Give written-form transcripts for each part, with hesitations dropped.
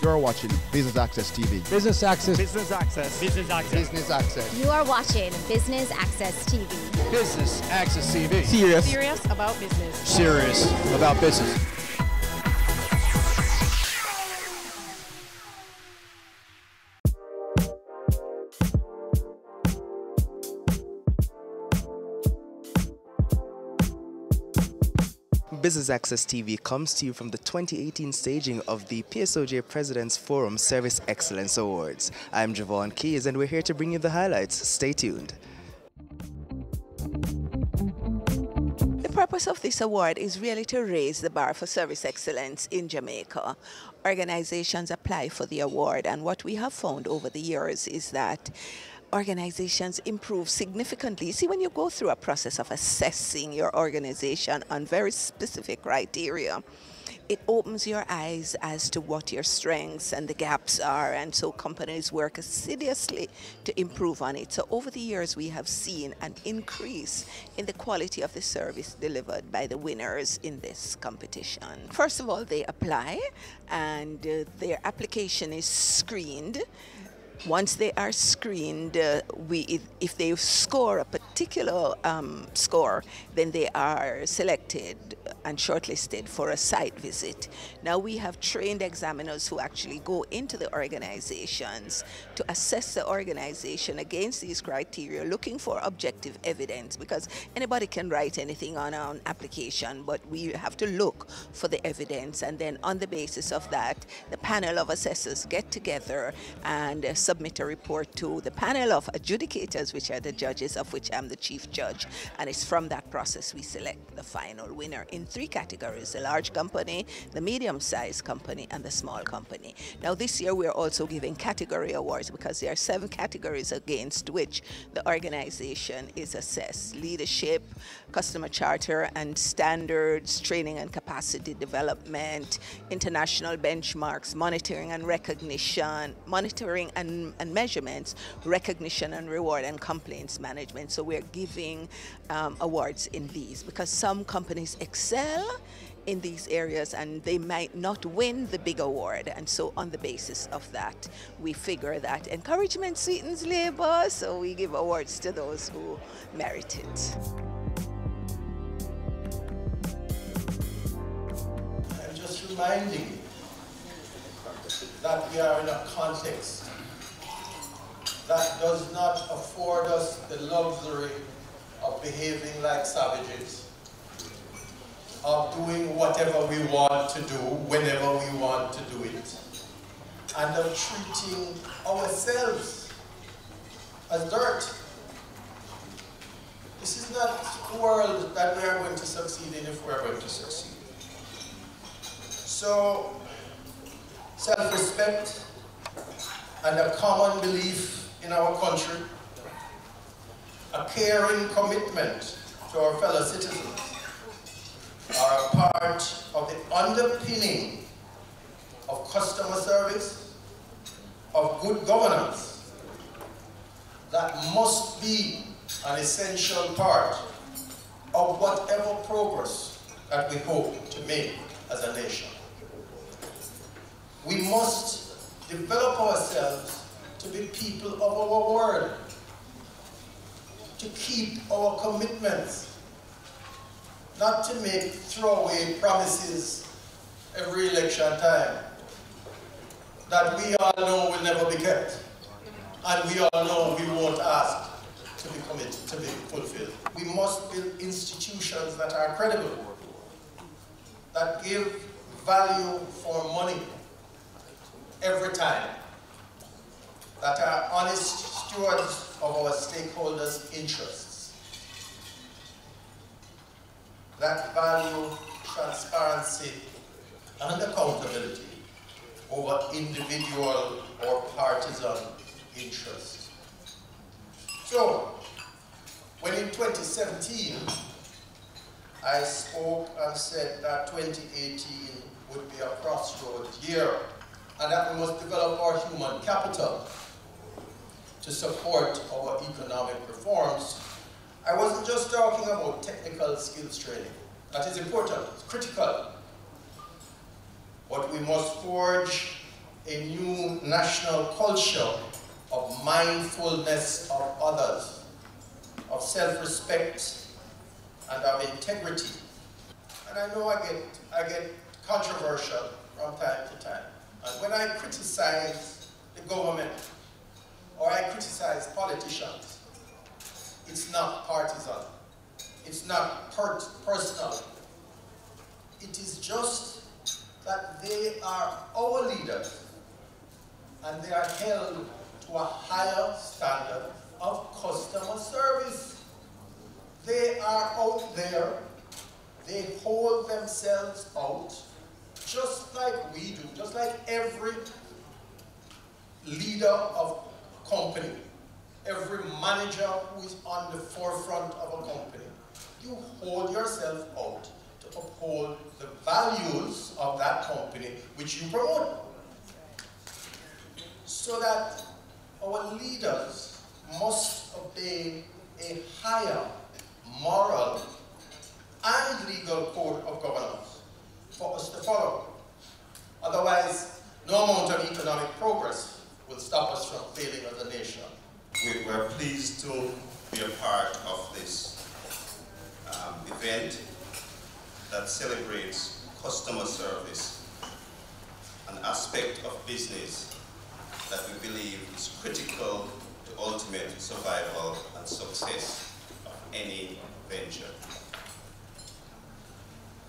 You're watching Business Access TV. Business Access. Business Access. Business Access. Business Access. You are watching Business Access TV. Business Access TV. Serious about business. Serious about business. Business Access TV comes to you from the 2018 staging of the PSOJ President's Forum Service Excellence Awards. I'm Javon Keys and we're here to bring you the highlights. Stay tuned. The purpose of this award is really to raise the bar for service excellence in Jamaica. Organizations apply for the award, and what we have found over the years is that organizations improve significantly. See, when you go through a process of assessing your organization on very specific criteria, it opens your eyes as to what your strengths and the gaps are, and so companies work assiduously to improve on it. So over the years, we have seen an increase in the quality of the service delivered by the winners in this competition. First of all, they apply, and their application is screened. Once they are screened, if they score a particular score, then they are selected and shortlisted for a site visit. Now we have trained examiners who actually go into the organizations to assess the organization against these criteria, looking for objective evidence, because anybody can write anything on an application, but we have to look for the evidence, and then on the basis of that, the panel of assessors get together and submit a report to the panel of adjudicators, which are the judges, of which I'm the chief judge, and it's from that process we select the final winner in 3 categories: the large company, the medium-sized company, and the small company. Now this year we're also giving category awards because there are 7 categories against which the organization is assessed: leadership, customer charter and standards, training and capacity development, international benchmarks, monitoring and recognition, monitoring and measurements, recognition and reward, and complaints management. So we're giving awards in these because some companies excel in these areas and they might not win the big award, and so on the basis of that we figure that encouragement sweetens labor, so we give awards to those who merit it. I'm just reminding you that we are in a context that does not afford us the luxury of behaving like savages, of doing whatever we want to do, whenever we want to do it, and of treating ourselves as dirt. This is not the world that we are going to succeed in if we are going to succeed. So, self-respect and a common belief in our country, a caring commitment to our fellow citizens, are a part of the underpinning of customer service, of good governance, that must be an essential part of whatever progress that we hope to make as a nation. We must develop ourselves to be people of our word, to keep our commitments, not to make throwaway promises every election time that we all know will never be kept, and we all know we won't ask to be committed, to be fulfilled. We must build institutions that are credible, that give value for money every time, that are honest stewards of our stakeholders' interests, that value transparency and accountability over individual or partisan interests. So, when in 2017, I spoke and said that 2018 would be a crossroads year, and that we must develop our human capital to support our economic reforms, I wasn't just talking about technical skills training. That is important, it's critical. But we must forge a new national culture of mindfulness of others, of self-respect, and of integrity. And I know I get controversial from time to time. And when I criticize the government or I criticize politicians, it's not partisan. It's not personal. It is just that they are our leaders and they are held to a higher standard of customer service. They are out there. They hold themselves out just like we do, just like every leader of a company, every manager who is on the forefront of a company. You hold yourself out to uphold the values of that company which you promote. So that our leaders must obey a higher moral and legal code of governance for us to follow. Otherwise, no amount of economic progress will stop us from failing as a nation. We're pleased to be a part of this event that celebrates customer service, an aspect of business that we believe is critical to ultimate survival and success of any venture.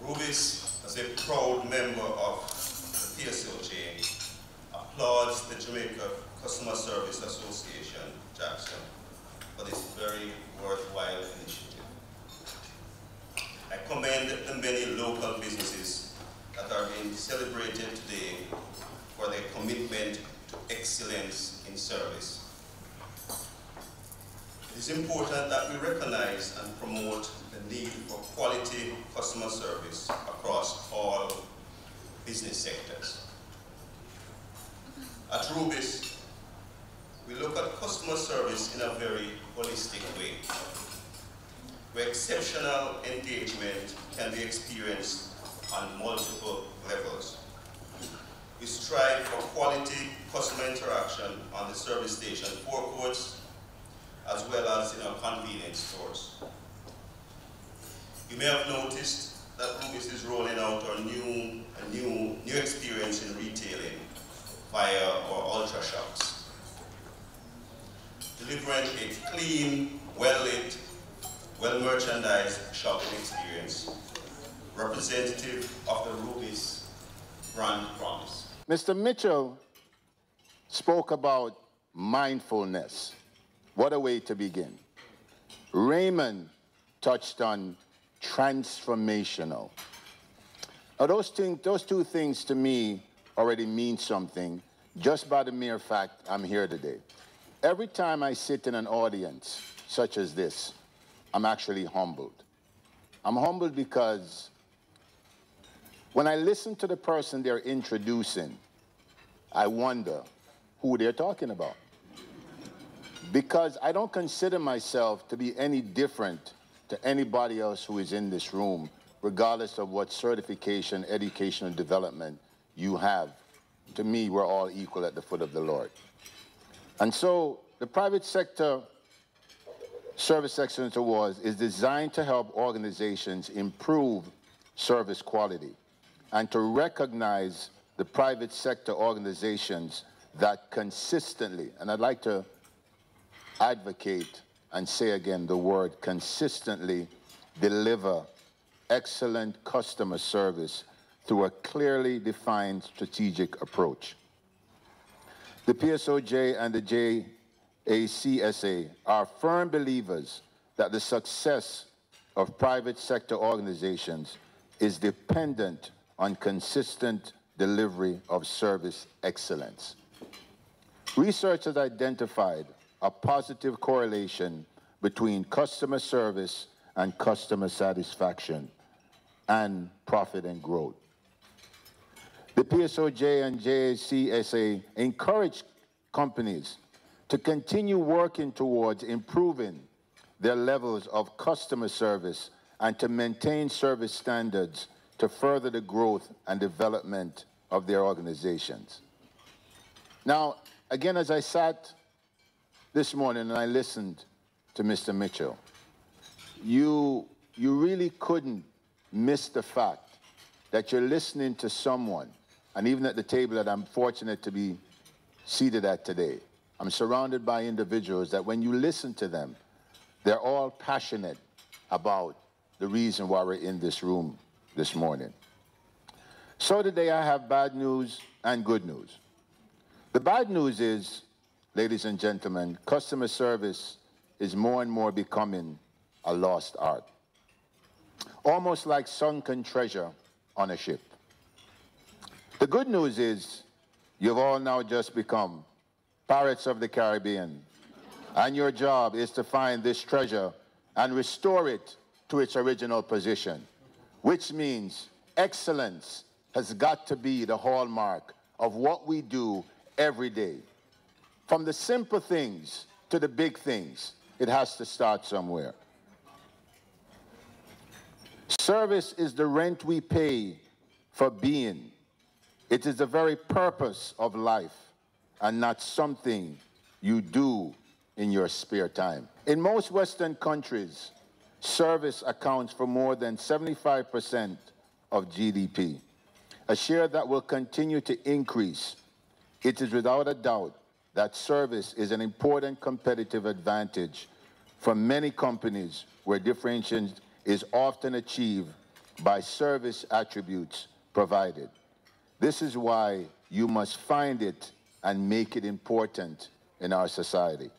Rubis, as a proud member of the PSOJ, applauds the Jamaica Customer Service Association, Jackson, for this very worthwhile initiative. I commend the many local businesses that are being celebrated today for their commitment to excellence in service. It is important that we recognize and promote the need for quality customer service across all business sectors. At Rubis, we look at customer service in a very holistic way, where exceptional engagement can be experienced on multiple levels. We strive for quality customer interaction on the service station forecourts, as well as in our convenience stores. You may have noticed that Rubis is rolling out a new experience in retailing via our Ultra Shops, delivering a clean, well-lit, well-merchandised shopping experience, representative of the Rubis brand promise. Mr. Mitchell spoke about mindfulness. What a way to begin. Raymond touched on transformational. Now those two things to me already mean something just by the mere fact I'm here today. Every time I sit in an audience such as this, I'm actually humbled. I'm humbled because when I listen to the person they're introducing, I wonder who they're talking about. Because I don't consider myself to be any different to anybody else who is in this room, regardless of what certification, education, and development you have. To me, we're all equal at the foot of the Lord. And so the Private Sector Service Excellence Awards is designed to help organizations improve service quality and to recognize the private sector organizations that consistently, and I'd like to advocate and say again the word consistently, deliver excellent customer service through a clearly defined strategic approach. The PSOJ and the JACSA are firm believers that the success of private sector organizations is dependent on consistent delivery of service excellence. Research has identified a positive correlation between customer service and customer satisfaction and profit and growth. The PSOJ and JACSA encourage companies to continue working towards improving their levels of customer service and to maintain service standards to further the growth and development of their organizations. Now, again, as I sat this morning and I listened to Mr. Mitchell, you really couldn't miss the fact that you're listening to someone, and even at the table that I'm fortunate to be seated at today, I'm surrounded by individuals that when you listen to them, they're all passionate about the reason why we're in this room this morning. So today I have bad news and good news. The bad news is, ladies and gentlemen, customer service is more and more becoming a lost art. Almost like sunken treasure on a ship. The good news is you've all now just become Pirates of the Caribbean, and your job is to find this treasure and restore it to its original position, which means excellence has got to be the hallmark of what we do every day. From the simple things to the big things, it has to start somewhere. Service is the rent we pay for being. It is the very purpose of life and not something you do in your spare time. In most Western countries, service accounts for more than 75% of GDP, a share that will continue to increase. It is without a doubt that service is an important competitive advantage for many companies where differentiation is often achieved by service attributes provided. This is why you must find it and make it important in our society.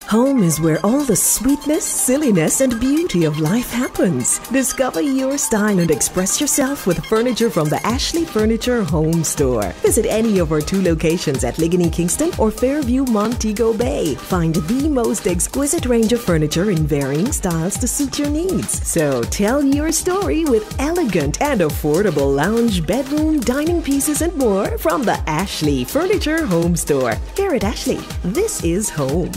Home is where all the sweetness, silliness, and beauty of life happens. Discover your style and express yourself with furniture from the Ashley Furniture Home Store. Visit any of our 2 locations at Ligony Kingston or Fairview Montego Bay. Find the most exquisite range of furniture in varying styles to suit your needs. So tell your story with elegant and affordable lounge, bedroom, dining pieces, and more from the Ashley Furniture Home Store. Here at Ashley, this is home.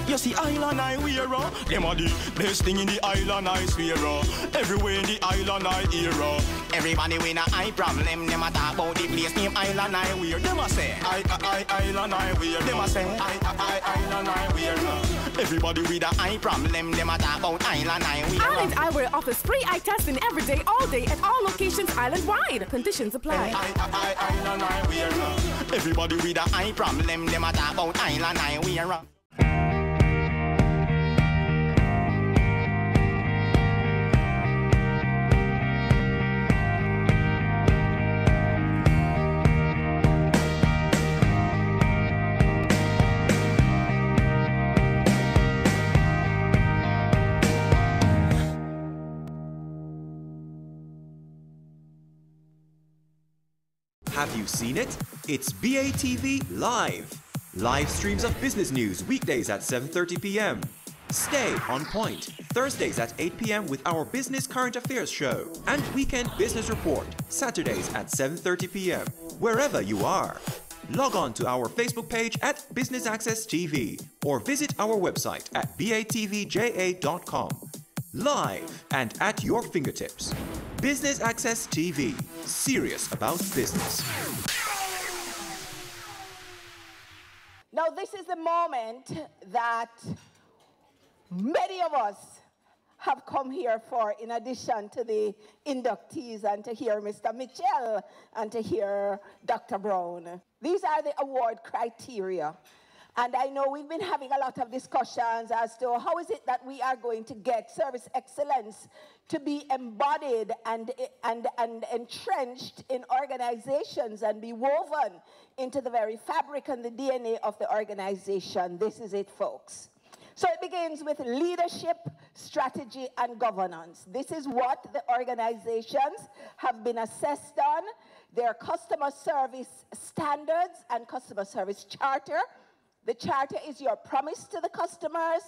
You see island I wear, them are the best thing in the island I swear. Everywhere in the island I hear. Everybody with a eye problem, them a talk about the place name island I wear. Them a say, island I wear. Them a say, island I wear. Everybody with a eye problem, them a talk about island I wear. Island Eyewear offers free eye testing every day, all day, at all locations island-wide. Conditions apply. Island I wear. Everybody with a eye problem, them a talk about island I wear. Have you seen it? It's BATV Live. Live streams of business news weekdays at 7:30 p.m. Stay on point Thursdays at 8 p.m. with our Business Current Affairs show. And Weekend Business Report Saturdays at 7:30 p.m. wherever you are. Log on to our Facebook page at Business Access TV or visit our website at batvja.com. Live and at your fingertips. Business Access TV, serious about business. Now this is the moment that many of us have come here for, in addition to the inductees and to hear Mr. Mitchell and to hear Dr. Brown. These are the award criteria. And I know we've been having a lot of discussions as to how is it that we are going to get service excellence to be embodied and entrenched in organizations and be woven into the very fabric and the DNA of the organization. This is it, folks. So it begins with leadership, strategy, and governance. This is what the organizations have been assessed on. Their customer service standards and customer service charter. The charter is your promise to the customers.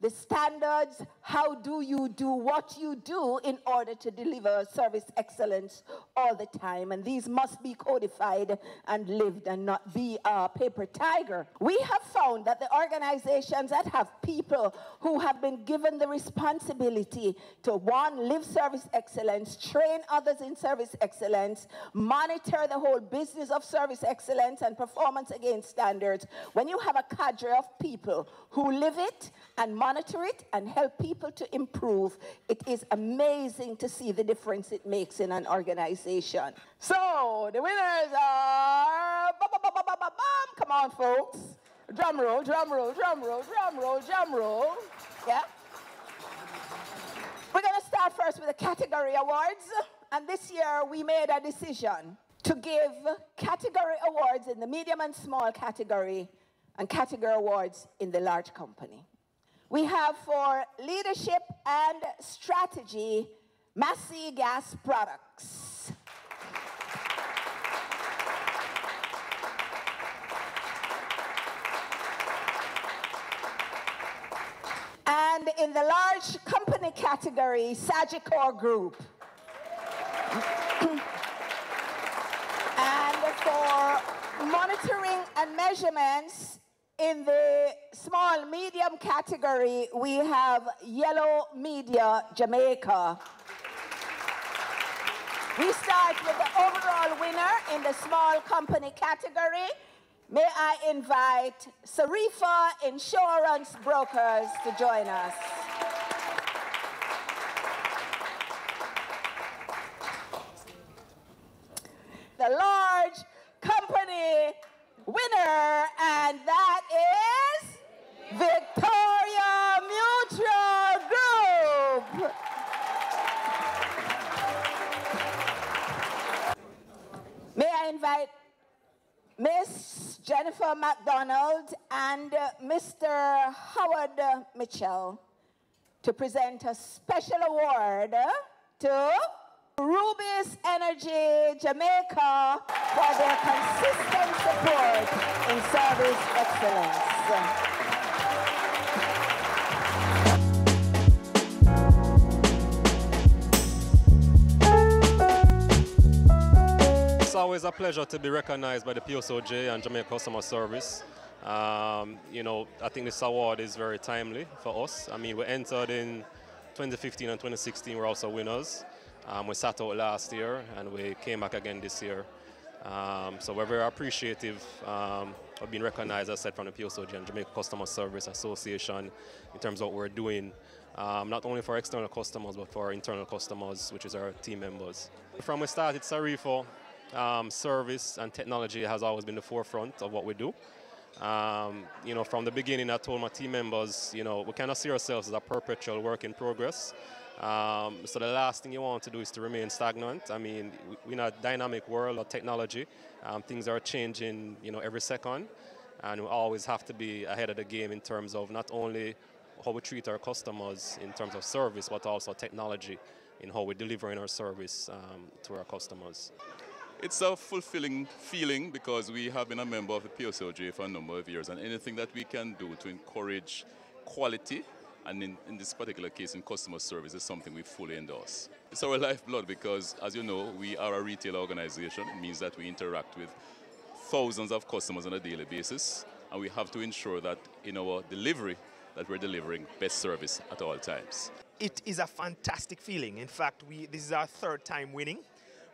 the standards, how do you do what you do in order to deliver service excellence all the time. And these must be codified and lived and not be a paper tiger. We have found that the organizations that have people who have been given the responsibility to, one, live service excellence, train others in service excellence, monitor the whole business of service excellence and performance against standards. When you have a cadre of people who live it and monitor it and help people to improve, it is amazing to see the difference it makes in an organization. So the winners are, come on folks, drum roll, drum roll, drum roll, drum roll, drum roll. Yeah. We're going to start first with the category awards, and this year we made a decision to give category awards in the medium and small category and category awards in the large company. We have for leadership and strategy, Massey Gas Products. And in the large company category, Sagicor Group. And for monitoring and measurements, in the small medium category, we have Yellow Media Jamaica. We start with the overall winner in the small company category. May I invite Sarifa Insurance Brokers to join us. The large company winner, and that is Victoria Mutual Group. May I invite Miss Jennifer McDonald and Mr. Howard Mitchell to present a special award to Rubis Energy Jamaica for their consistent support in service excellence. It's always a pleasure to be recognized by the PSOJ and Jamaica Customer Service. You know, I think this award is very timely for us. I mean, we entered in 2015 and 2016, we're also winners. We sat out last year and we came back again this year. So we're very appreciative of being recognized, as I said, from the PSOJ and Jamaica Customer Service Association in terms of what we're doing, not only for external customers, but for our internal customers, which is our team members. From the start, it's Sarifo. Service and technology has always been the forefront of what we do. You know, from the beginning, I told my team members, you know, we cannot see ourselves as a perpetual work in progress. So the last thing you want to do is to remain stagnant. I mean, we're in a dynamic world of technology. Things are changing, you know, every second, and we always have to be ahead of the game in terms of not only how we treat our customers in terms of service, but also technology in how we're delivering our service to our customers. It's a fulfilling feeling because we have been a member of the PSOJ for a number of years, and anything that we can do to encourage quality, and in this particular case in customer service, is something we fully endorse. It's our lifeblood because, as you know, we are a retail organization. It means that we interact with thousands of customers on a daily basis, and we have to ensure that in our delivery that we're delivering best service at all times. It is a fantastic feeling. In fact, this is our third time winning.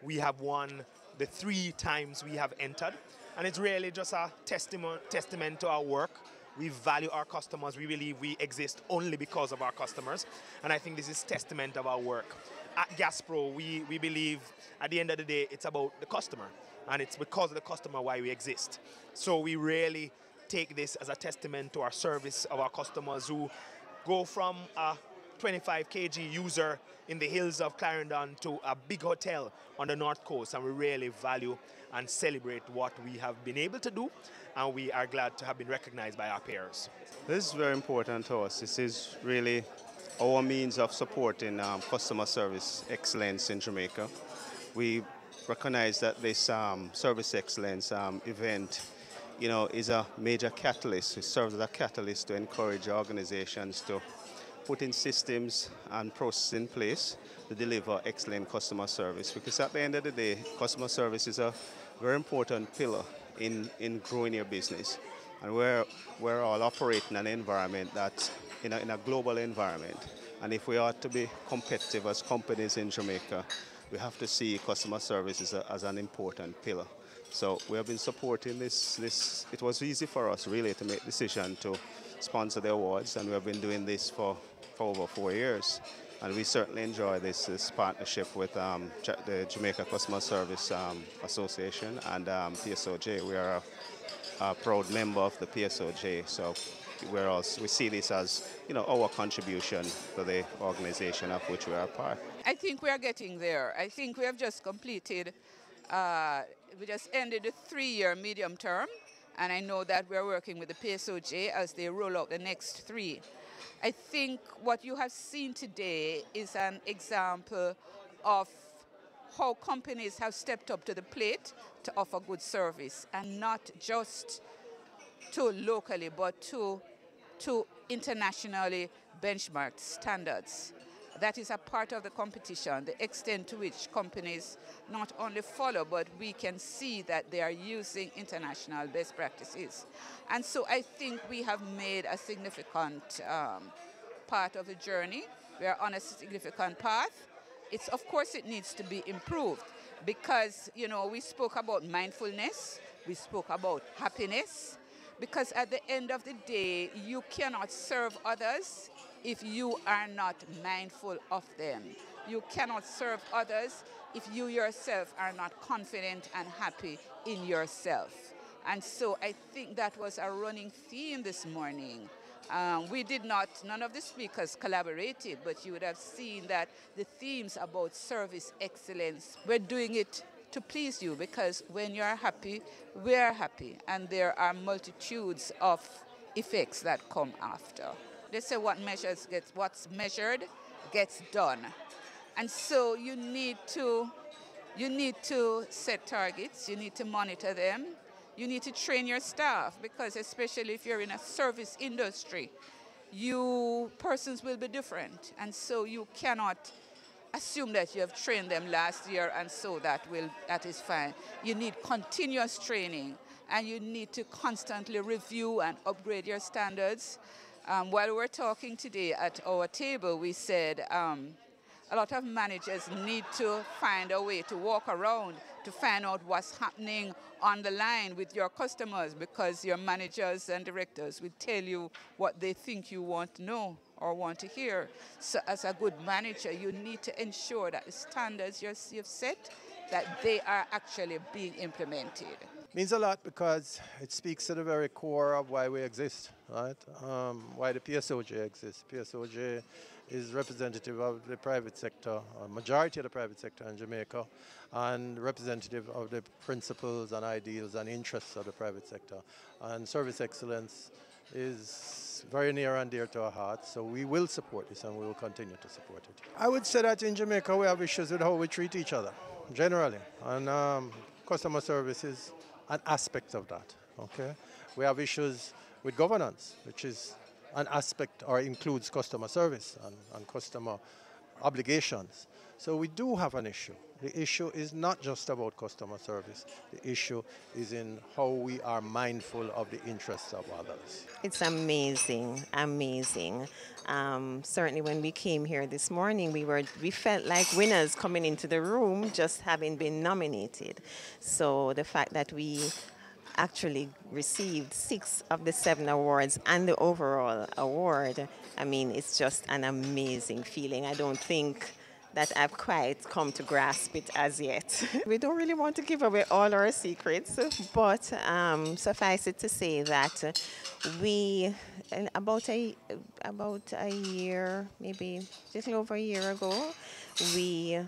We have won the 3 times we have entered, and it's really just a testament to our work. We value our customers. We believe we exist only because of our customers, and I think this is testament of our work. At GasPro, we believe at the end of the day it's about the customer, and it's because of the customer why we exist. So we really take this as a testament to our service of our customers who go from a 25 kg user in the hills of Clarendon to a big hotel on the North Coast, and we really value and celebrate what we have been able to do, and we are glad to have been recognized by our peers. This is very important to us. This is really our means of supporting customer service excellence in Jamaica. We recognize that this service excellence event, you know, is a major catalyst. It serves as a catalyst to encourage organizations to putting systems and processes in place to deliver excellent customer service, because at the end of the day, customer service is a very important pillar in growing your business. And we're all operating in an environment that's in a global environment. And if we are to be competitive as companies in Jamaica, we have to see customer service as an important pillar. So we have been supporting this. It was easy for us really to make the decision to sponsor the awards, and we have been doing this for over 4 years. And we certainly enjoy this partnership with the Jamaica Customer Service Association and PSOJ. We are a proud member of the PSOJ, so we see this as, our contribution to the organization of which we are a part. I think we are getting there. I think we have just completed, we just ended the 3-year medium term, and I know that we're working with the PSOJ as they roll out the next 3. I think what you have seen today is an example of how companies have stepped up to the plate to offer good service, and not just to locally, but to internationally benchmarked standards. That is a part of the competition, the extent to which companies not only follow, but we can see that they are using international best practices. And so I think we have made a significant part of the journey. We are on a significant path. Of course, it needs to be improved because, we spoke about mindfulness, we spoke about happiness, because at the end of the day, you cannot serve others if you are not mindful of them. You cannot serve others if you yourself are not confident and happy in yourself. And so I think that was a running theme this morning. None of the speakers collaborated, but you would have seen that the themes about service excellence, we're doing it to please you, because when you're happy, we're happy, and there are multitudes of effects that come after. They say what's measured gets done. And so you need to set targets, you need to monitor them, you need to train your staff, because especially if you're in a service industry, persons will be different. And so you cannot assume that you have trained them last year and so that is fine. You need continuous training, and you need to constantly review and upgrade your standards. While we're talking today at our table, we said a lot of managers need to find a way to walk around to find out what's happening on the line with your customers, because your managers and directors will tell you what they think you want to know or want to hear. So as a good manager, you need to ensure that the standards you've set, that they are actually being implemented. Means a lot because it speaks to the very core of why we exist, right? Why the PSOJ exists. PSOJ is representative of the private sector, a majority of the private sector in Jamaica, and representative of the principles and ideals and interests of the private sector. And service excellence is very near and dear to our hearts, so we will support this and we will continue to support it. I would say that in Jamaica we have issues with how we treat each other, generally, and customer service is an aspect of that, okay? We have issues with governance, which is an aspect or includes customer service and customer obligations. So we do have an issue. The issue is not just about customer service. The issue is in how we are mindful of the interests of others. It's amazing, amazing. Certainly when we came here this morning, we felt like winners coming into the room, just having been nominated. So the fact that we actually received 6 of the 7 awards and the overall award, I mean, it's just an amazing feeling. I don't think that I've quite come to grasp it as yet. We don't really want to give away all our secrets, but suffice it to say that we, about a year, maybe a little over a year ago, we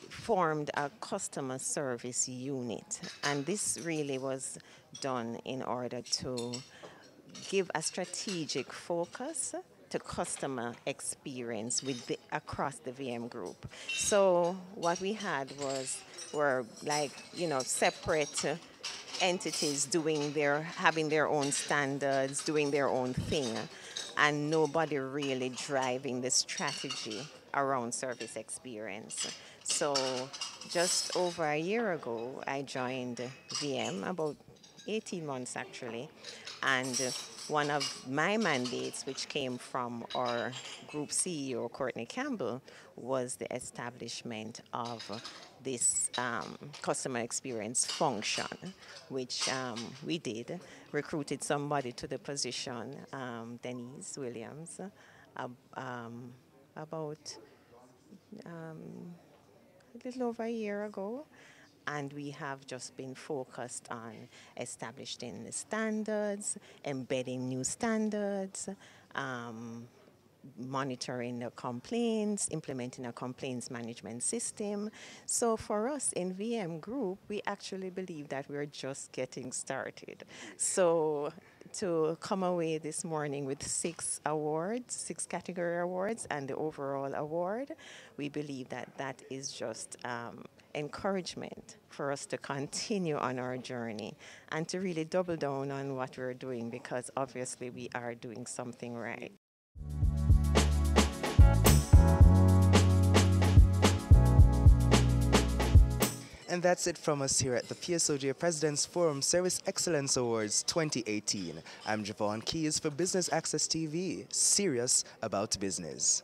formed a customer service unit, and this really was done in order to give a strategic focus to customer experience across the VM group. So what we had were like, separate entities having their own standards, doing their own thing, and nobody really driving the strategy around service experience. So just over a year ago, I joined VM, about 18 months actually, and one of my mandates, which came from our group CEO, Courtney Campbell, was the establishment of this customer experience function, which we did, recruited somebody to the position, Denise Williams, about a little over a year ago. And we have just been focused on establishing the standards, embedding new standards, monitoring the complaints, implementing a complaints management system. So for us in VM Group, we actually believe that we're just getting started. So to come away this morning with 6 awards, 6 category awards, and the overall award, we believe that that is just encouragement for us to continue on our journey and to really double down on what we're doing, because obviously we are doing something right. And that's it from us here at the PSOJ President's Forum Service Excellence Awards 2018. I'm Javon Keys for Business Access TV, serious about business.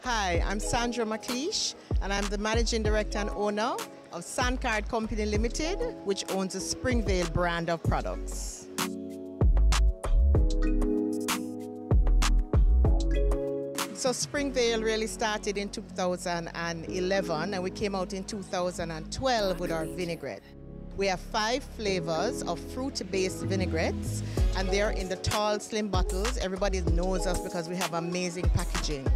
Hi, I'm Sandra McLeish, and I'm the Managing Director and owner of Sandcard Company Limited, which owns the Springvale brand of products. So Springvale really started in 2011, and we came out in 2012 with our vinaigrette. We have 5 flavors of fruit-based vinaigrettes, and they're in the tall, slim bottles. Everybody knows us because we have amazing packaging.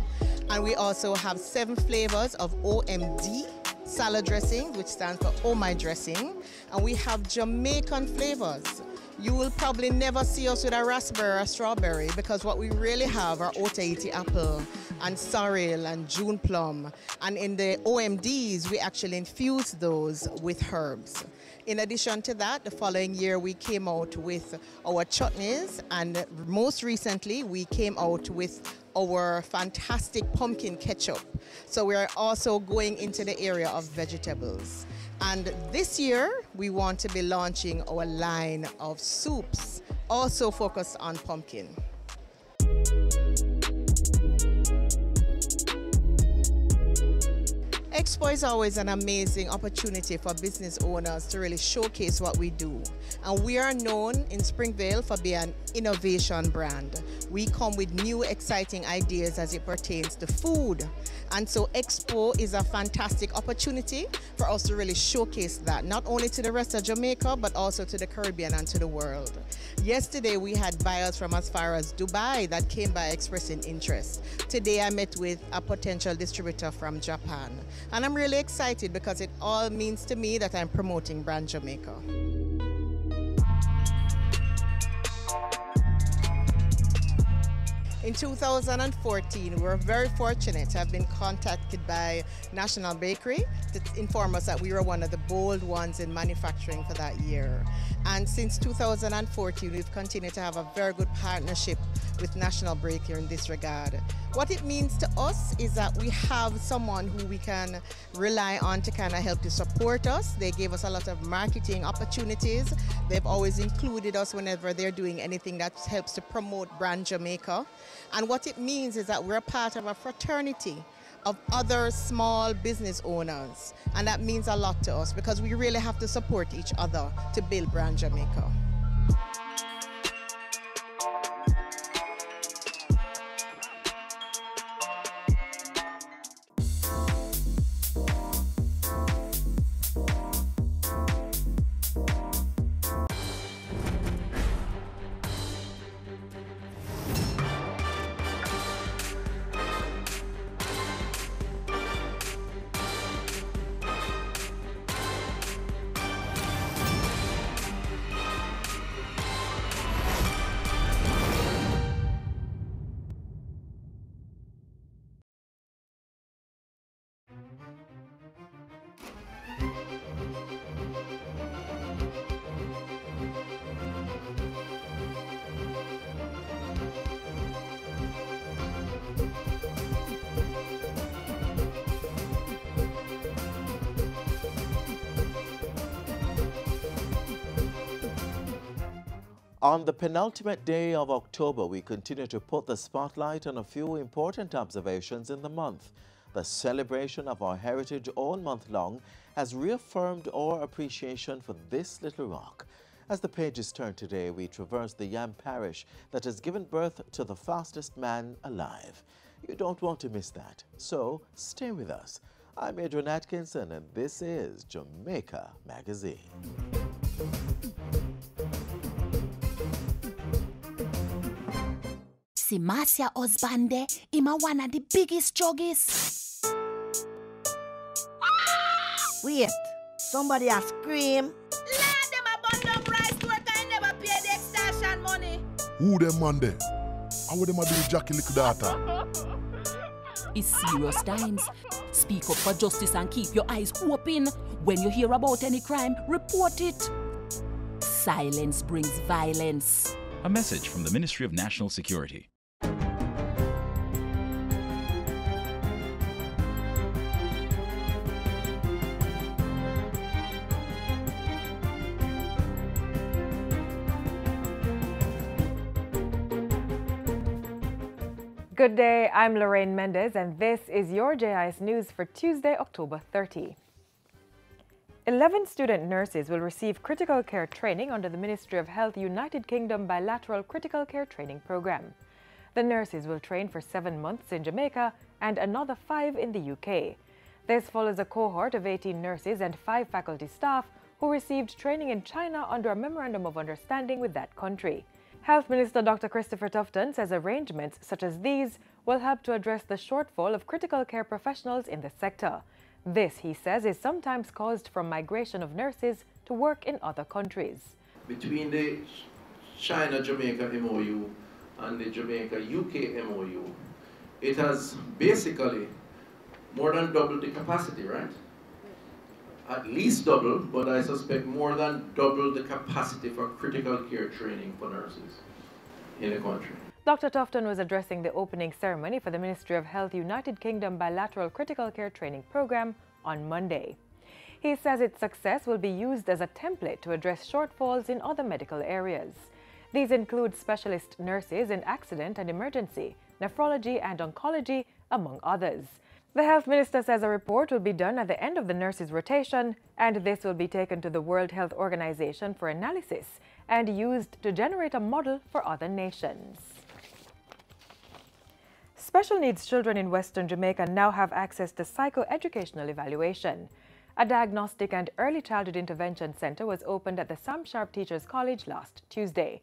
And we also have 7 flavors of OMD salad dressing, which stands for Oh My Dressing. And we have Jamaican flavors. You will probably never see us with a raspberry or strawberry, because what we really have are Otaheite apple and sorrel and June plum. And in the OMDs, we actually infuse those with herbs. In addition to that, the following year we came out with our chutneys, and most recently we came out with our fantastic pumpkin ketchup. So we are also going into the area of vegetables. And this year we want to be launching our line of soups, also focused on pumpkin. Expo is always an amazing opportunity for business owners to really showcase what we do. And we are known in Springvale for being an innovation brand. We come with new exciting ideas as it pertains to food. And so Expo is a fantastic opportunity for us to really showcase that, not only to the rest of Jamaica, but also to the Caribbean and to the world. Yesterday we had buyers from as far as Dubai that came by expressing interest. Today I met with a potential distributor from Japan. And I'm really excited because it all means to me that I'm promoting Brand Jamaica. In 2014, we were very fortunate to have been contacted by National Bakery to inform us that we were one of the bold ones in manufacturing for that year. And since 2014, we've continued to have a very good partnership with National Bakery in this regard. What it means to us is that we have someone who we can rely on to kind of help to support us. They gave us a lot of marketing opportunities. They've always included us whenever they're doing anything that helps to promote Brand Jamaica. And what it means is that we're part of a fraternity of other small business owners. And that means a lot to us because we really have to support each other to build Brand Jamaica. On the penultimate day of October, we continue to put the spotlight on a few important observations in the month. The celebration of our heritage all month long has reaffirmed our appreciation for this little rock. As the pages turn today, we traverse the Yam Parish that has given birth to the fastest man alive. You don't want to miss that, so stay with us. I'm Adrian Atkinson, and this is Jamaica Magazine. See Marcia husband there, him a one of the biggest juggies. Wait, somebody a scream. Lad, them a bundle up rice to work and never pay the extortion money. Who them man there? How would them a do Jackie little daughter? It's serious times. Speak up for justice and keep your eyes open. When you hear about any crime, report it. Silence brings violence. A message from the Ministry of National Security. Good day, I'm Lorraine Mendez, and this is your JIS News for Tuesday, October 30. 11 student nurses will receive critical care training under the Ministry of Health United Kingdom bilateral critical care training program. The nurses will train for 7 months in Jamaica and another 5 in the UK. This follows a cohort of 18 nurses and 5 faculty staff who received training in China under a Memorandum of Understanding with that country. Health Minister Dr. Christopher Tufton says arrangements such as these will help to address the shortfall of critical care professionals in the sector. This, he says, is sometimes caused from migration of nurses to work in other countries. Between the China-Jamaica MOU and the Jamaica-UK MOU, it has basically more than doubled the capacity, right? At least double, but I suspect more than double the capacity for critical care training for nurses in the country. Dr. Tufton was addressing the opening ceremony for the Ministry of Health United Kingdom bilateral critical care training program on Monday. He says its success will be used as a template to address shortfalls in other medical areas. These include specialist nurses in accident and emergency, nephrology and oncology, among others. The health minister says a report will be done at the end of the nurses' rotation, and this will be taken to the World Health Organization for analysis and used to generate a model for other nations. Special needs children in Western Jamaica now have access to psychoeducational evaluation. A diagnostic and early childhood intervention center was opened at the Sam Sharp Teachers College last Tuesday.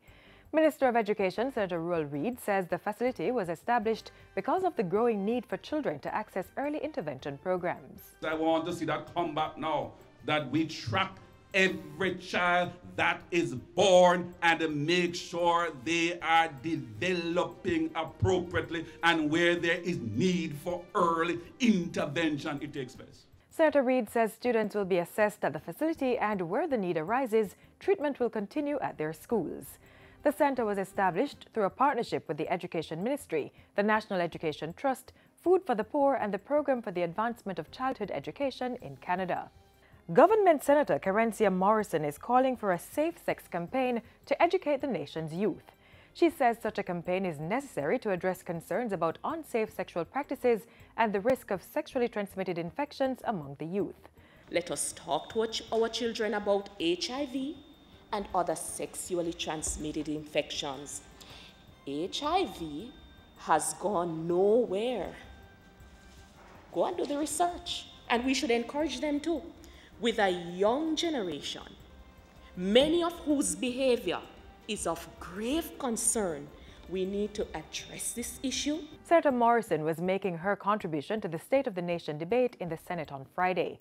Minister of Education, Senator Ruel Reid, says the facility was established because of the growing need for children to access early intervention programs. I want to see that come back now, that we track every child that is born and make sure they are developing appropriately, and where there is need for early intervention, it takes place. Senator Reid says students will be assessed at the facility, and where the need arises, treatment will continue at their schools. The center was established through a partnership with the Education Ministry, the National Education Trust, Food for the Poor, and the Program for the Advancement of Childhood Education in Canada. Government Senator Karencia Morrison is calling for a safe sex campaign to educate the nation's youth. She says such a campaign is necessary to address concerns about unsafe sexual practices and the risk of sexually transmitted infections among the youth. Let us talk to our children about HIV and other sexually transmitted infections. HIV has gone nowhere. Go and do the research, and we should encourage them too. With a young generation, many of whose behavior is of grave concern, we need to address this issue. Senator Morrison was making her contribution to the State of the Nation debate in the Senate on Friday.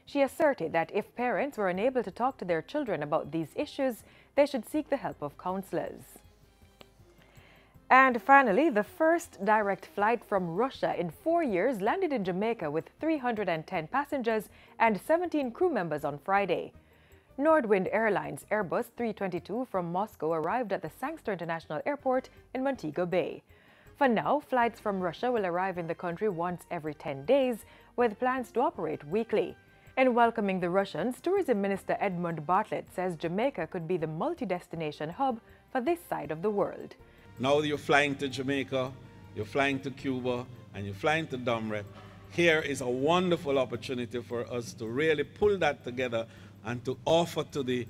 She asserted that if parents were unable to talk to their children about these issues, they should seek the help of counselors. And finally, the first direct flight from Russia in 4 years landed in Jamaica with 310 passengers and 17 crew members on Friday. Nordwind Airlines Airbus 322 from Moscow arrived at the Sangster International Airport in Montego Bay. For now, flights from Russia will arrive in the country once every 10 days, with plans to operate weekly. In welcoming the Russians, Tourism Minister Edmund Bartlett says Jamaica could be the multi-destination hub for for this side of the world. Now you're flying to Jamaica, you're flying to Cuba, and you're flying to Domrep. Here is a wonderful opportunity for us to really pull that together and to offer to the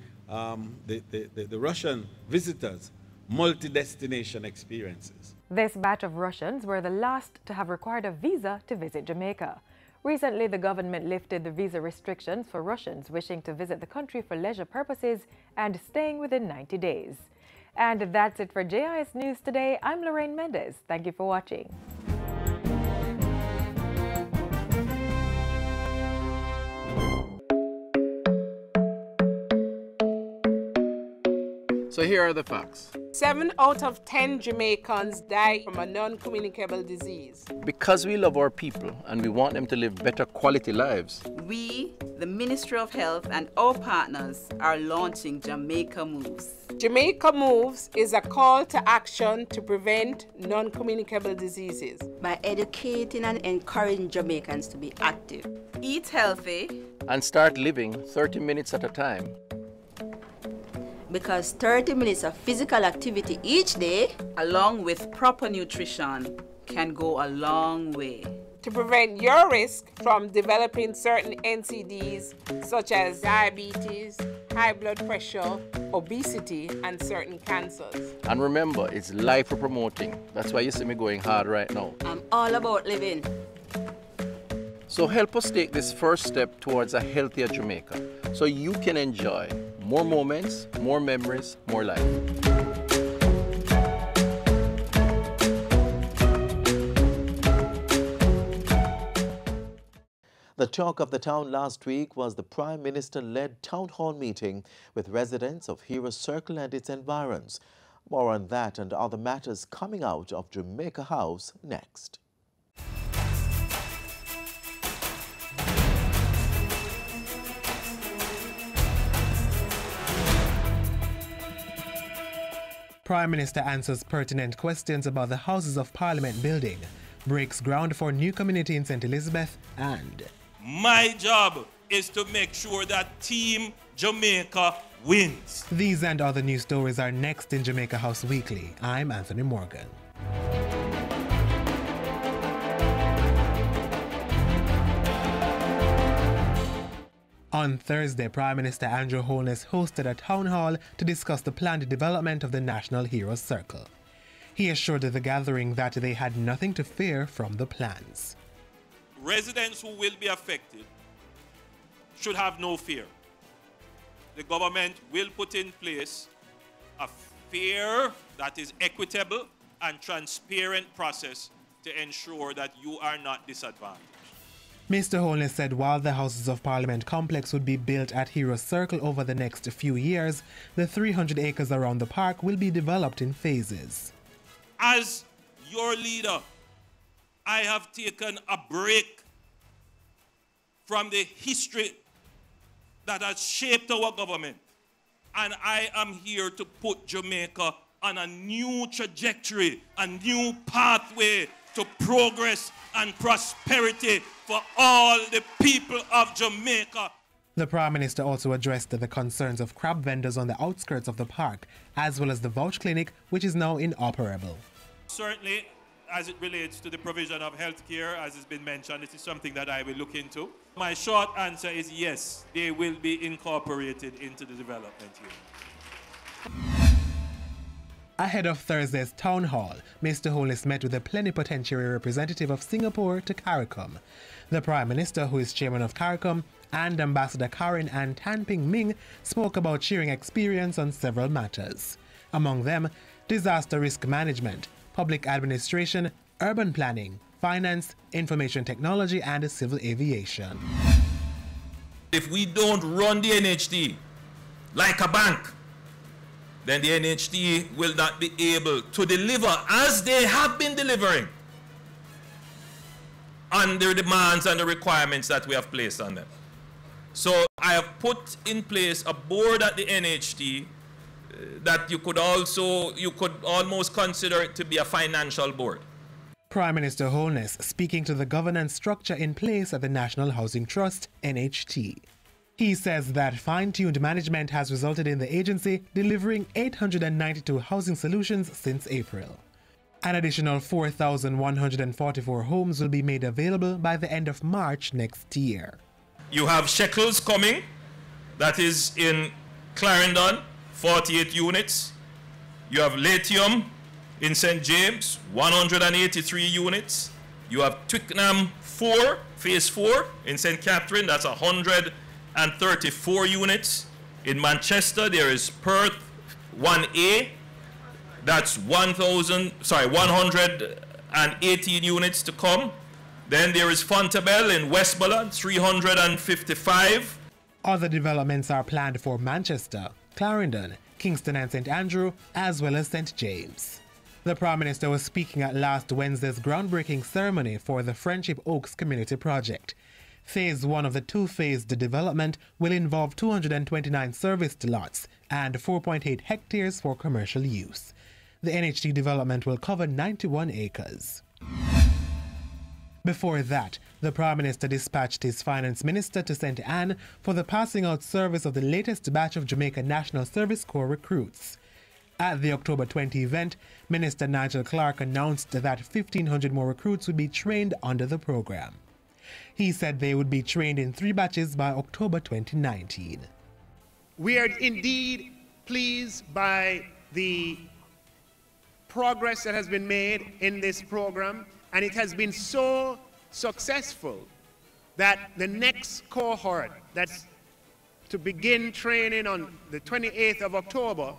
Russian visitors multi-destination experiences. This batch of Russians were the last to have required a visa to visit Jamaica. Recently, the government lifted the visa restrictions for Russians wishing to visit the country for leisure purposes and staying within 90 days. And that's it for JIS News today. I'm Lorraine Mendez. Thank you for watching. So here are the facts. 7 out of 10 Jamaicans die from a non-communicable disease. Because we love our people and we want them to live better quality lives, we, the Ministry of Health and our partners, are launching Jamaica Moves. Jamaica Moves is a call to action to prevent non-communicable diseases. By educating and encouraging Jamaicans to be active, eat healthy, and start living 30 minutes at a time. Because 30 minutes of physical activity each day, along with proper nutrition, can go a long way. To prevent your risk from developing certain NCDs such as diabetes, high blood pressure, obesity, and certain cancers. And remember, it's life we're promoting. That's why you see me going hard right now. I'm all about living. So help us take this first step towards a healthier Jamaica so you can enjoy more moments, more memories, more life. The talk of the town last week was the Prime Minister-led town hall meeting with residents of Heroes Circle and its environs. More on that and other matters coming out of Jamaica House next. Prime Minister answers pertinent questions about the Houses of Parliament building, breaks ground for new community in St. Elizabeth, and... My job is to make sure that Team Jamaica wins. These and other news stories are next in Jamaica House Weekly. I'm Anthony Morgan. On Thursday, Prime Minister Andrew Holness hosted a town hall to discuss the planned development of the National Heroes Circle. He assured the gathering that they had nothing to fear from the plans. Residents who will be affected should have no fear. The government will put in place a fair, that is equitable and transparent process to ensure that you are not disadvantaged. Mr. Holness said while the Houses of Parliament complex would be built at Heroes Circle over the next few years, the 300 acres around the park will be developed in phases. As your leader, I have taken a break from the history that has shaped our government, and I am here to put Jamaica on a new trajectory, a new pathway to progress and prosperity for all the people of Jamaica. The Prime Minister also addressed the concerns of crab vendors on the outskirts of the park, as well as the vouch clinic, which is now inoperable. Certainly, as it relates to the provision of health care, as has been mentioned, this is something that I will look into. My short answer is yes, they will be incorporated into the development here. Ahead of Thursday's town hall, Mr. Holness met with the plenipotentiary representative of Singapore to CARICOM. The Prime Minister, who is chairman of CARICOM, and Ambassador Karen and Tan Ping Ming spoke about sharing experience on several matters. Among them, disaster risk management, public administration, urban planning, finance, information technology, and civil aviation. If we don't run the NHT like a bank, then the NHT will not be able to deliver as they have been delivering on the demands and the requirements that we have placed on them. So I have put in place a board at the NHT that you could almost consider it to be a financial board. Prime Minister Holness speaking to the governance structure in place at the National Housing Trust, NHT. He says that fine-tuned management has resulted in the agency delivering 892 housing solutions since April. An additional 4,144 homes will be made available by the end of March next year. You have Shekels coming, that is in Clarendon, 48 units. You have Latium in St. James, 183 units. You have Twickenham 4, phase 4 in St. Catherine, that's 134 units. In Manchester, there is Perth 1A, that's 118 units to come. Then there is Fontabelle in Westmoreland, 355. Other developments are planned for Manchester, Clarendon, Kingston and St. Andrew, as well as St. James. The Prime Minister was speaking at last Wednesday's groundbreaking ceremony for the Friendship Oaks Community Project. Phase 1 of the two-phased development will involve 229 serviced lots and 4.8 hectares for commercial use. The NHT development will cover 91 acres. Before that, the Prime Minister dispatched his Finance Minister to St. Anne for the passing out service of the latest batch of Jamaica National Service Corps recruits. At the October 20 event, Minister Nigel Clark announced that 1,500 more recruits would be trained under the program. He said they would be trained in 3 batches by October 2019. We are indeed pleased by the progress that has been made in this program, and it has been so successful that the next cohort that's to begin training on the 28th of October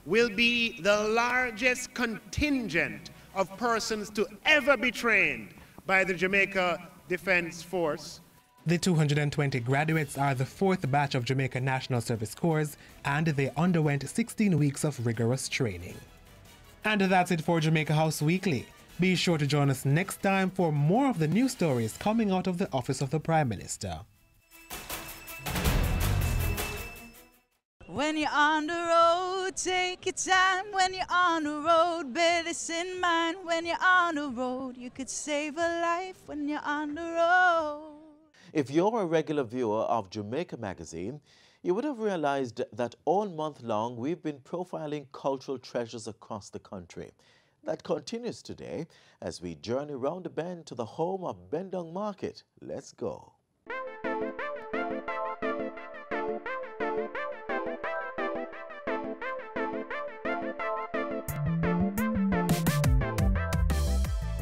will be the largest contingent of persons to ever be trained by the Jamaica Defense Force. The 220 graduates are the 4th batch of Jamaica National Service Corps, and they underwent 16 weeks of rigorous training. And that's it for Jamaica House Weekly. Be sure to join us next time for more of the news stories coming out of the Office of the Prime Minister. When you're on the road, take your time. When you're on the road, bear this in mind. When you're on the road, you could save a life when you're on the road. If you're a regular viewer of Jamaica Magazine, you would have realized that all month long we've been profiling cultural treasures across the country. That continues today as we journey round the bend to the home of Bendong Market. Let's go.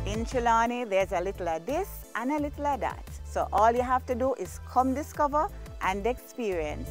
In Trelawny, there's a little of this and a little of that. So all you have to do is come discover and experience.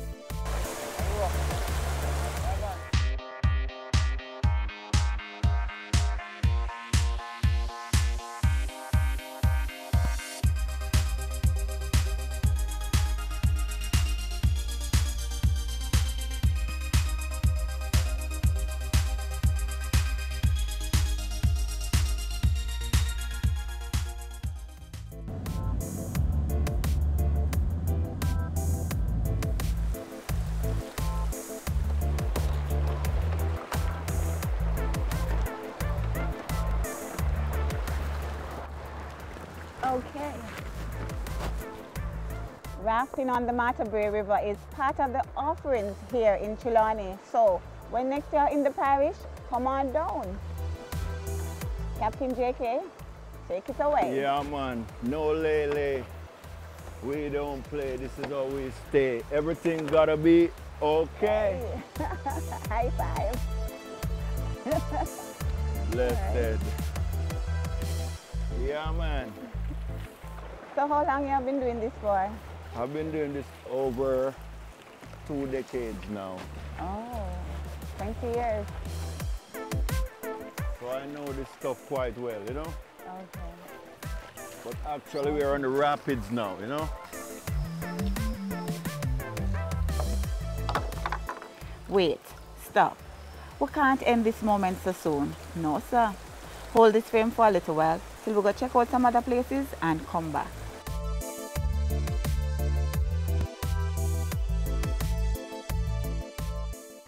Okay. Rafting on the Matabele River is part of the offerings here in Trelawny. So when next you're in the parish, come on down. Captain JK, take it away. Yeah, man. No lele. We don't play. This is how we stay. Everything gotta be okay. High five. Blessed. Yeah, man. So how long you have been doing this for? I've been doing this over 2 decades now. Oh, 20 years. So I know this stuff quite well, you know? Okay. But actually we're on the rapids now, you know? Wait, stop. We can't end this moment so soon. No, sir. Hold this frame for a little while till we go check out some other places and come back.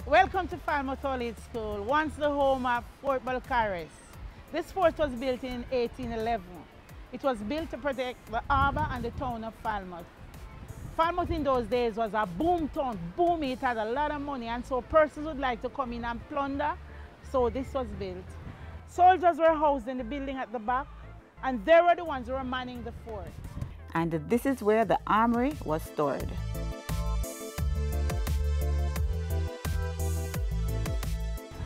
Welcome to Falmouth All-Age School, once the home of Fort Belcaris. This fort was built in 1811. It was built to protect the harbour and the town of Falmouth. Falmouth in those days was a boom town, boom, it had a lot of money, and so persons would like to come in and plunder, so this was built. Soldiers were housed in the building at the back, and they were the ones who were manning the fort. And this is where the armory was stored.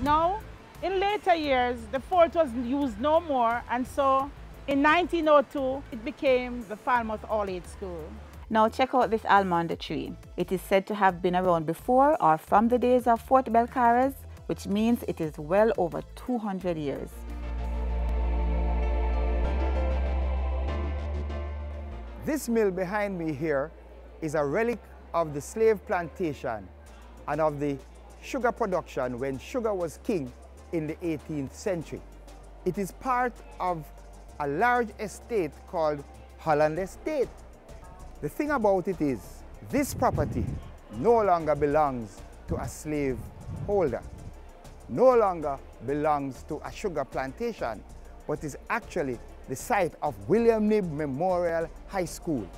Now, in later years, the fort was used no more, and so in 1902, it became the Falmouth All-Age School. Now check out this almond tree. It is said to have been around before or from the days of Fort Belcarres, which means it is well over 200 years. This mill behind me here is a relic of the slave plantation and of the sugar production when sugar was king in the 18th century. It is part of a large estate called Holland Estate. The thing about it is, this property no longer belongs to a slave holder, no longer belongs to a sugar plantation, but is actually the site of William Knibb Memorial High School,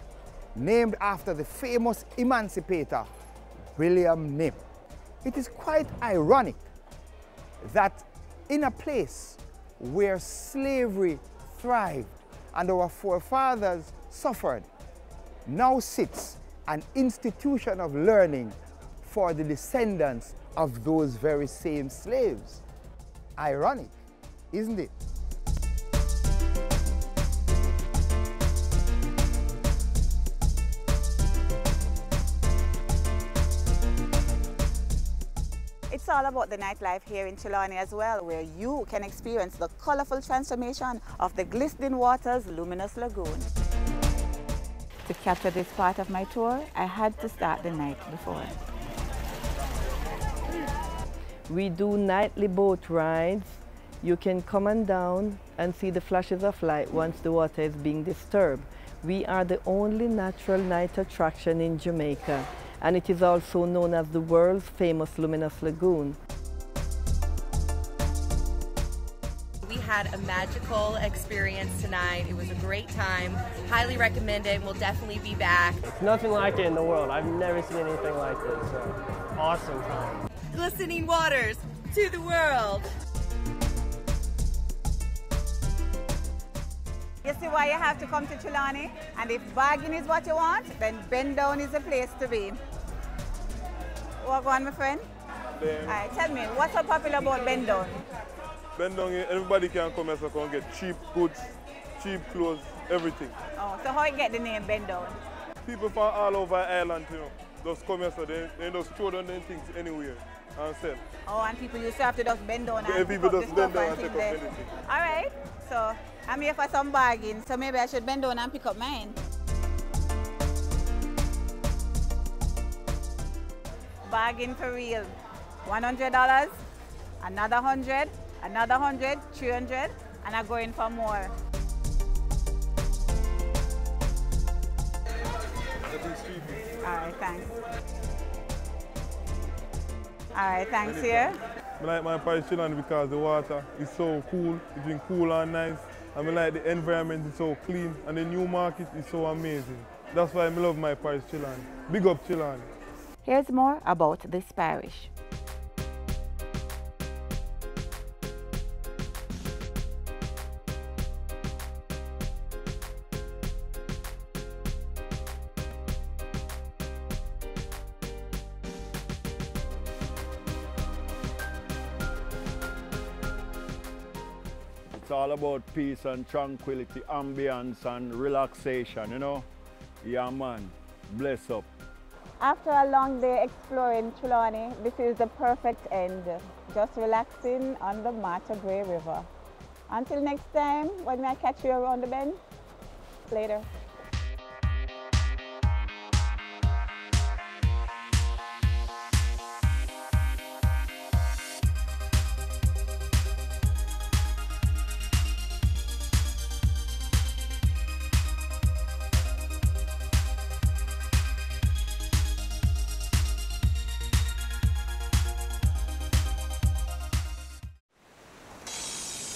named after the famous emancipator, William Knibb. It is quite ironic that in a place where slavery thrived and our forefathers suffered, now sits an institution of learning for the descendants of those very same slaves. Ironic, isn't it? It's all about the nightlife here in Trelawney as well, where you can experience the colorful transformation of the glistening waters luminous lagoon. To capture this part of my tour, I had to start the night before. We do nightly boat rides. You can come on down and see the flashes of light once the water is being disturbed. We are the only natural night attraction in Jamaica, and it is also known as the world's famous luminous lagoon. We had a magical experience tonight. It was a great time. Highly recommend it. We'll definitely be back. It's nothing like it in the world. I've never seen anything like this. So, awesome time. Glistening waters to the world. You see why you have to come to Trelawney? And if bargain is what you want, then Bend Down is the place to be. What go on, my friend? All right, tell me, what's so popular about Bend Down? Bend Down, everybody can come here so can get cheap goods, cheap clothes, everything. Oh, so how you get the name Bend Down? People from all over Ireland, just come here so they just throw down their things anywhere and sell. Oh, and people used to have to just bend down and pick people up the just bend stuff down and and things take up there. anything. All right, so I'm here for some bargain, so maybe I should bend down and pick up mine. Bargain for real. $100, another 100, another 100, 300, and I'm going for more. All right, thanks. All right, thanks here. I like my Paris Trelawney because the water is so cool, it's been cool and nice. And I like the environment is so clean and the new market is so amazing. That's why I love my Paris Trelawney. Big up Trelawney. Here's more about this parish. It's all about peace and tranquility, ambience and relaxation, you know? Yeah, man. Bless up. After a long day exploring Trelawney, this is the perfect end. Just relaxing on the Martha Gray River. Until next time, when I catch you around the bend. Later.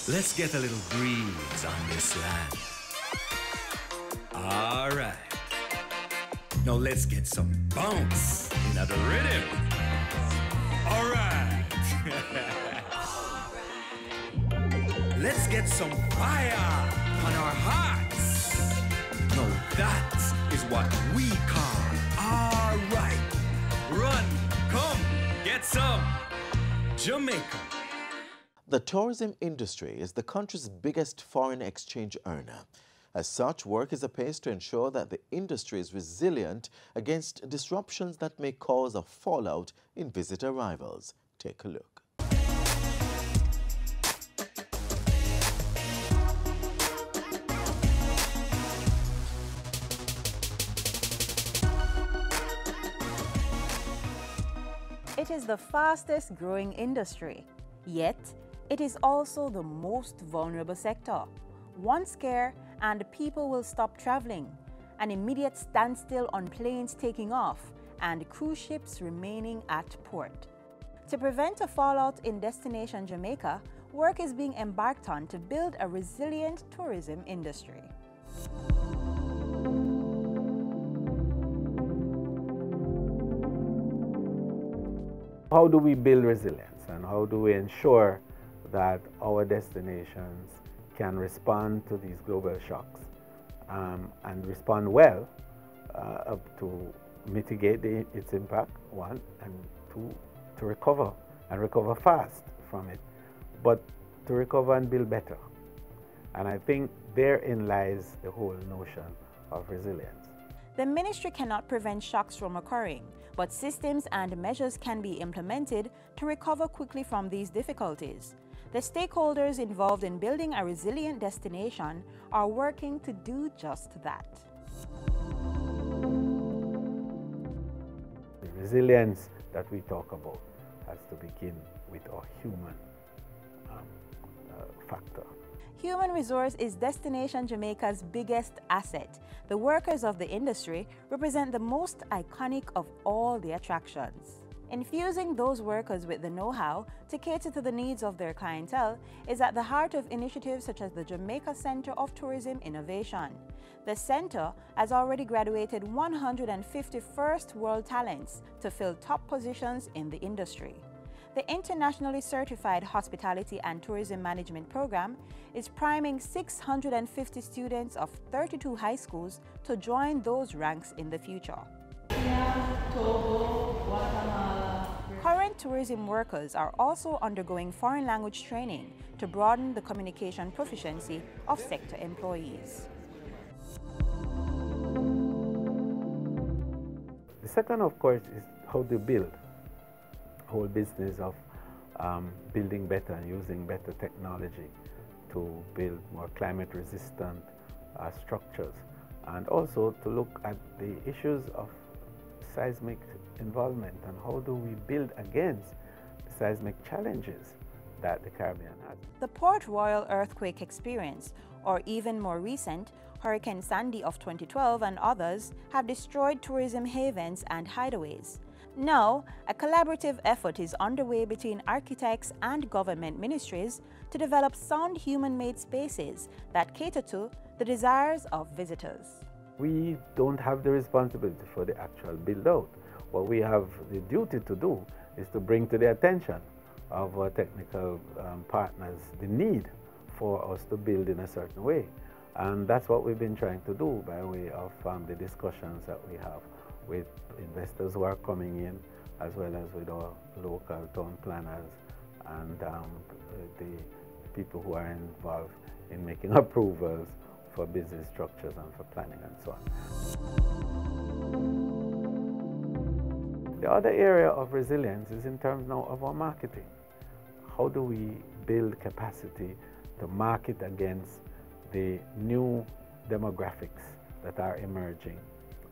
Let's get a little breeze on this land. All right. Now let's get some bounce in the rhythm. All right. Let's get some fire on our hearts. Now that is what we call all right. Run, come, get some Jamaica. The tourism industry is the country's biggest foreign exchange earner. As such, work is apace to ensure that the industry is resilient against disruptions that may cause a fallout in visitor arrivals. Take a look. It is the fastest growing industry, yet it is also the most vulnerable sector. One scare and people will stop traveling, an immediate standstill on planes taking off, and cruise ships remaining at port. To prevent a fallout in destination Jamaica, work is being embarked on to build a resilient tourism industry. How do we build resilience, and how do we ensure that our destinations can respond to these global shocks and respond well to mitigate its impact, one, and two, to recover and recover fast from it, but to recover and build better. And I think therein lies the whole notion of resilience. The ministry cannot prevent shocks from occurring, but systems and measures can be implemented to recover quickly from these difficulties. The stakeholders involved in building a resilient destination are working to do just that. The resilience that we talk about has to begin with our human factor. Human resource is Destination Jamaica's biggest asset. The workers of the industry represent the most iconic of all the attractions. Infusing those workers with the know-how to cater to the needs of their clientele is at the heart of initiatives such as the Jamaica Center of Tourism Innovation. The center has already graduated 150 first-world talents to fill top positions in the industry. The internationally certified Hospitality and Tourism Management Program is priming 650 students of 32 high schools to join those ranks in the future. Current tourism workers are also undergoing foreign language training to broaden the communication proficiency of sector employees. The second, of course, is how to build. The whole business of building better and using better technology to build more climate-resistant structures, and also to look at the issues of seismic involvement and how do we build against the seismic challenges that the Caribbean has. The Port Royal earthquake experience, or even more recent, Hurricane Sandy of 2012 and others, have destroyed tourism havens and hideaways. Now, a collaborative effort is underway between architects and government ministries to develop sound human-made spaces that cater to the desires of visitors. We don't have the responsibility for the actual build-out. What we have the duty to do is to bring to the attention of our technical partners the need for us to build in a certain way. And that's what we've been trying to do by way of the discussions that we have with investors who are coming in, as well as with our local town planners and the people who are involved in making approvals for business structures and for planning and so on. The other area of resilience is in terms now of our marketing. How do we build capacity to market against the new demographics that are emerging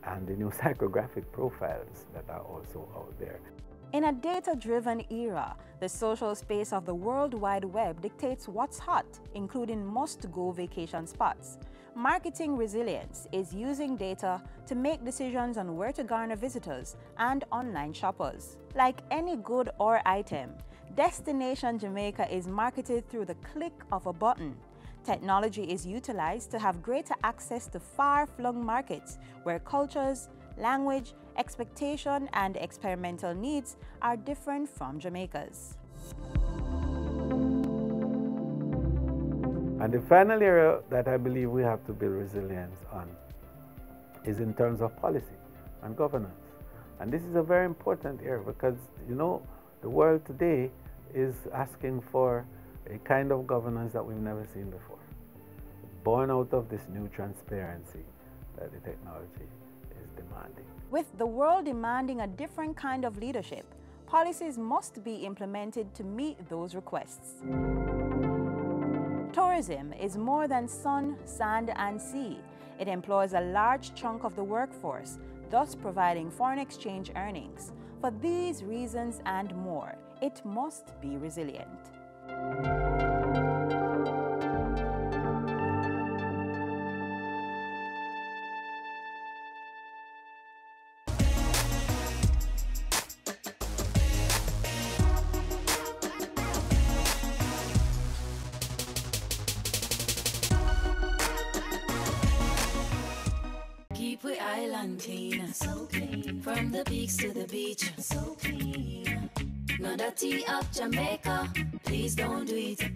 and the new psychographic profiles that are also out there? In a data-driven era, the social space of the World Wide Web dictates what's hot, including must-go vacation spots. Marketing resilience is using data to make decisions on where to garner visitors and online shoppers. Like any good or item, Destination Jamaica is marketed through the click of a button. Technology is utilized to have greater access to far-flung markets where cultures, language, expectation, and experimental needs are different from Jamaica's. And the final area that I believe we have to build resilience on is in terms of policy and governance. And this is a very important area because, you know, the world today is asking for a kind of governance that we've never seen before, born out of this new transparency that the technology is demanding. With the world demanding a different kind of leadership, policies must be implemented to meet those requests. Tourism is more than sun, sand, and sea. It employs a large chunk of the workforce, thus providing foreign exchange earnings. For these reasons and more, it must be resilient. Keep we island clean, so clean. From the peaks to the beach, so clean. No dirty up Jamaica, please don't do it.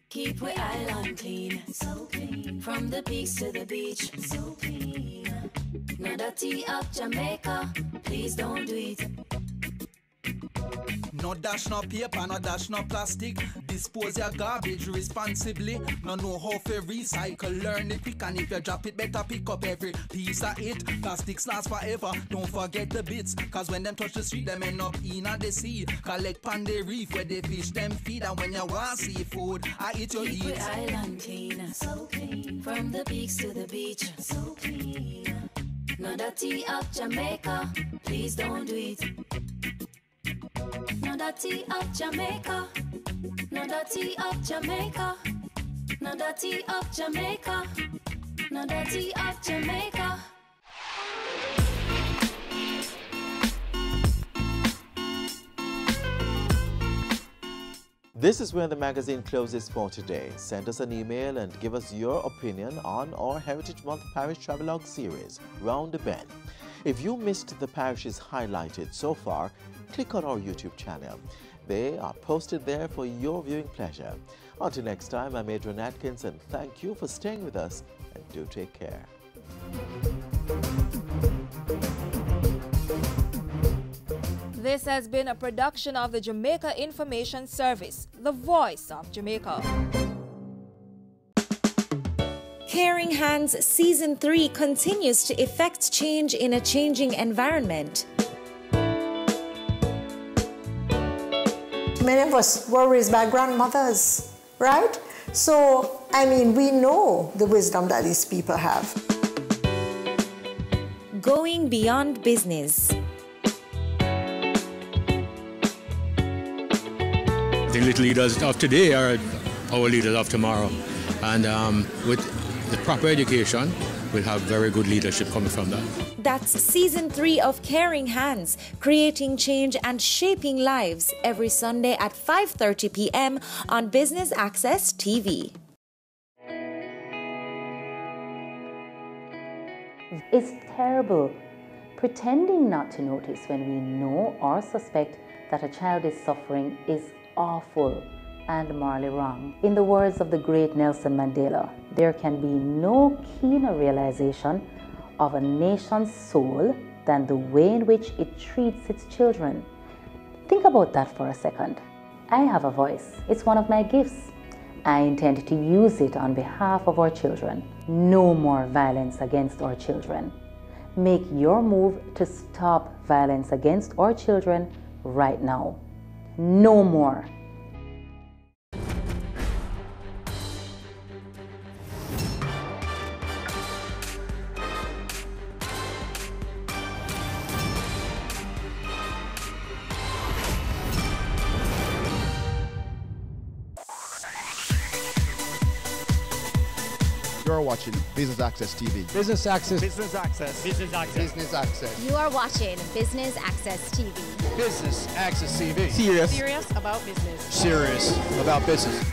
Keep we island clean, so clean. From the peaks to the beach, so clean. No dirty up Jamaica, please don't do it. No dash no paper, no dash no plastic. Dispose your garbage responsibly. No know how to recycle, learn it quick. And if you drop it, better pick up every piece of it. Plastics last forever, don't forget the bits. Cause when them touch the street, them end up in the sea. Collect pan the reef where they fish them feed. And when you want seafood, I eat your Keep eat. the island clean, so clean. From the peaks to the beach, so clean. No dirty up Jamaica, please don't do it. No dirty up Jamaica, no dirty up Jamaica, no dirty up Jamaica, no dirty up Jamaica. This is where the magazine closes for today. Send us an email and give us your opinion on our Heritage Month Parish Travelogue series, Round the Bend. If you missed the parishes highlighted so far, click on our YouTube channel. They are posted there for your viewing pleasure. Until next time, I'm Adrian Atkins, and thank you for staying with us, and do take care. This has been a production of the Jamaica Information Service, the voice of Jamaica. Caring Hands Season 3 continues to effect change in a changing environment. Many of us were raised by grandmothers, right? So, I mean, we know the wisdom that these people have. Going beyond business. The little leaders of today are our leaders of tomorrow. And with the proper education, we'll have very good leadership coming from that. That's Season 3 of Caring Hands, creating change and shaping lives, every Sunday at 5:30 p.m. on Business Access TV. It's terrible. Pretending not to notice when we know or suspect that a child is suffering is awful and morally wrong. In the words of the great Nelson Mandela, there can be no keener realization of a nation's soul than the way in which it treats its children. Think about that for a second. I have a voice. It's one of my gifts. I intend to use it on behalf of our children. No more violence against our children. Make your move to stop violence against our children right now. No more. You're watching Business Access TV. Business Access. Business Access. Business Access. Business Access. You are watching Business Access TV. Business Access TV. Serious about business. Serious about business.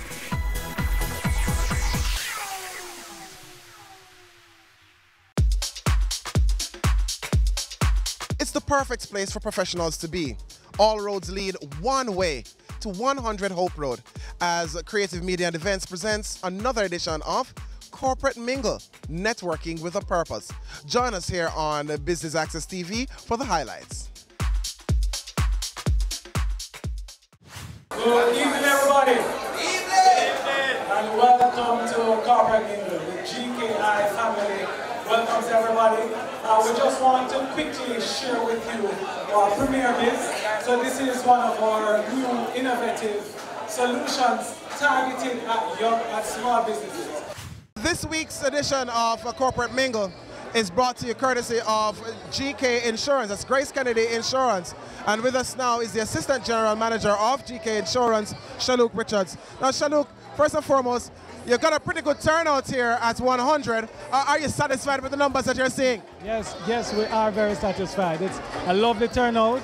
It's the perfect place for professionals to be. All roads lead one way to 100 Hope Road as Creative Media and Events presents another edition of Corporate Mingle, networking with a purpose. Join us here on Business Access TV for the highlights. Good evening, everybody. Evening. And welcome to Corporate Mingle, the GKI family. Welcome to everybody. We just want to quickly share with you our Premier Biz. So this is one of our new innovative solutions targeted at small businesses. This week's edition of Corporate Mingle is brought to you courtesy of GK Insurance. That's Grace Kennedy Insurance. And with us now is the Assistant General Manager of GK Insurance, Shaluk Richards. Now, Shaluk, first and foremost, you've got a pretty good turnout here at 100. Are you satisfied with the numbers that you're seeing? Yes, we are very satisfied. It's a lovely turnout.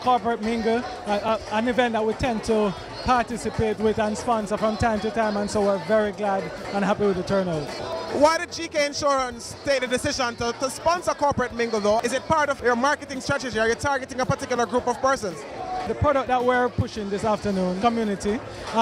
Corporate Mingle, an event that we tend to participate with and sponsor from time to time, and so we're very glad and happy with the turnout. Why did GK Insurance take the decision to sponsor Corporate Mingle though? Is it part of your marketing strategy? Are you targeting a particular group of persons? The product that we're pushing this afternoon, community,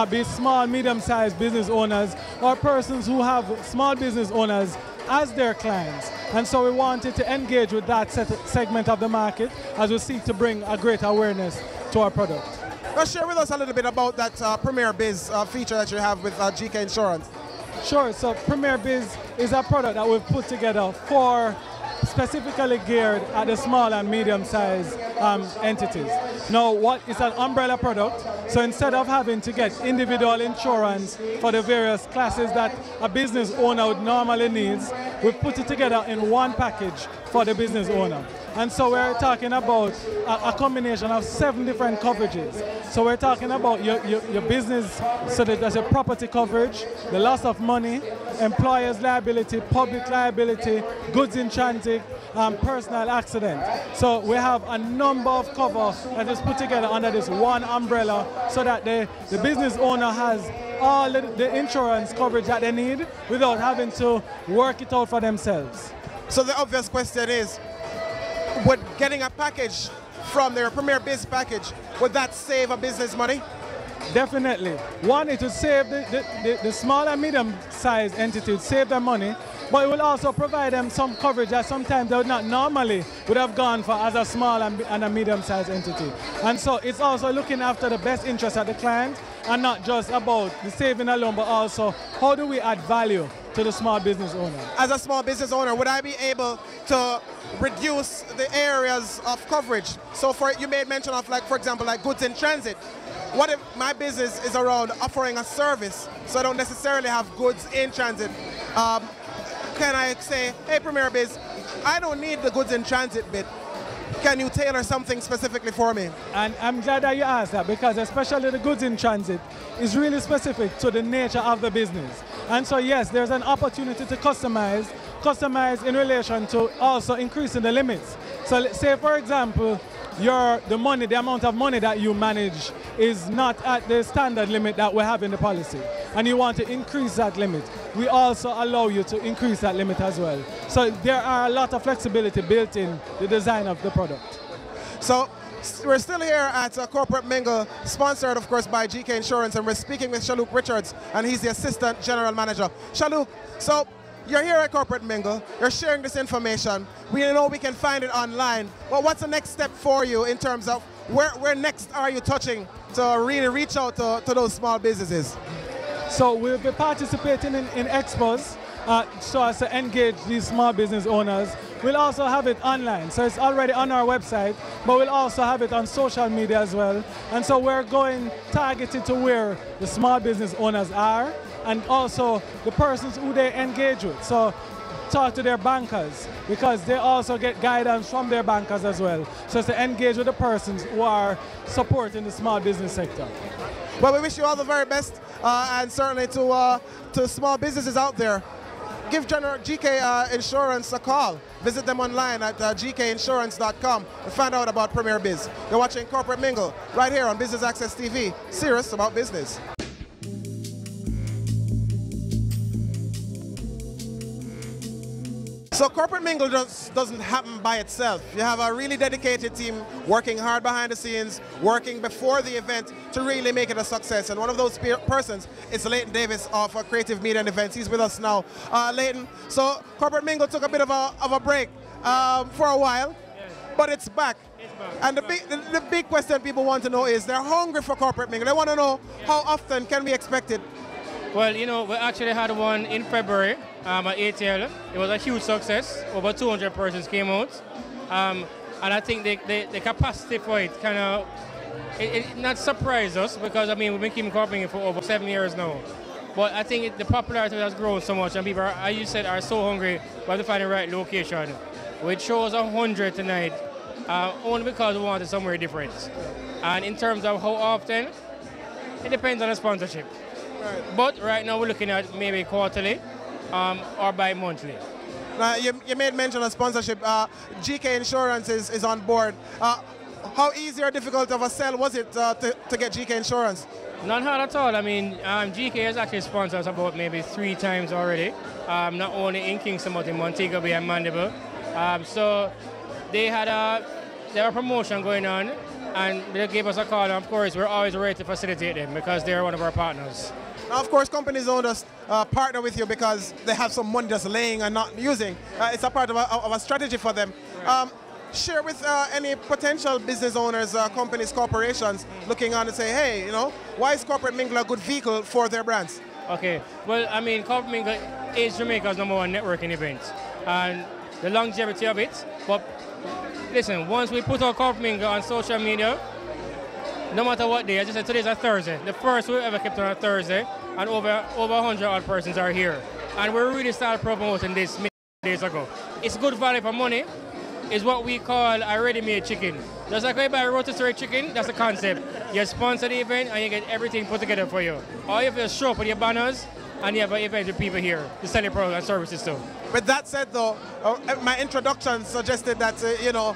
be small, medium-sized business owners or persons who have small business owners as their clients. And so we wanted to engage with that segment of the market as we seek to bring a greater awareness to our product. Now share with us a little bit about that Premier Biz feature that you have with GK Insurance. Sure, so Premier Biz is a product that we've put together for specifically geared at the small and medium-sized entities. Now, it's an umbrella product, so instead of having to get individual insurance for the various classes that a business owner would normally needs, we put it together in one package for the business owner. And so we're talking about a combination of 7 different coverages. So we're talking about your business, so that there's a property coverage, the loss of money, employer's liability, public liability, goods in transit, personal accident. So we have a number of cover that is put together under this one umbrella so that the business owner has all the insurance coverage that they need without having to work it out for themselves. So the obvious question is, would getting a package from their Premier Biz package, would that save a business money? Definitely. One, it would save the small and medium-sized entities, save their money, but it will also provide them some coverage that sometimes they would not normally would have gone for as a small and a medium-sized entity. And so it's also looking after the best interest of the client and not just about the saving alone, but also how do we add value to the small business owner. As a small business owner, would I be able to reduce the areas of coverage? So you made mention of, like, for example, like goods in transit. What if my business is around offering a service, so I don't necessarily have goods in transit? Can I say, hey, Premier Biz, I don't need the goods in transit bit. Can you tailor something specifically for me? And I'm glad that you asked that, because especially the goods in transit is really specific to the nature of the business. And so yes, there's an opportunity to customize in relation to also increasing the limits. So say, for example, the amount of money that you manage is not at the standard limit that we have in the policy, and you want to increase that limit. We also allow you to increase that limit as well. So there are a lot of flexibility built in the design of the product. So we're still here at Corporate Mingle, sponsored of course by GK Insurance, and we're speaking with Shaluk Richards, and he's the Assistant General Manager. Shaluk, so you're here at Corporate Mingle, you're sharing this information. We know we can find it online, but what's the next step for you in terms of where next are you touching to really reach out to those small businesses? So we'll be participating in expos so as to engage these small business owners. We'll also have it online, so it's already on our website, but we'll also have it on social media as well. And so we're going targeted to where the small business owners are and also the persons who they engage with. So talk to their bankers, because they also get guidance from their bankers as well. So it's to engage with the persons who are supporting the small business sector. Well, we wish you all the very best, and certainly to small businesses out there. Give GK Insurance a call. Visit them online at gkinsurance.com and find out about Premier Biz. You're watching Corporate Mingle right here on Business Access TV. Serious about business. So Corporate Mingle just doesn't happen by itself. You have a really dedicated team working hard behind the scenes, working before the event to really make it a success. And one of those persons is Leighton Davis of Creative Media and Events. He's with us now. Leighton, so Corporate Mingle took a bit of a break for a while, but it's back. And the big question people want to know is they're hungry for Corporate Mingle. They want to know how often can we expect it? Well, you know, we actually had one in February at ATL. It was a huge success. Over 200 persons came out. And I think the capacity for it kind of, it not surprised us because, I mean, we've been keeping Corporate Mingle for over 7 years now. But I think the popularity has grown so much and people, as you said, are so hungry. We have to find the right location. Which shows 100 tonight, only because we wanted somewhere different. And in terms of how often, it depends on the sponsorship. Right. But right now we're looking at maybe quarterly or bi-monthly. You made mention of sponsorship. GK Insurance is on board. How easy or difficult of a sell was it to get GK Insurance? Not hard at all. I mean, GK has actually sponsored us about maybe 3 times already. Not only in Kingston, but in Montego Bay and Mandeville. So they had a promotion going on, and they gave us a call, and of course we're always ready to facilitate them because they're one of our partners. Now, of course, companies don't just partner with you because they have some money just laying and not using. It's a part of a strategy for them. Right. Share with any potential business owners, companies, corporations looking on and say, hey, you know, why is Corporate Mingle a good vehicle for their brands? Okay, well, I mean, Corporate Mingle is Jamaica's #1 networking event, and the longevity of it. But listen, once we put our Corporate Mingle on social media, no matter what day, I just said today's a Thursday, the first we ever kept on a Thursday, and over 100 odd persons are here. And we really started promoting this many days ago. It's good value for money. It's what we call a ready-made chicken. Just like when you buy a rotisserie chicken, that's the concept. You sponsor the event and you get everything put together for you. Or you have to show up with your banners and you have an event with people here to sell your products and services too. With that said though, my introduction suggested that, you know,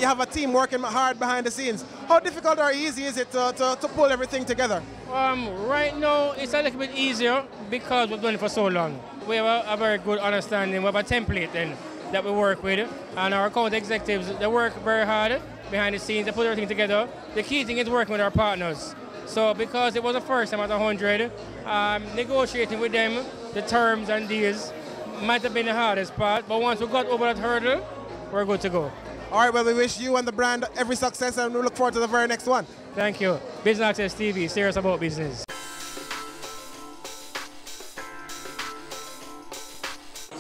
you have a team working hard behind the scenes. How difficult or easy is it to pull everything together? Right now, it's a little bit easier because we've done it for so long. We have a very good understanding. We have a template then that we work with, and our account executives, they work very hard behind the scenes, they put everything together. The key thing is working with our partners. So because it was the first time at 100, negotiating with them, the terms and deals might have been the hardest part, but once we got over that hurdle, we're good to go. All right, well, we wish you and the brand every success, and we look forward to the very next one. Thank you. Business Access TV, serious about business.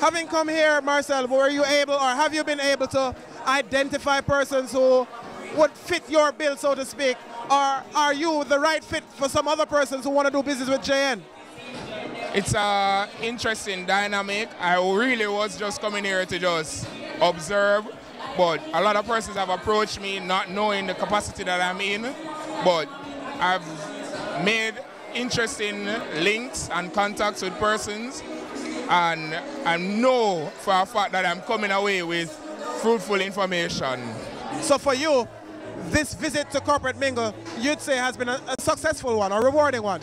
Having come here, Marcel, were you able, or have you been able to identify persons who would fit your bill, so to speak, or are you the right fit for some other persons who want to do business with JN? It's an interesting dynamic. I really was just coming here to just observe, but a lot of persons have approached me not knowing the capacity that I'm in, but I've made interesting links and contacts with persons, and I know for a fact that I'm coming away with fruitful information. So for you, this visit to Corporate Mingle, you'd say has been a successful one, a rewarding one?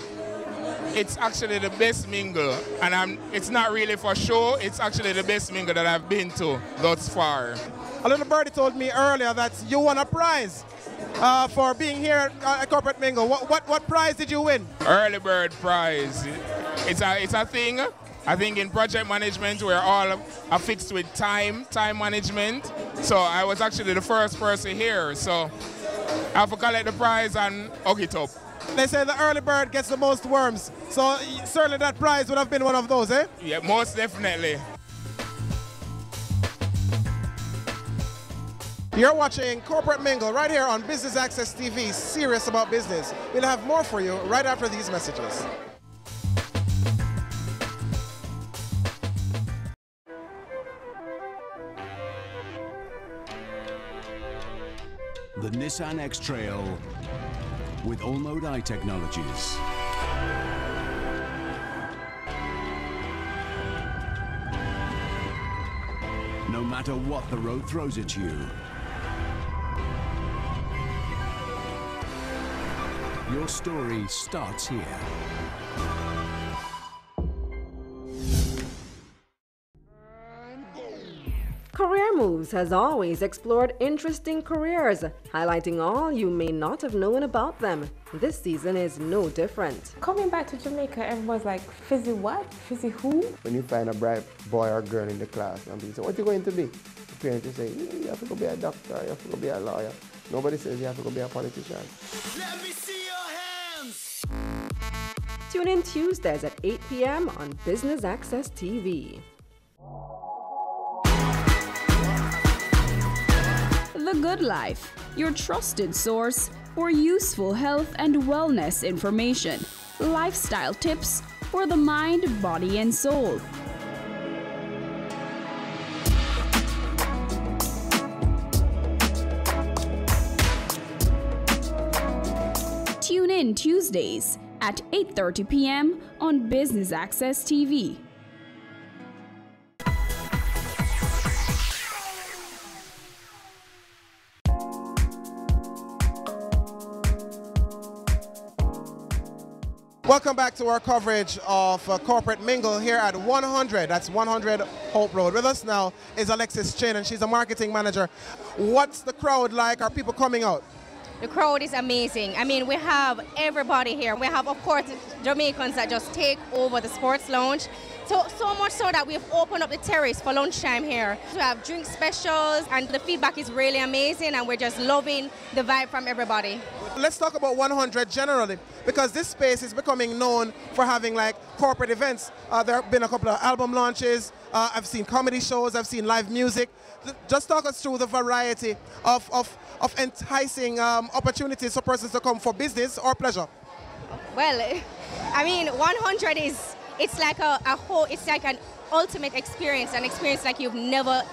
It's actually the best mingle, and it's not really for show, it's actually the best mingle that I've been to thus far. A little birdie told me earlier that you won a prize for being here at Corporate Mingle. What prize did you win? Early bird prize. It's a thing. I think in project management we're all affixed with time management. So I was actually the first person here. So I have to collect the prize and hug it up. They say the early bird gets the most worms. So certainly that prize would have been one of those, eh? Yeah, most definitely. You're watching Corporate Mingle right here on Business Access TV, serious about business. We'll have more for you right after these messages. The Nissan X-Trail with All-Mode I technologies. No matter what the road throws at you, your story starts here. News has always explored interesting careers, highlighting all you may not have known about them. This season is no different. Coming back to Jamaica, everyone's like, Fizzy what? Fizzy who? When you find a bright boy or girl in the class and people say, what are you going to be? The parents will say, you have to go be a doctor, you have to go be a lawyer. Nobody says you have to go be a politician. Let me see your hands. Tune in Tuesdays at 8 p.m. on Business Access TV. The Good Life, your trusted source for useful health and wellness information, lifestyle tips for the mind, body, and soul. Tune in Tuesdays at 8:30 p.m. on Business Access TV. Welcome back to our coverage of Corporate Mingle here at 100. That's 100 Hope Road. With us now is Alexis Chin, and she's a marketing manager. What's the crowd like? Are people coming out? The crowd is amazing. I mean, we have everybody here. We have, of course, Jamaicans that just take over the sports lounge. So much so that we've opened up the terrace for lunchtime here. We have drink specials, and the feedback is really amazing, and we're just loving the vibe from everybody. Let's talk about 100 generally, because this space is becoming known for having like corporate events. There have been a couple of album launches. I've seen comedy shows. I've seen live music. Just talk us through the variety of enticing opportunities for persons to come for business or pleasure. Well, I mean, 100 is, it's like it's like an ultimate experience, an experience like you've never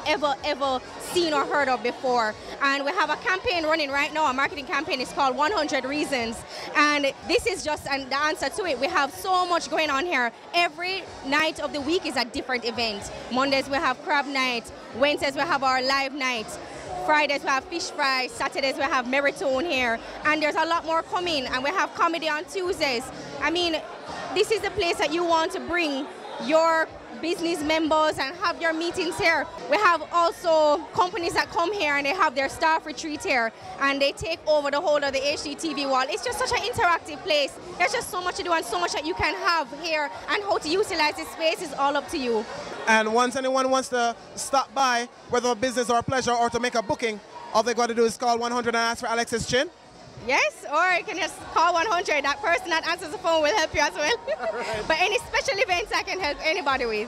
ever seen or heard of before. And we have a campaign running right now, a marketing campaign. It's called 100 Reasons, and this is just the answer to it. We have so much going on here. Every night of the week is a different event. Mondays we have crab night, Wednesdays we have our live night, Fridays we have fish fry, Saturdays we have Meritone here, and there's a lot more coming, and we have comedy on Tuesdays. I mean, this is the place that you want to bring your business members and have your meetings here. We have also companies that come here and they have their staff retreat here, and they take over the whole of the HDTV wall. It's just such an interactive place. There's just so much to do and so much that you can have here, and how to utilize this space is all up to you. And once anyone wants to stop by, whether business or pleasure, or to make a booking, all they got to do is call 100 and ask for Alexis Chin. Yes, or you can just call 100. That person that answers the phone will help you as well. Right. But any special events I can help anybody with.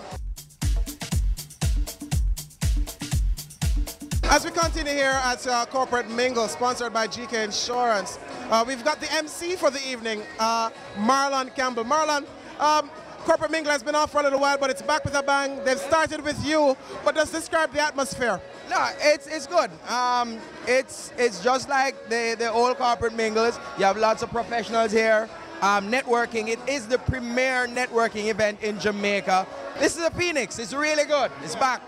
As we continue here at Corporate Mingle, sponsored by GK Insurance, we've got the MC for the evening, Marlon Campbell. Marlon, Corporate Mingle has been off for a little while, but it's back with a bang. They've started with you, but just describe the atmosphere. No, it's good. It's just like the old Corporate Mingles. You have lots of professionals here. Networking, it is the premier networking event in Jamaica. This is a Phoenix. It's really good. It's back.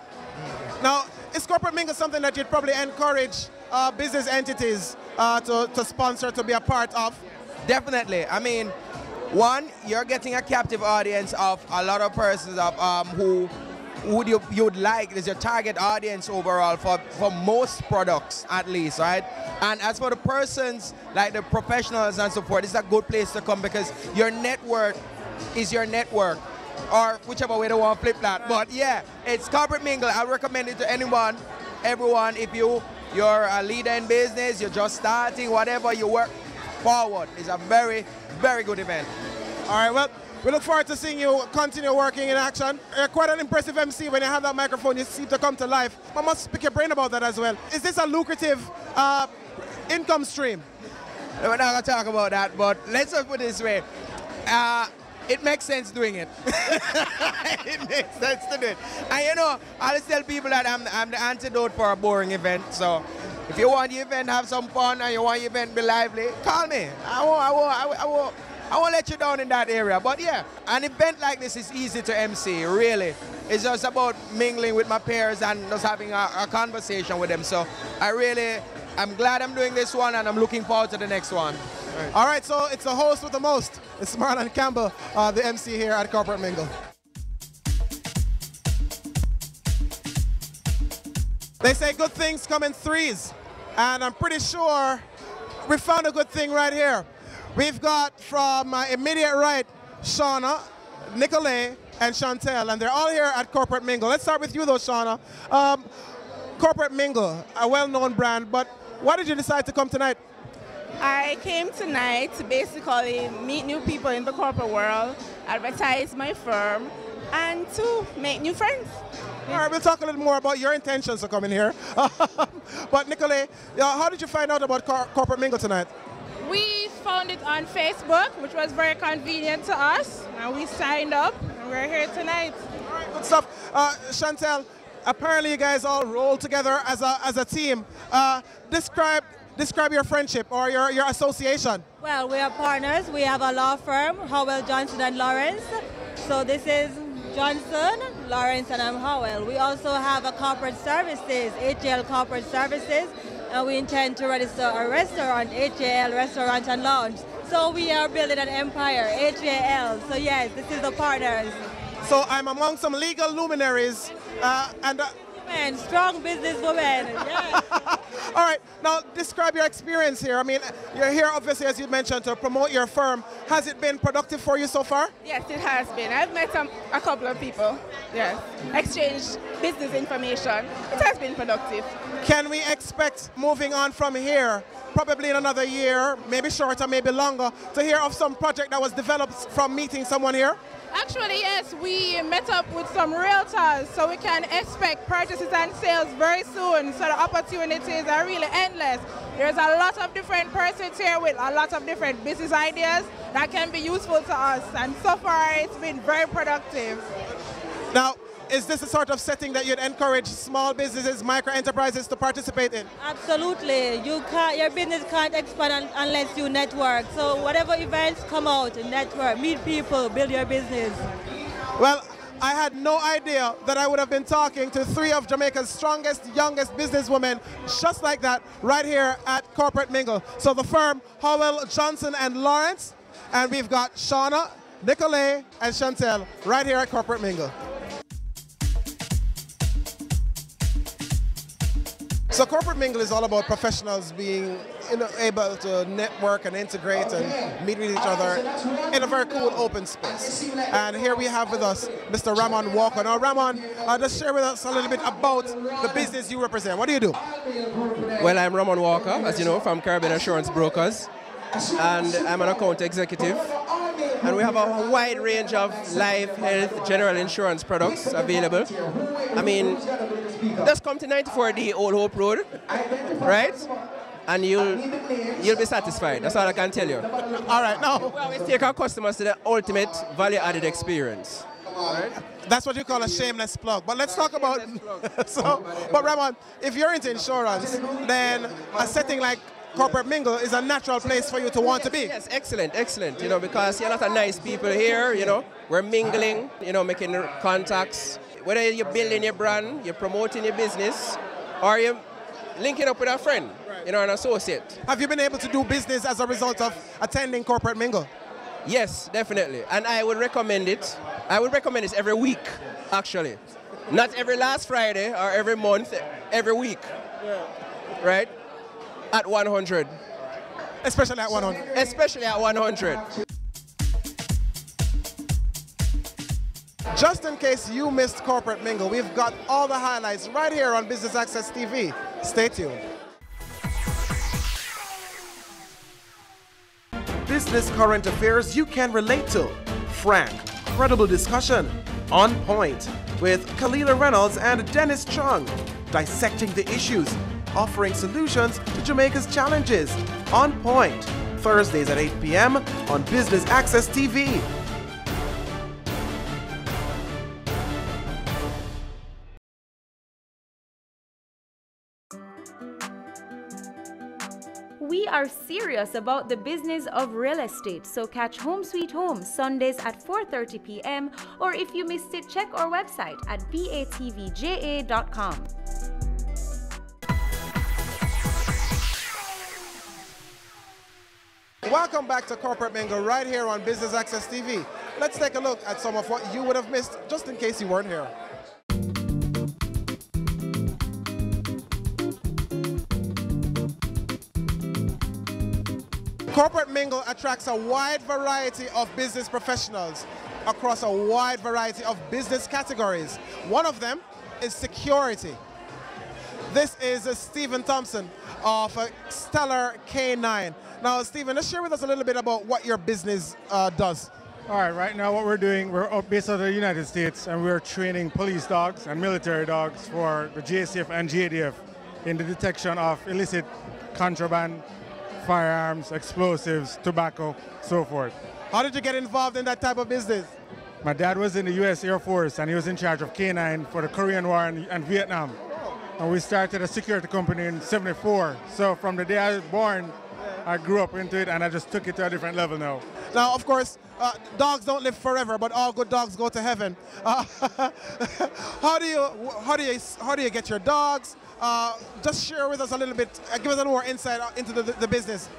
Now, is Corporate Mingle something that you'd probably encourage business entities to sponsor, to be a part of? Definitely. I mean, one, you're getting a captive audience of a lot of persons who you'd like is your target audience overall for most products, at least, right? And as for the persons, like the professionals and so forth, it's a good place to come because your network is your network, or whichever way they want to flip that. But yeah, it's Corporate Mingle. I recommend it to anyone, everyone. If you're a leader in business, you're just starting, whatever, you work forward. It's a very, very good event. All right, well, we look forward to seeing you continue working in action. You're quite an impressive MC. When you have that microphone, you seem to come to life. I must pick your brain about that as well. Is this a lucrative income stream? We're not going to talk about that, but let's just put it this way. It makes sense doing it. It makes sense to do it. And you know, I always tell people that I'm the antidote for a boring event. So if you want your event, have some fun, and you want your event be lively, call me. I won't let you down in that area. But yeah, an event like this is easy to MC, really. It's just about mingling with my peers and just having a conversation with them. So I'm glad I'm doing this one, and I'm looking forward to the next one. All right, so it's the host with the most. It's Marlon Campbell, the MC here at Corporate Mingle. They say good things come in threes, and I'm pretty sure we found a good thing right here. We've got from immediate right, Shauna, Nicolay, and Chantel, and they're all here at Corporate Mingle. Let's start with you though, Shauna. Corporate Mingle, a well-known brand, but why did you decide to come tonight? I came tonight to basically meet new people in the corporate world, advertise my firm, and to make new friends. All right, we'll talk a little more about your intentions of coming here. But Nicolay, how did you find out about Corporate Mingle tonight? We found it on Facebook, which was very convenient to us, and we signed up, and we're here tonight. All right, good stuff. Chantel, apparently you guys all roll together as a team. Describe your friendship or your association. Well, we are partners. We have a law firm, Howell, Johnson and Lawrence. So this is Johnson, Lawrence, and I'm Howell. We also have a corporate services, HAL Corporate Services, and we intend to register a restaurant, HAL Restaurant and Lounge. So we are building an empire, HAL. So yes, this is the partners. So I'm among some legal luminaries and strong businesswomen. Yes. All right, now describe your experience here. I mean, you're here obviously, as you mentioned, to promote your firm. Has it been productive for you so far? Yes, it has been. I've met a couple of people. Yes, exchanged business information. It has been productive. Can we expect moving on from here, probably in another year, maybe shorter, maybe longer, to hear of some project that was developed from meeting someone here? Actually, yes, we met up with some realtors, so we can expect purchases and sales very soon. So the opportunities are really endless. There's a lot of different persons here with a lot of different business ideas that can be useful to us. And so far, it's been very productive. Now, is this a sort of setting that you'd encourage small businesses, micro enterprises to participate in? Absolutely. Your business can't expand unless you network. So whatever events come out, network, meet people, build your business. Well, I had no idea that I would have been talking to three of Jamaica's strongest, youngest businesswomen just like that right here at Corporate Mingle. So the firm, Howell, Johnson and Lawrence, and we've got Shauna, Nicolay, and Chantel right here at Corporate Mingle. So Corporate Mingle is all about professionals being able to network and integrate and meet with each other in a very cool open space. And here we have with us Mr. Ramon Walker. Now Ramon, just share with us a little bit about the business you represent. What do you do? Well, I'm Ramon Walker, as you know, from Caribbean Assurance Brokers, and I'm an account executive. And we have a wide range of life, health, general insurance products available. I mean, just come to 94D Old Hope Road, right? And you'll be satisfied. That's all I can tell you. All right, now. We always take our customers to the ultimate value-added experience. Right? That's what you call a shameless plug. But let's talk about... But Ramon, if you're into insurance, then a setting like Corporate Mingle is a natural place for you to want to be. Yes, excellent, excellent. You know, because you're a lot of nice people here, you know. We're mingling, you know, making contacts. Whether you're building your brand, you're promoting your business, or you're linking up with a friend, you know, an associate. Have you been able to do business as a result of attending Corporate Mingle? Yes, definitely. And I would recommend it. I would recommend it every week, actually. Not every last Friday or every month, every week. Yeah. Right? At 100. Especially at 100. Especially at 100. Just in case you missed Corporate Mingle, we've got all the highlights right here on Business Access TV. Stay tuned. Business current affairs you can relate to. Frank, credible discussion. On point with Kalila Reynolds and Dennis Chung. Dissecting the issues, offering solutions to Jamaica's challenges. On Point, Thursdays at 8 p.m. on Business Access TV. We are serious about the business of real estate, so catch Home Sweet Home Sundays at 4:30 p.m. or if you missed it, check our website at batvja.com. Welcome back to Corporate Mingle right here on Business Access TV. Let's take a look at some of what you would have missed just in case you weren't here. Corporate Mingle attracts a wide variety of business professionals across a wide variety of business categories. One of them is security. This is Stephen Thompson of Stellar K9. Now, Stephen, let's share with us a little bit about what your business does. All right, right now what we're doing, we're based out of the United States, and we're training police dogs and military dogs for the JCF and JDF in the detection of illicit contraband, firearms, explosives, tobacco, so forth. How did you get involved in that type of business? My dad was in the U.S. Air Force, and he was in charge of K9 for the Korean War and Vietnam. And we started a security company in '74. So from the day I was born, I grew up into it, and I just took it to a different level now. Now, of course, dogs don't live forever, but all good dogs go to heaven. How do you get your dogs? Just share with us a little bit, give us a little more insight into the business.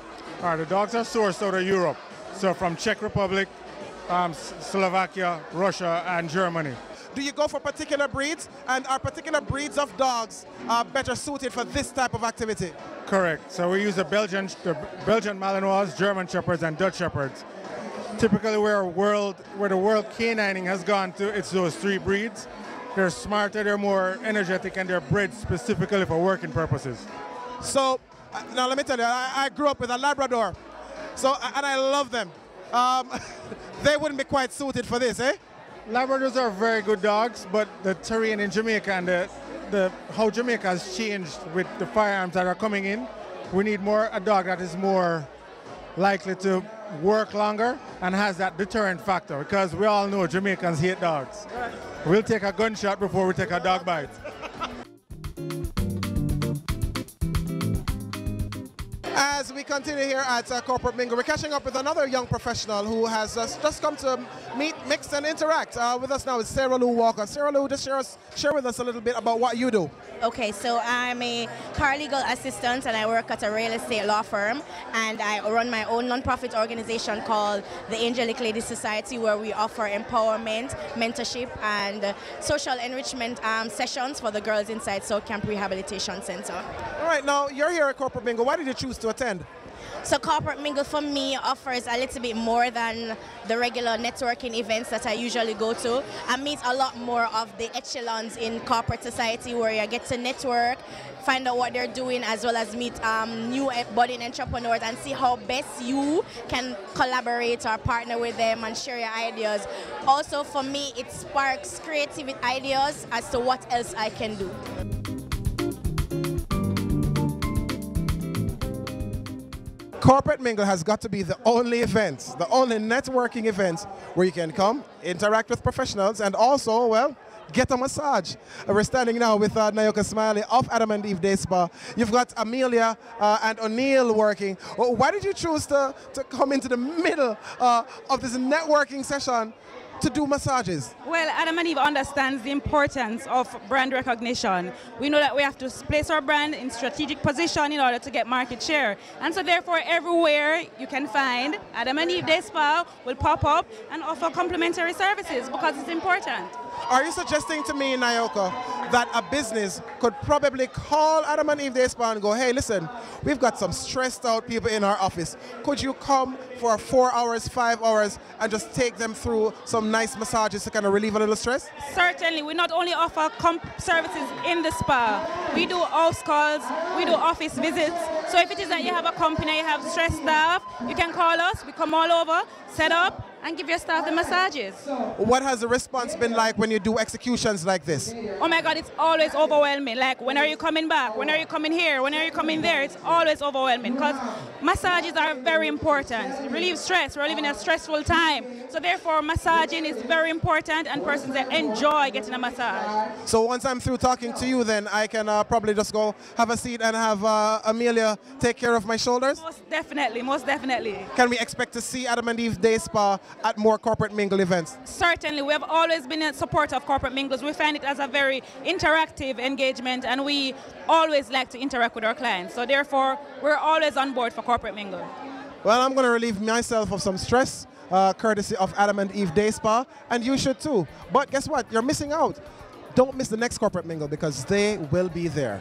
All right, the dogs are sourced out of Europe, so from Czech Republic, Slovakia, Russia, and Germany. Do you go for particular breeds, and are particular breeds of dogs better suited for this type of activity? Correct. So we use the Belgian Malinois, German Shepherds, and Dutch Shepherds. Typically, where the world canining has gone to, it's those three breeds. They're smarter, they're more energetic, and they're bred specifically for working purposes. So, now let me tell you, I grew up with a Labrador, and I love them. They wouldn't be quite suited for this, eh? Labradors are very good dogs, but the terrain in Jamaica and how Jamaica has changed with the firearms that are coming in, we need a dog that is more likely to work longer and has that deterrent factor, because we all know Jamaicans hate dogs. Right. We'll take a gunshot before we take a dog bite. As we continue here at Corporate Mingle, we're catching up with another young professional who has just come to meet, mix, and interact. With us now is Sarah Lou Walker. Sarah Lou, just share with us a little bit about what you do. Okay, so I'm a paralegal assistant, and I work at a real estate law firm, and I run my own non-profit organization called the Angelic Ladies Society, where we offer empowerment, mentorship, and social enrichment sessions for the girls inside South Camp Rehabilitation Center. All right, now you're here at Corporate Mingle. Why did you choose to attend? So Corporate Mingle for me offers a little bit more than the regular networking events that I usually go to. I meet a lot more of the echelons in corporate society, where you get to network, find out what they're doing, as well as meet new budding entrepreneurs and see how best you can collaborate or partner with them and share your ideas. Also for me, it sparks creative ideas as to what else I can do. Corporate Mingle has got to be the only event, the only networking event where you can come, interact with professionals, and also, well, get a massage. We're standing now with Nayoka Smiley of Adam and Eve Day Spa. You've got Amelia and O'Neill working. Why did you choose to come into the middle of this networking session to do massages? Well, Adam and Eve understands the importance of brand recognition. We know that we have to place our brand in strategic position in order to get market share. And so therefore, everywhere you can find Adam and Eve Day Spa will pop up and offer complimentary services, because it's important. Are you suggesting to me, Nayoka, that a business could probably call Adam and Eve Day Spa and go, hey, listen, we've got some stressed out people in our office. Could you come for 4 hours, 5 hours, and just take them through some nice massages to kind of relieve a little stress? Certainly. We not only offer services in the spa, we do house calls, we do office visits. So if it is that you have a company, you have stressed staff, you can call us, we come all over, set up, and give your staff the massages. What has the response been like when you do executions like this? Oh my God, it's always overwhelming. Like, when are you coming back? When are you coming here? When are you coming there? It's always overwhelming, because massages are very important. It relieves stress. We're living a stressful time. So therefore, massaging is very important, and persons that enjoy getting a massage. So once I'm through talking to you, then I can probably just go have a seat and have Amelia take care of my shoulders? Most definitely, most definitely. Can we expect to see Adam and Eve Day Spa at more Corporate Mingle events? Certainly. We have always been in support of Corporate Mingles. We find it as a very interactive engagement, and we always like to interact with our clients. So therefore, we're always on board for Corporate Mingle. Well, I'm going to relieve myself of some stress, courtesy of Adam and Eve Day Spa, and you should too. But guess what? You're missing out. Don't miss the next Corporate Mingle, because they will be there.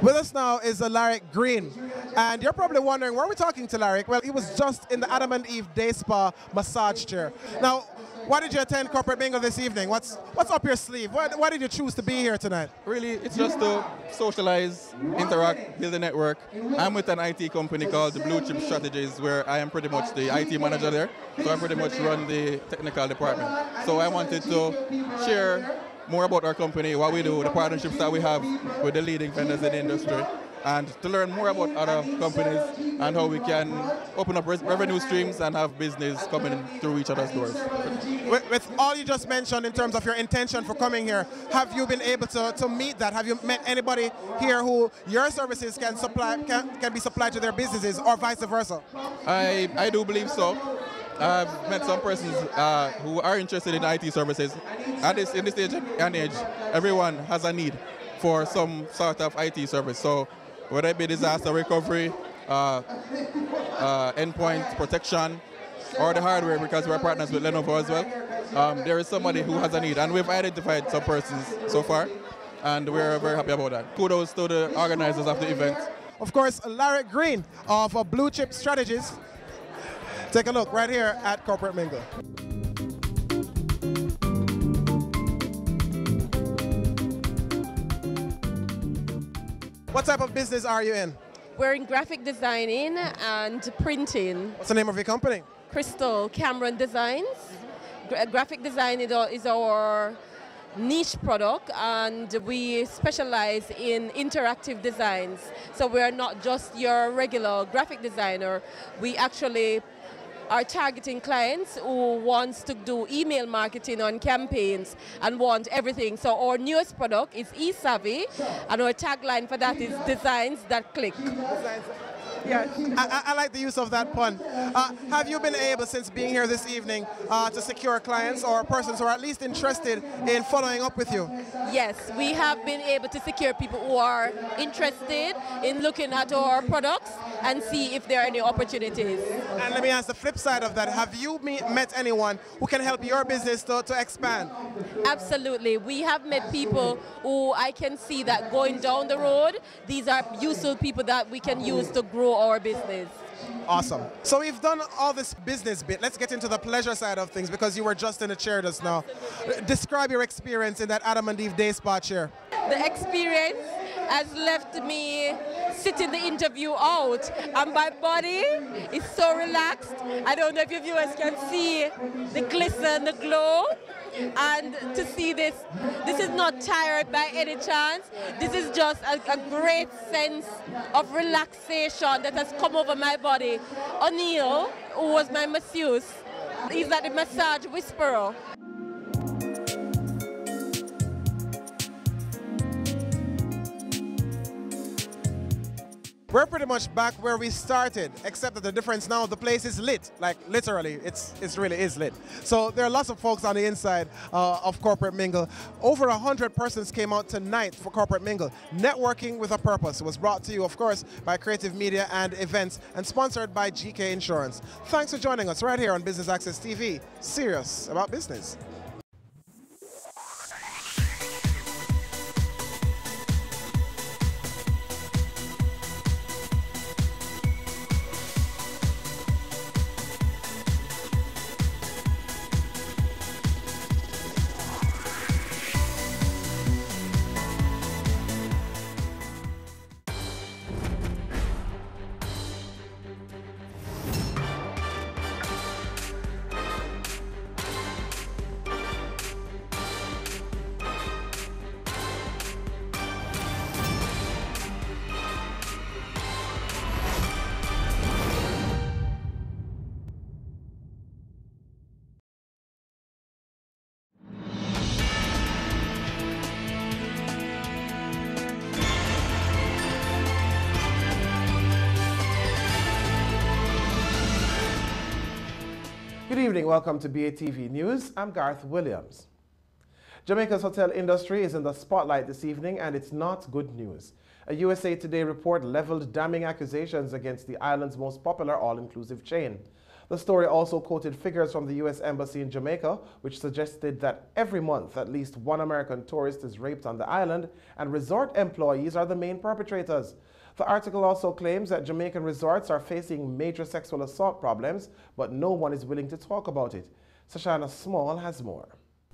With us now is Larrick Green, and you're probably wondering, where are we talking to Larrick? Well, he was just in the Adam and Eve Day Spa massage chair. Now, why did you attend Corporate Mingle this evening? What's up your sleeve? Why did you choose to be here tonight? Really, it's just to socialize, interact, build a network. I'm with an IT company called the Blue Chip Strategies, where I am pretty much the IT manager there. So I pretty much run the technical department. So I wanted to share more about our company, what we do, the partnerships that we have with the leading vendors in the industry, and to learn more about other companies and how we can open up revenue streams and have business coming through each other's doors. With all you just mentioned in terms of your intention for coming here, have you been able to meet that? Have you met anybody here who your services can be supplied to their businesses, or vice versa? I do believe so. I've met some persons who are interested in IT services. In this age and age, everyone has a need for some sort of IT service. So whether it be disaster recovery, endpoint protection, or the hardware, because we're partners with Lenovo as well, there is somebody who has a need. And we've identified some persons so far, and we're very happy about that. Kudos to the organizers of the event. Of course, Larrick Green of Blue Chip Strategies. Take a look right here at Corporate Mingle. What type of business are you in? We're in graphic designing and printing. What's the name of your company? Crystal Cameron Designs. Graphic design is our niche product, and we specialize in interactive designs. So we're not just your regular graphic designer. We actually are targeting clients who wants to do email marketing on campaigns and want everything. So our newest product is eSavvy, and our tagline for that is designs that click. Yeah, I like the use of that pun. Have you been able, since being here this evening, to secure clients or persons who are at least interested in following up with you? Yes, we have been able to secure people who are interested in looking at our products and see if there are any opportunities. And let me ask the flip side of that. Have you met anyone who can help your business to expand? Absolutely. We have met people who I can see that going down the road, these are useful people that we can use to grow our business. Awesome. So we've done all this business bit. Let's get into the pleasure side of things, because you were just in the chair just now. Describe your experience in that Adam and Eve Day Spa chair. The experience has left me sitting the interview out, and my body is so relaxed. I don't know if your viewers can see the glisten, the glow. And to see this is not tired by any chance. This is just a great sense of relaxation that has come over my body. O'Neill, who was my masseuse, he's like the massage whisperer. We're pretty much back where we started, except that the difference now, the place is lit. Like, literally, it really is lit. So there are lots of folks on the inside of Corporate Mingle. Over 100 persons came out tonight for Corporate Mingle. Networking with a Purpose was brought to you, of course, by Creative Media and Events, and sponsored by GK Insurance. Thanks for joining us right here on Business Access TV. Serious about business. Good evening, welcome to BATV News. I'm Garth Williams. Jamaica's hotel industry is in the spotlight this evening, and it's not good news. A USA Today report leveled damning accusations against the island's most popular all-inclusive chain. The story also quoted figures from the U.S. Embassy in Jamaica, which suggested that every month at least one American tourist is raped on the island, and resort employees are the main perpetrators. The article also claims that Jamaican resorts are facing major sexual assault problems, but no one is willing to talk about it. Sashana Small has more.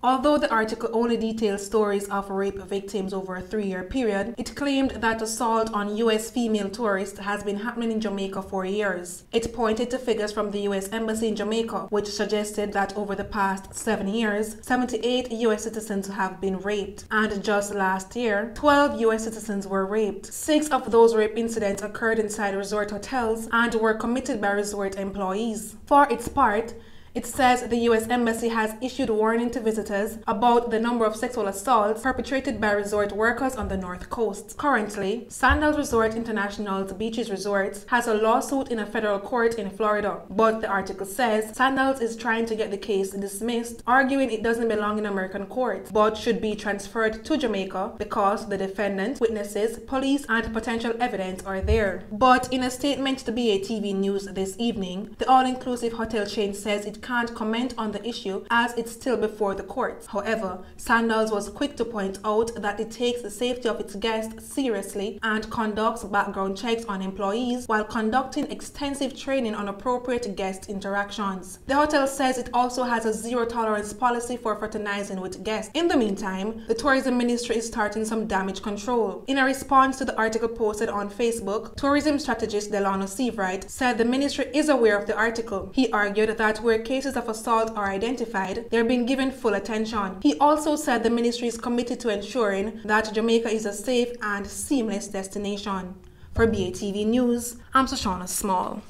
Although the article only details stories of rape victims over a 3-year period, it claimed that assault on U.S. female tourists has been happening in Jamaica for years. It pointed to figures from the U.S. Embassy in Jamaica, which suggested that over the past 7 years, 78 U.S. citizens have been raped. And just last year, 12 U.S. citizens were raped. 6 of those rape incidents occurred inside resort hotels and were committed by resort employees. For its part, it says the U.S. Embassy has issued a warning to visitors about the number of sexual assaults perpetrated by resort workers on the North Coast. Currently, Sandals Resort International's Beaches Resorts has a lawsuit in a federal court in Florida, but the article says Sandals is trying to get the case dismissed, arguing it doesn't belong in American courts, but should be transferred to Jamaica because the defendant, witnesses, police, and potential evidence are there. But in a statement to BATV News this evening, the all-inclusive hotel chain says it can't comment on the issue as it's still before the courts. However, Sandals was quick to point out that it takes the safety of its guests seriously and conducts background checks on employees while conducting extensive training on appropriate guest interactions. The hotel says it also has a zero-tolerance policy for fraternizing with guests. In the meantime, the tourism ministry is starting some damage control. In a response to the article posted on Facebook, tourism strategist Delano Seavright said the ministry is aware of the article. He argued that where cases of assault are identified, they're being given full attention. He also said the ministry is committed to ensuring that Jamaica is a safe and seamless destination. For BATV News, I'm Shoshana Small.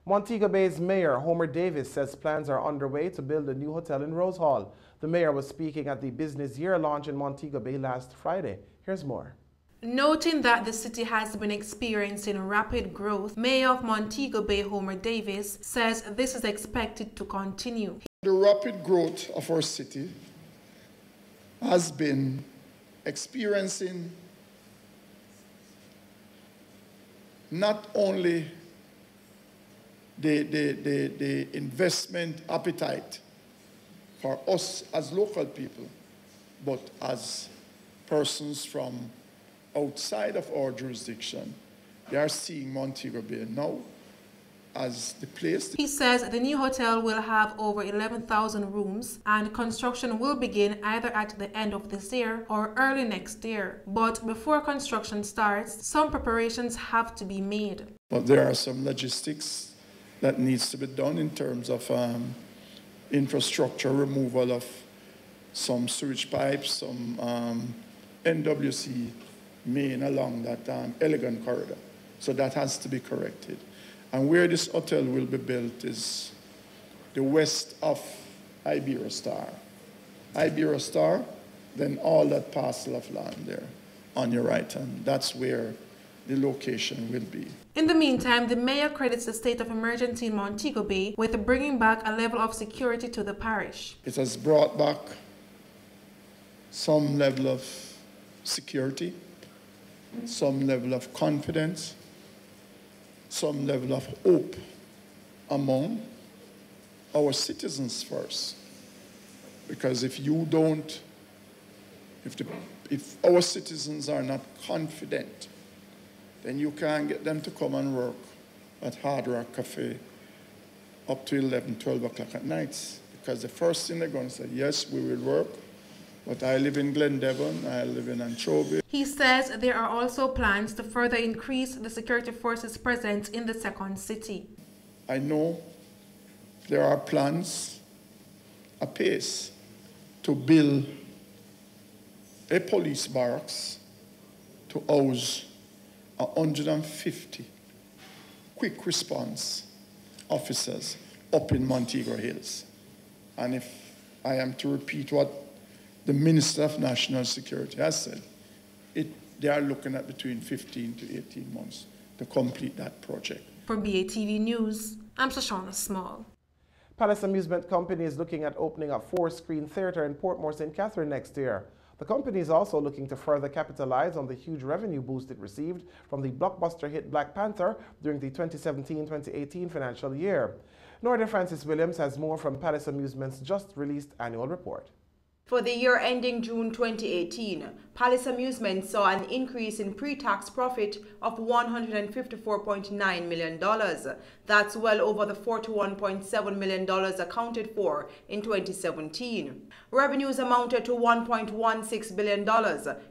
Montego Bay's Mayor Homer Davis says plans are underway to build a new hotel in Rose Hall. The mayor was speaking at the Business Year launch in Montego Bay last Friday. Here's more. Noting that the city has been experiencing rapid growth, Mayor of Montego Bay Homer Davis says this is expected to continue. The rapid growth of our city has been experiencing not only the investment appetite for us as local people, but as persons from outside of our jurisdiction. They are seeing Montego Bay now as the place. He says the new hotel will have over 11,000 rooms and construction will begin either at the end of this year or early next year. But before construction starts, some preparations have to be made. But there are some logistics that needs to be done in terms of infrastructure, removal of some sewage pipes, some NWC main along that elegant corridor. So that has to be corrected. And where this hotel will be built is the west of Iberostar. Iberostar, then all that parcel of land there on your right hand. That's where the location will be. In the meantime, the mayor credits the state of emergency in Montego Bay with bringing back a level of security to the parish. It has brought back some level of security, some level of confidence, some level of hope among our citizens first. Because if our citizens are not confident, then you can't get them to come and work at Hard Rock Cafe up to 11, 12 o'clock at night. Because the first thing they're going to say, yes, we will work, but I live in Glendevon, I live in Anchovy. He says there are also plans to further increase the security forces' presence in the second city. I know there are plans apace to build a police barracks to house 150 quick response officers up in Montego Hills. And if I am to repeat what the Minister of National Security has said, they are looking at between 15 to 18 months to complete that project. For BATV News, I'm Shoshana Small. Palace Amusement Company is looking at opening a 4-screen theatre in Portmore St. Catherine next year. The company is also looking to further capitalize on the huge revenue boost it received from the blockbuster hit Black Panther during the 2017-2018 financial year. Northern Francis Williams has more from Palace Amusements' just released annual report. For the year ending June 2018, Palace Amusements saw an increase in pre-tax profit of $154.9 million. That's well over the $41.7 million accounted for in 2017. Revenues amounted to $1.16 billion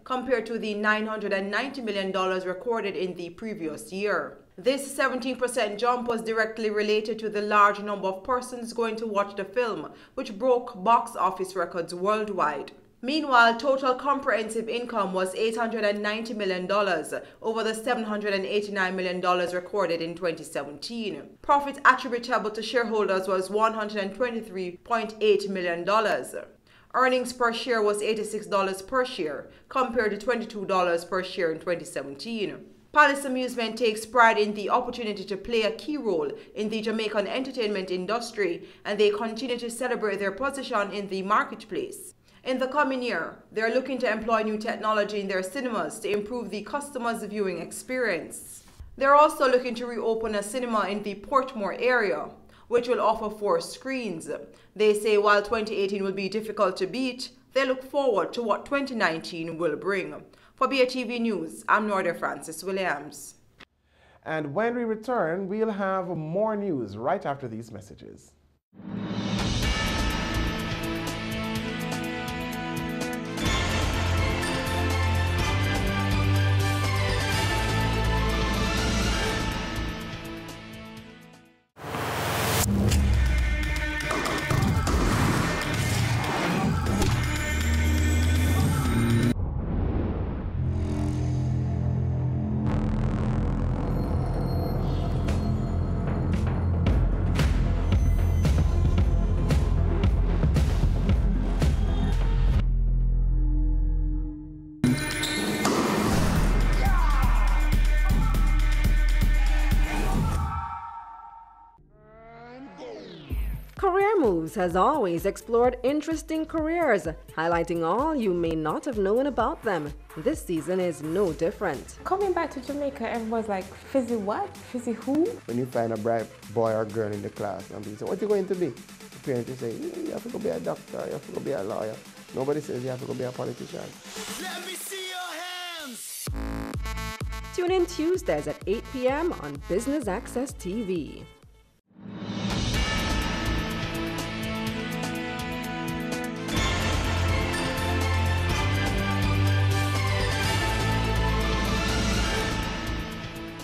compared to the $990 million recorded in the previous year. This 17% jump was directly related to the large number of persons going to watch the film, which broke box office records worldwide. Meanwhile, total comprehensive income was $890 million over the $789 million recorded in 2017. Profit attributable to shareholders was $123.8 million. Earnings per share was $86 per share, compared to $22 per share in 2017. Palace Amusement takes pride in the opportunity to play a key role in the Jamaican entertainment industry, and they continue to celebrate their position in the marketplace. In the coming year, they are looking to employ new technology in their cinemas to improve the customer's viewing experience. They are also looking to reopen a cinema in the Portmore area, which will offer 4 screens. They say while 2018 will be difficult to beat, they look forward to what 2019 will bring. For BATV News, I'm Northern Francis Williams. And when we return, we'll have more news right after these messages. Career Moves has always explored interesting careers, highlighting all you may not have known about them. This season is no different. Coming back to Jamaica, everyone's like, fizzy what? Fizzy who? When you find a bright boy or girl in the class and people say, what are you going to be? The parents will say, you have to go be a doctor, you have to go be a lawyer. Nobody says you have to go be a politician. Let me see your hands! Tune in Tuesdays at 8 p.m. on Business Access TV.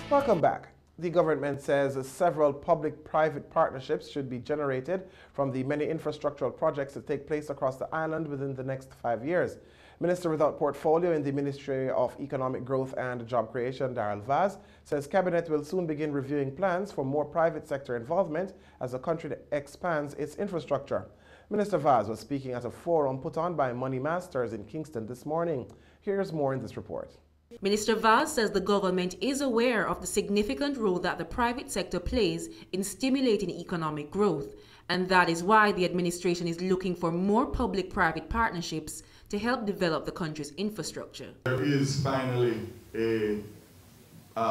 Welcome back. The government says several public-private partnerships should be generated from the many infrastructural projects that take place across the island within the next 5 years. Minister without portfolio in the Ministry of Economic Growth and Job Creation, Daryl Vaz, says Cabinet will soon begin reviewing plans for more private sector involvement as the country expands its infrastructure. Minister Vaz was speaking at a forum put on by Money Masters in Kingston this morning. Here's more in this report. Minister Vaz says the government is aware of the significant role that the private sector plays in stimulating economic growth, and that is why the administration is looking for more public-private partnerships to help develop the country's infrastructure. There is finally a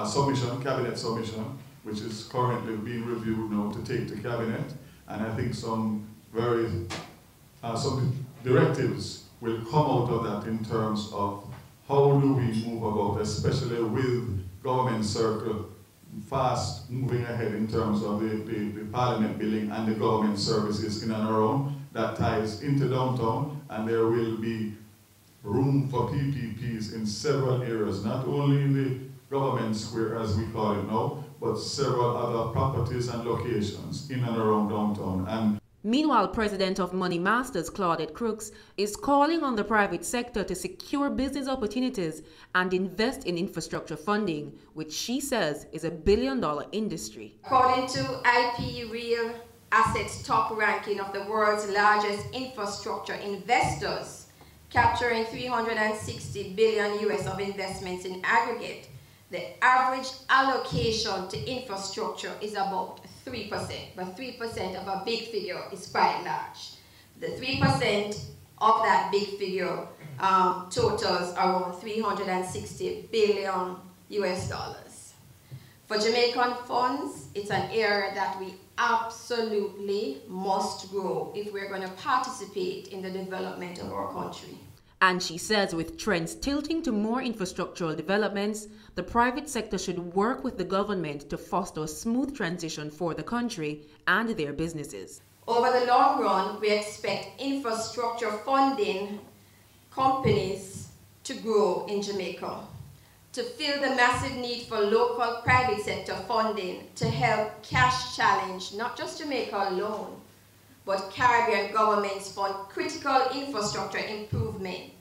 submission, cabinet submission, which is currently being reviewed now to take to cabinet, and I think some directives will come out of that in terms of how do we move about, especially with government circle fast moving ahead in terms of the parliament building and the government services in and around. That ties into downtown, and there will be room for PPPs in several areas, not only in the government square as we call it now, but several other properties and locations in and around downtown. Meanwhile, President of Money Masters, Claudette Crooks, is calling on the private sector to secure business opportunities and invest in infrastructure funding, which she says is a billion-dollar industry. According to IP Real Assets top ranking of the world's largest infrastructure investors, capturing 360 billion US of investments in aggregate, the average allocation to infrastructure is about 3%, but 3% of a big figure is quite large. The 3% of that big figure totals around $360 billion US. For Jamaican funds, it's an area that we absolutely must grow if we're going to participate in the development of our country. And she says with trends tilting to more infrastructural developments, the private sector should work with the government to foster a smooth transition for the country and their businesses. Over the long run, we expect infrastructure funding companies to grow in Jamaica, to fill the massive need for local private sector funding to help cash challenge not just Jamaica alone, but Caribbean governments fund critical infrastructure improvement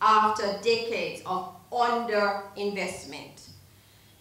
after decades of underinvestment.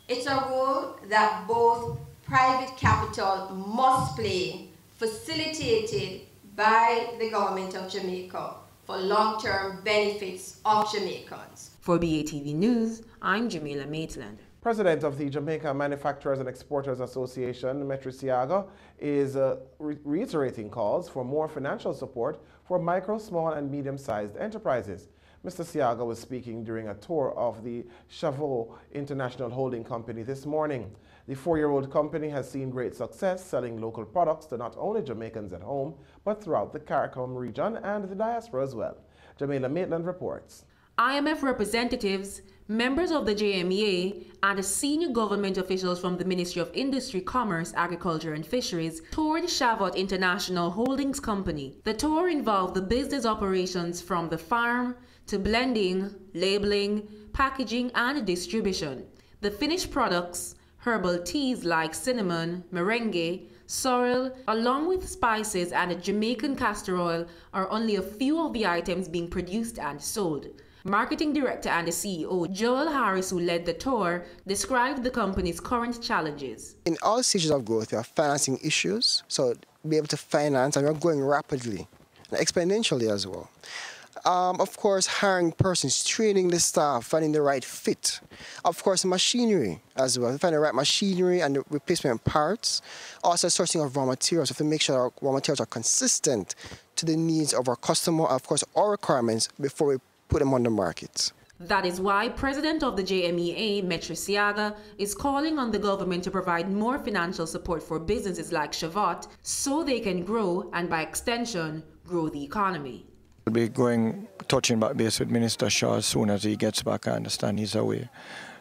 It's a role that both private capital must play, facilitated by the government of Jamaica for long-term benefits of Jamaicans. For BATV News, I'm Jamila Maitland. President of the Jamaica Manufacturers and Exporters Association, Metri Siaga, is reiterating calls for more financial support for micro, small, and medium-sized enterprises. Mr. Siaga was speaking during a tour of the Chavot International Holding Company this morning. The 4-year-old company has seen great success selling local products to not only Jamaicans at home, but throughout the CARICOM region and the diaspora as well. Jamila Maitland reports. IMF representatives, members of the JMEA, and senior government officials from the Ministry of Industry, Commerce, Agriculture and Fisheries toured Chavot International Holdings Company. The tour involved the business operations from the farm to blending, labeling, packaging and distribution. The finished products, herbal teas like cinnamon, merengue, sorrel, along with spices and Jamaican castor oil are only a few of the items being produced and sold. Marketing Director and the CEO, Joel Harris, who led the tour, described the company's current challenges. In all stages of growth, we have financing issues, so be able to finance, and we're growing rapidly, and exponentially as well. Of course, hiring persons, training the staff, finding the right fit. Of course, machinery as well, finding the right machinery and the replacement parts. Also, sourcing of raw materials, we have to make sure our raw materials are consistent to the needs of our customer, of course, our requirements before we put them on the market. That is why President of the JMEA, Metri Siaga, is calling on the government to provide more financial support for businesses like Chavot so they can grow and, by extension, grow the economy. We'll be touching back base with Minister Shaw as soon as he gets back. I understand he's away.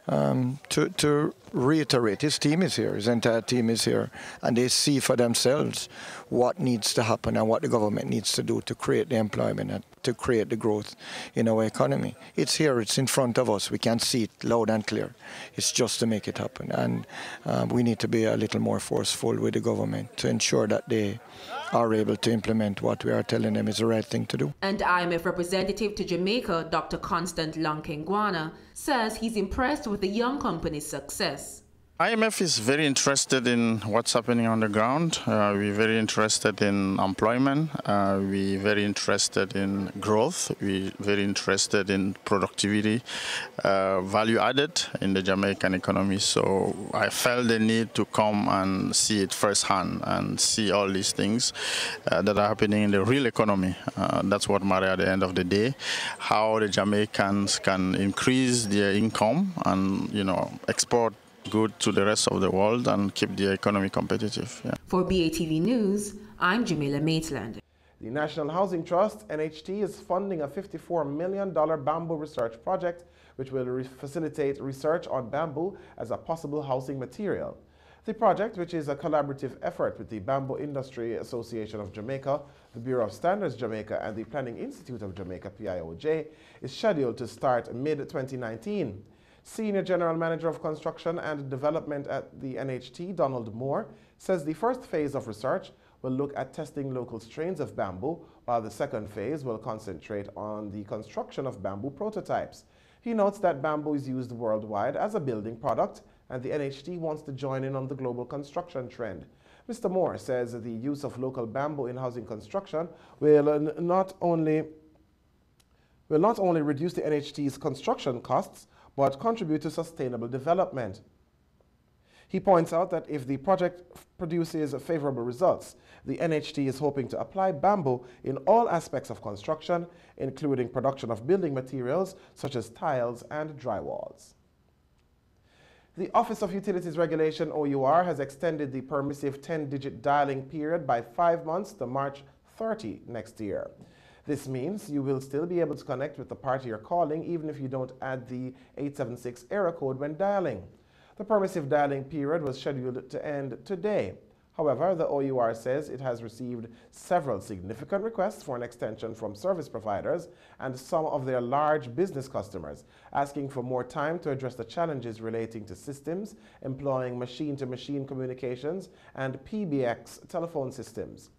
To reiterate, his team is here, his entire team is here, and they see for themselves what needs to happen and what the government needs to do to create the employment and to create the growth in our economy. It's here, it's in front of us, we can see it loud and clear. It's just to make it happen, and we need to be a little more forceful with the government to ensure that they are able to implement what we are telling them is the right thing to do. And IMF representative to Jamaica, Dr. Constant Lankengwana, says he's impressed with the young company's success. IMF is very interested in what's happening on the ground. We're very interested in employment. We're very interested in growth. We're very interested in productivity, value added in the Jamaican economy. So I felt the need to come and see it firsthand and see all these things that are happening in the real economy. That's what matters at the end of the day. How the Jamaicans can increase their income and, export good to the rest of the world and keep the economy competitive. Yeah. For BATV News, I'm Jamila Maitland. The National Housing Trust, NHT, is funding a $54 million bamboo research project which will facilitate research on bamboo as a possible housing material. The project, which is a collaborative effort with the Bamboo Industry Association of Jamaica, the Bureau of Standards Jamaica, and the Planning Institute of Jamaica, PIOJ, is scheduled to start mid-2019. Senior General Manager of Construction and Development at the NHT, Donald Moore, says the first phase of research will look at testing local strains of bamboo, while the second phase will concentrate on the construction of bamboo prototypes. He notes that bamboo is used worldwide as a building product, and the NHT wants to join in on the global construction trend. Mr. Moore says the use of local bamboo in housing construction will not only reduce the NHT's construction costs, but contribute to sustainable development. He points out that if the project produces favorable results, the NHT is hoping to apply bamboo in all aspects of construction, including production of building materials such as tiles and drywalls. The Office of Utilities Regulation, OUR, has extended the permissive 10-digit dialing period by 5 months to March 30 next year. This means you will still be able to connect with the party you're calling even if you don't add the 876 error code when dialing. The permissive dialing period was scheduled to end today. However, the OUR says it has received several significant requests for an extension from service providers and some of their large business customers, asking for more time to address the challenges relating to systems employing machine-to-machine communications and PBX telephone systems.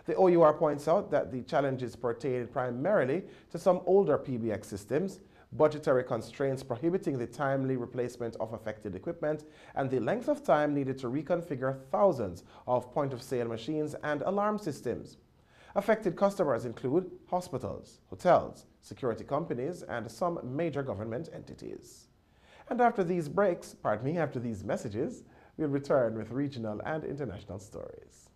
The OUR points out that the challenges pertain primarily to some older PBX systems, budgetary constraints prohibiting the timely replacement of affected equipment, and the length of time needed to reconfigure thousands of point-of-sale machines and alarm systems. Affected customers include hospitals, hotels, security companies, and some major government entities. And after these messages, we'll return with regional and international stories.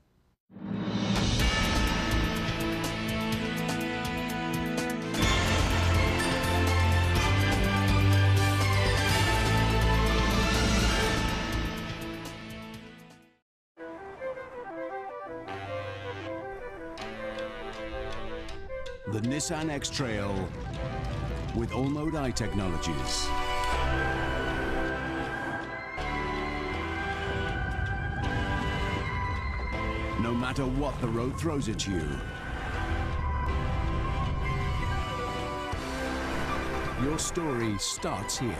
The Nissan X-Trail with All-Mode I technologies. No matter what the road throws at you, your story starts here.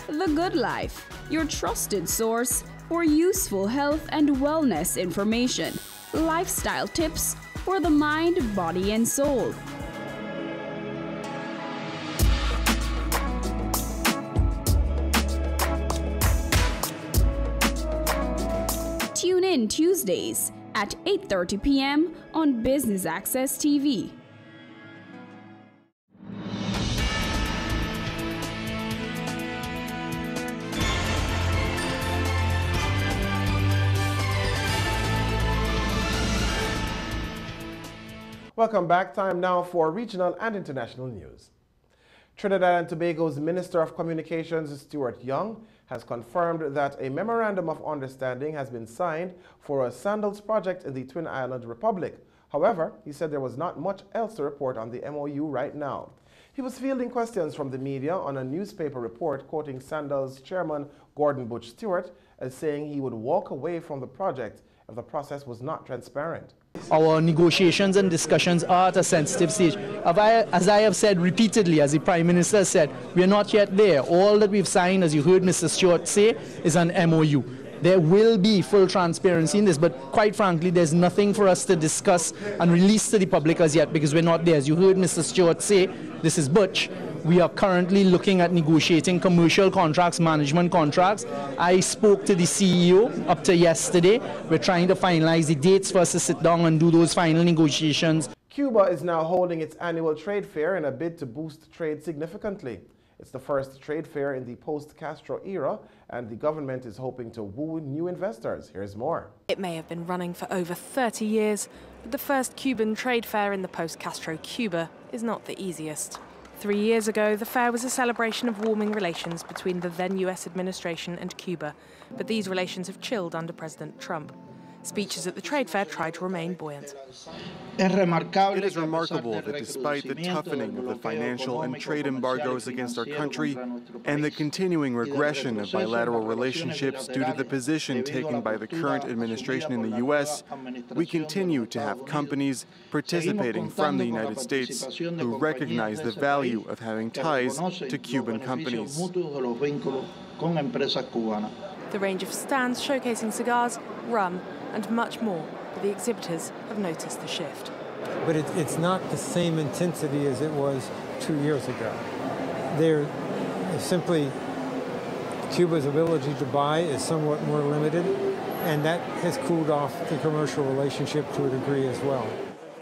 The Good Life, your trusted source for useful health and wellness information, lifestyle tips for the mind, body, and soul. Tune in Tuesdays at 8:30 p.m. on Business Access TV. Welcome back. Time now for regional and international news. Trinidad and Tobago's Minister of Communications, Stuart Young, has confirmed that a memorandum of understanding has been signed for a sandals project in the Twin Island Republic. However, he said there was not much else to report on the MOU right now. He was fielding questions from the media on a newspaper report quoting Sandals chairman Gordon Butch Stewart as saying he would walk away from the project if the process was not transparent. Our negotiations and discussions are at a sensitive stage. As I have said repeatedly, as the Prime Minister said, we are not yet there. All that we've signed, as you heard Mr. Stewart say, is an MOU. There will be full transparency in this, but quite frankly, there's nothing for us to discuss and release to the public as yet because we're not there. As you heard Mr. Stewart say, this is Butch. We are currently looking at negotiating commercial contracts, management contracts. I spoke to the CEO up to yesterday. We're trying to finalize the dates for us to sit down and do those final negotiations. Cuba is now holding its annual trade fair in a bid to boost trade significantly. It's the first trade fair in the post-Castro era, and the government is hoping to woo new investors. Here's more. It may have been running for over 30 years, but the first Cuban trade fair in the post-Castro Cuba is not the easiest. 3 years ago, the fair was a celebration of warming relations between the then US administration and Cuba, but these relations have chilled under President Trump. Speeches at the trade fair tried to remain buoyant. It is remarkable that despite the toughening of the financial and trade embargoes against our country and the continuing regression of bilateral relationships due to the position taken by the current administration in the U.S., we continue to have companies participating from the United States who recognize the value of having ties to Cuban companies. The range of stands showcasing cigars, rum, and much more, but the exhibitors have noticed the shift. But it's not the same intensity as it was 2 years ago. They're simply, Cuba's ability to buy is somewhat more limited, and that has cooled off the commercial relationship to a degree as well.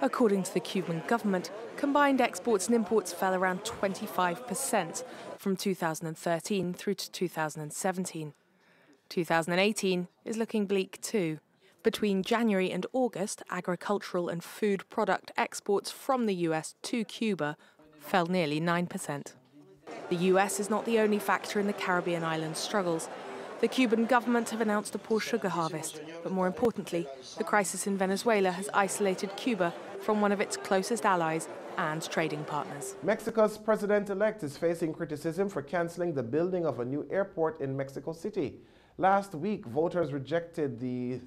According to the Cuban government, combined exports and imports fell around 25% from 2013 through to 2017. 2018 is looking bleak too. Between January and August, agricultural and food product exports from the US to Cuba fell nearly 9%. The US is not the only factor in the Caribbean islands' struggles. The Cuban government have announced a poor sugar harvest, but more importantly, the crisis in Venezuela has isolated Cuba from one of its closest allies and trading partners. Mexico's president-elect is facing criticism for canceling the building of a new airport in Mexico City. Last week, voters rejected the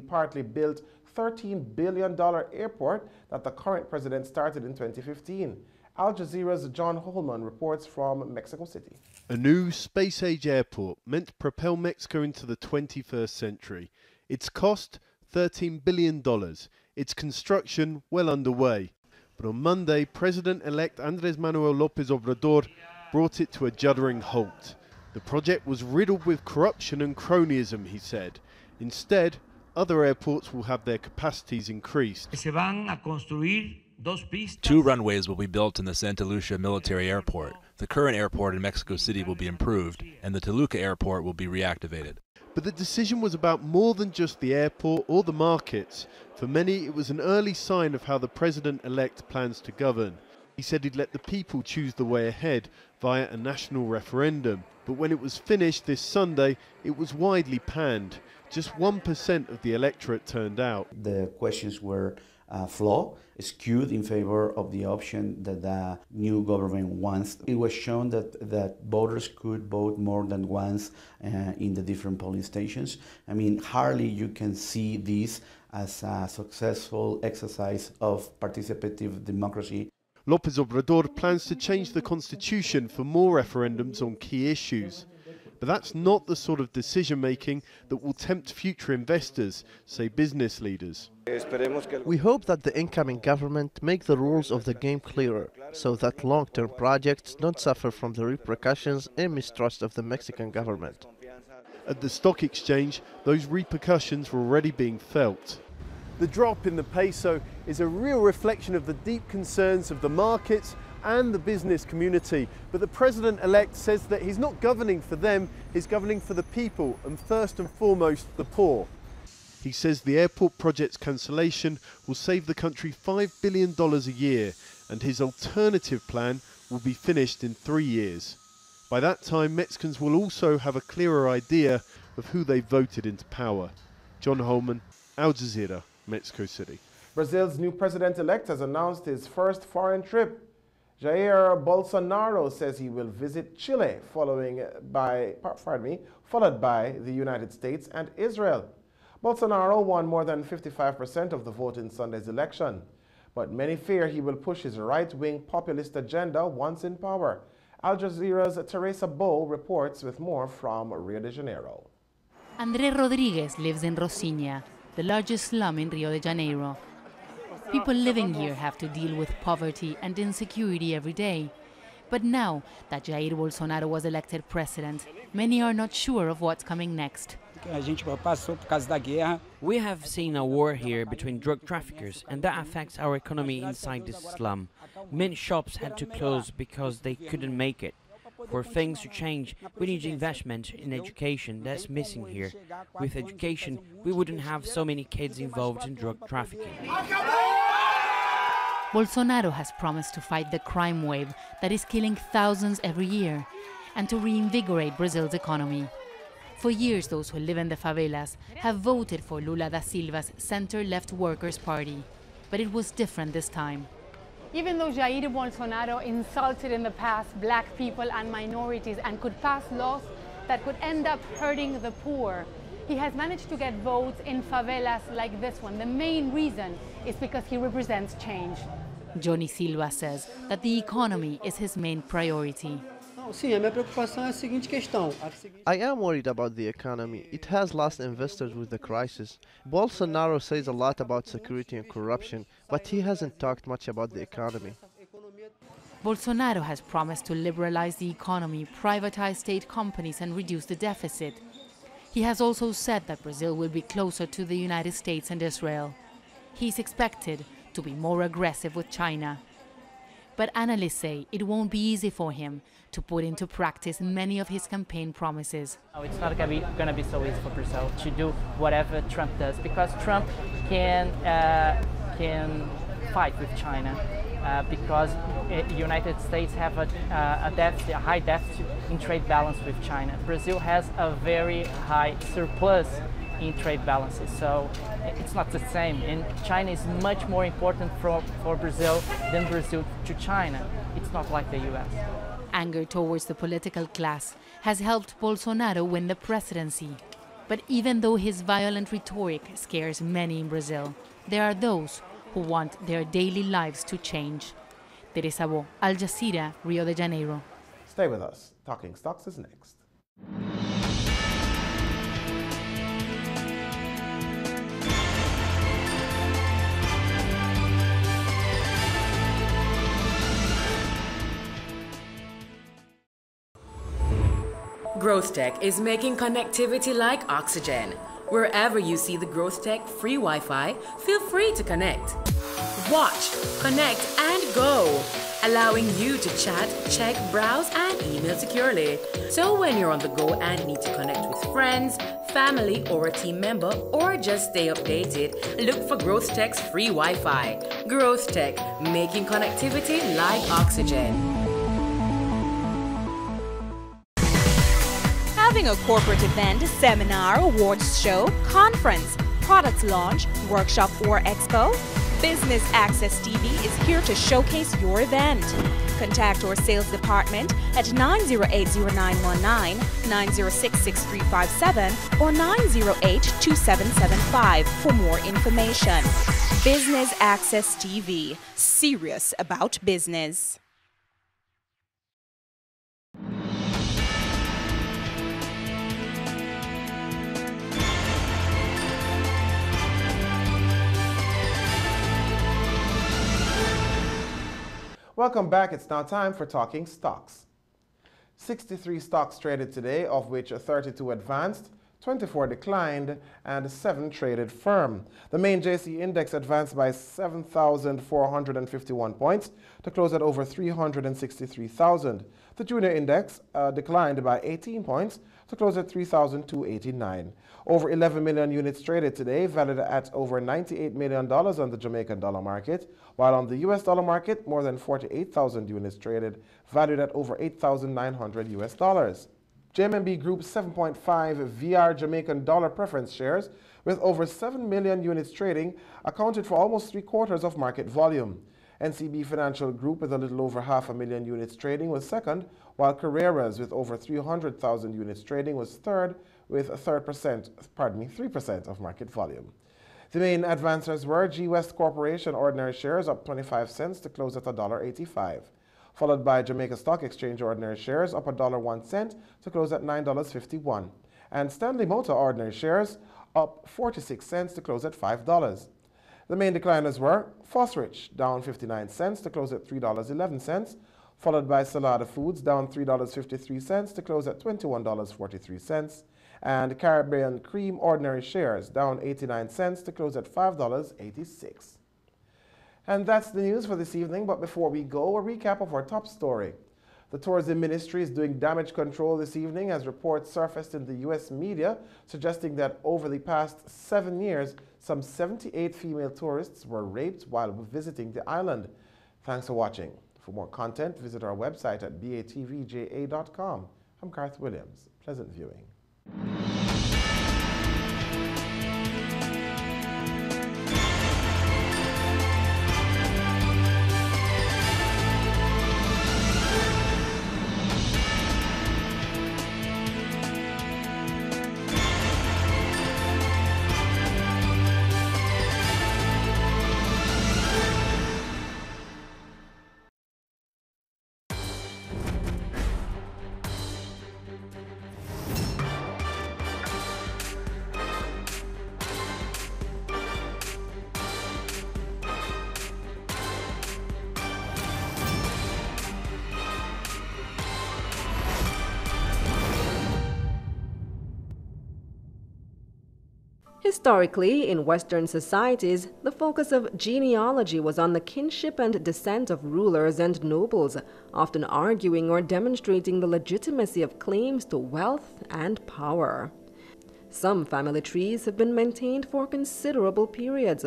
partly built $13 billion airport that the current president started in 2015. Al Jazeera's John Holman reports from Mexico City. A new space-age airport meant to propel Mexico into the 21st century. Its cost, $13 billion. Its construction, well underway. But on Monday, President-elect Andrés Manuel López Obrador brought it to a juddering halt. The project was riddled with corruption and cronyism, he said. Instead, other airports will have their capacities increased. Two runways will be built in the Santa Lucia Military Airport. The current airport in Mexico City will be improved, and the Toluca Airport will be reactivated. But the decision was about more than just the airport or the markets. For many, it was an early sign of how the president-elect plans to govern. He said he'd let the people choose the way ahead via a national referendum. But when it was finished this Sunday, it was widely panned. Just 1% of the electorate turned out. The questions were flawed, skewed in favor of the option that the new government wants. It was shown that voters could vote more than once in the different polling stations. I mean, hardly you can see this as a successful exercise of participative democracy. López Obrador plans to change the constitution for more referendums on key issues. But that's not the sort of decision-making that will tempt future investors, say business leaders. We hope that the incoming government make the rules of the game clearer, so that long-term projects don't suffer from the repercussions and mistrust of the Mexican government. At the stock exchange, those repercussions were already being felt. The drop in the peso is a real reflection of the deep concerns of the markets and the business community. But the president-elect says that he's not governing for them, he's governing for the people, and first and foremost, the poor. He says the airport project's cancellation will save the country $5 billion a year, and his alternative plan will be finished in 3 years. By that time, Mexicans will also have a clearer idea of who they voted into power. John Holman, Al Jazeera, Mexico City. Brazil's new president-elect has announced his first foreign trip. Jair Bolsonaro says he will visit Chile, followed by the United States and Israel. Bolsonaro won more than 55% of the vote in Sunday's election, but many fear he will push his right-wing populist agenda once in power. Al Jazeera's Teresa Bow reports with more from Rio de Janeiro. André Rodriguez lives in Rocinha, the largest slum in Rio de Janeiro. People living here have to deal with poverty and insecurity every day. But now that Jair Bolsonaro was elected president, many are not sure of what's coming next. We have seen a war here between drug traffickers, and that affects our economy inside this slum. Many shops had to close because they couldn't make it. For things to change, we need investment in education that's missing here. With education, we wouldn't have so many kids involved in drug trafficking. Bolsonaro has promised to fight the crime wave that is killing thousands every year and to reinvigorate Brazil's economy. For years, those who live in the favelas have voted for Lula da Silva's center-left Workers' Party. But it was different this time. Even though Jair Bolsonaro insulted in the past black people and minorities and could pass laws that could end up hurting the poor, he has managed to get votes in favelas like this one. The main reason is because he represents change. Johnny Silva says that the economy is his main priority. I am worried about the economy. It has lost investors with the crisis. Bolsonaro says a lot about security and corruption, but he hasn't talked much about the economy. Bolsonaro has promised to liberalize the economy, privatize state companies, and reduce the deficit. He has also said that Brazil will be closer to the United States and Israel. He is expected to be more aggressive with China. But analysts say it won't be easy for him to put into practice many of his campaign promises. It's not going to be so easy for Brazil to do whatever Trump does, because Trump can fight with China, because the United States have a high deficit in trade balance with China. Brazil has a very high surplus in trade balances, so it's not the same. And China is much more important for Brazil than Brazil to China. It's not like the US. Anger towards the political class has helped Bolsonaro win the presidency. But even though his violent rhetoric scares many in Brazil, there are those who want their daily lives to change. Teresa Bo, Al Jazeera, Rio de Janeiro. Stay with us. Talking Stocks is next. GrowthTech is making connectivity like oxygen. Wherever you see the GrowthTech free Wi-Fi, feel free to connect. Watch, connect, and go, allowing you to chat, check, browse, and email securely. So when you're on the go and need to connect with friends, family, or a team member, or just stay updated, look for GrowthTech's free Wi-Fi. GrowthTech, making connectivity like oxygen. Having a corporate event, seminar, awards show, conference, product launch, workshop, or expo? Business Access TV is here to showcase your event. Contact our sales department at 908-0919, 906-6357, or 908-2775 for more information. Business Access TV, serious about business. Welcome back. It's now time for Talking Stocks. 63 stocks traded today, of which 32 advanced, 24 declined, and 7 traded firm. The main JSE index advanced by 7,451 points to close at over 363,000. The junior index declined by 18 points to close at 3,289. Over 11 million units traded today, valued at over $98 million on the Jamaican dollar market, while on the US dollar market, more than 48,000 units traded, valued at over $8,900 US dollars. JMMB Group's 7.5 VR Jamaican dollar preference shares, with over 7 million units trading, accounted for almost 3/4 of market volume. NCB Financial Group, with a little over 500,000 units trading, was second, while Carreras, with over 300,000 units trading, was third, with 3% of market volume. The main advancers were G West Corporation ordinary shares up 25 cents to close at $1.85, followed by Jamaica Stock Exchange ordinary shares up $1.01 to close at $9.51, and Stanley Motor ordinary shares up 46 cents to close at $5. The main decliners were Fosrich, down 59 cents to close at $3.11, followed by Salada Foods, down $3.53 to close at $21.43, and Caribbean Cream ordinary shares, down 89 cents to close at $5.86. And that's the news for this evening, but before we go, a recap of our top story. The Tourism Ministry is doing damage control this evening as reports surfaced in the U.S. media suggesting that over the past 7 years, some 78 female tourists were raped while visiting the island. Thanks for watching. For more content, visit our website at batvja.com. I'm Garth Williams. Pleasant viewing. Historically, in Western societies, the focus of genealogy was on the kinship and descent of rulers and nobles, often arguing or demonstrating the legitimacy of claims to wealth and power. Some family trees have been maintained for considerable periods.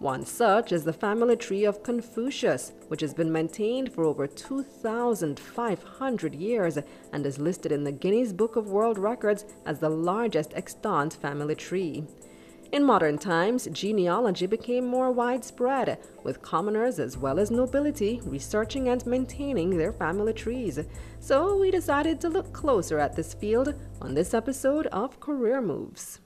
One such is the family tree of Confucius, which has been maintained for over 2,500 years and is listed in the Guinness Book of World Records as the largest extant family tree. In modern times, genealogy became more widespread, with commoners as well as nobility researching and maintaining their family trees. So we decided to look closer at this field on this episode of Career Moves.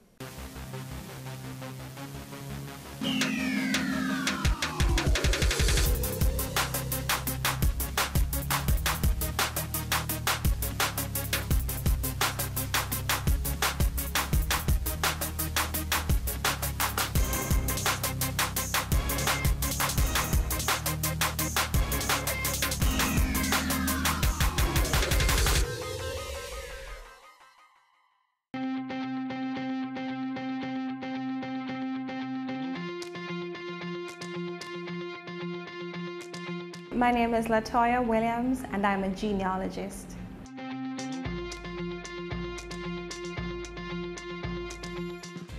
My name is Latoya Williams and I'm a genealogist.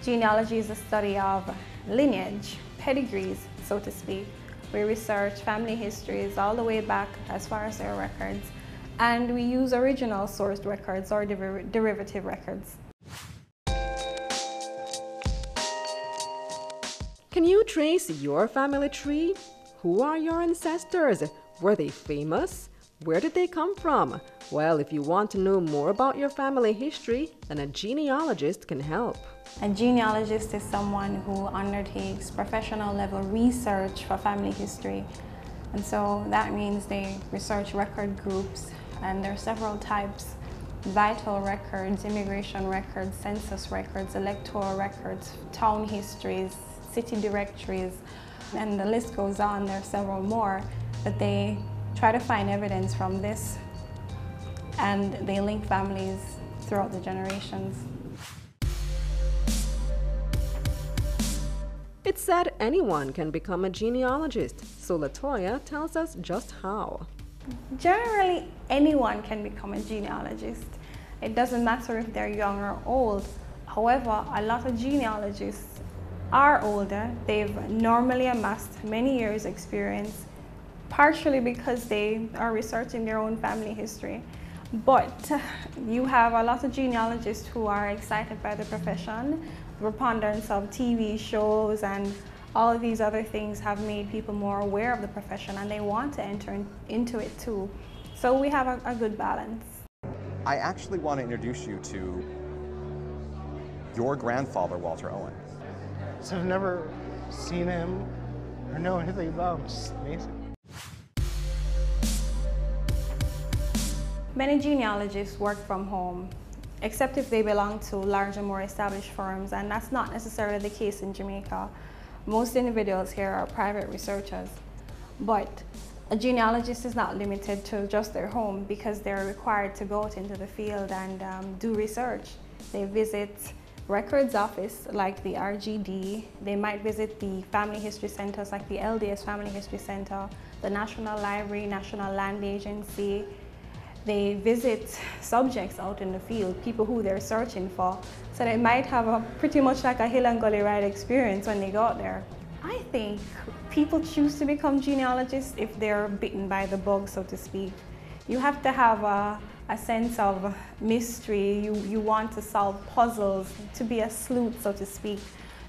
Genealogy is the study of lineage, pedigrees, so to speak. We research family histories all the way back as far as their records, and we use original sourced records or derivative records. Can you trace your family tree? Who are your ancestors? Were they famous? Where did they come from? Well, if you want to know more about your family history, then a genealogist can help. A genealogist is someone who undertakes professional level research for family history. And so that means they research record groups, and there are several types: vital records, immigration records, census records, electoral records, town histories, city directories, and the list goes on. There are several more, but they try to find evidence from this, and they link families throughout the generations. It's said anyone can become a genealogist, so Latoya tells us just how. Generally, anyone can become a genealogist. It doesn't matter if they're young or old. However, a lot of genealogists are older. They've normally amassed many years' experience, partially because they are researching their own family history. But you have a lot of genealogists who are excited by the profession. The preponderance of TV shows and all of these other things have made people more aware of the profession, and they want to enter into it too. So we have a good balance. I actually want to introduce you to your grandfather, Walter Owen. So I've never seen him or know anything about him. It's just amazing. Many genealogists work from home, except if they belong to larger, more established firms, and that's not necessarily the case in Jamaica. Most individuals here are private researchers, but a genealogist is not limited to just their home, because they're required to go out into the field and do research. They visit records office like the RGD, they might visit the family history centers like the LDS Family History Center, the National Library, National Land Agency. They visit subjects out in the field, people who they're searching for, so they might have a pretty much like a hill and gully ride experience when they go out there. I think people choose to become genealogists if they're bitten by the bug, so to speak. You have to have a sense of mystery. You want to solve puzzles, to be a sleuth, so to speak,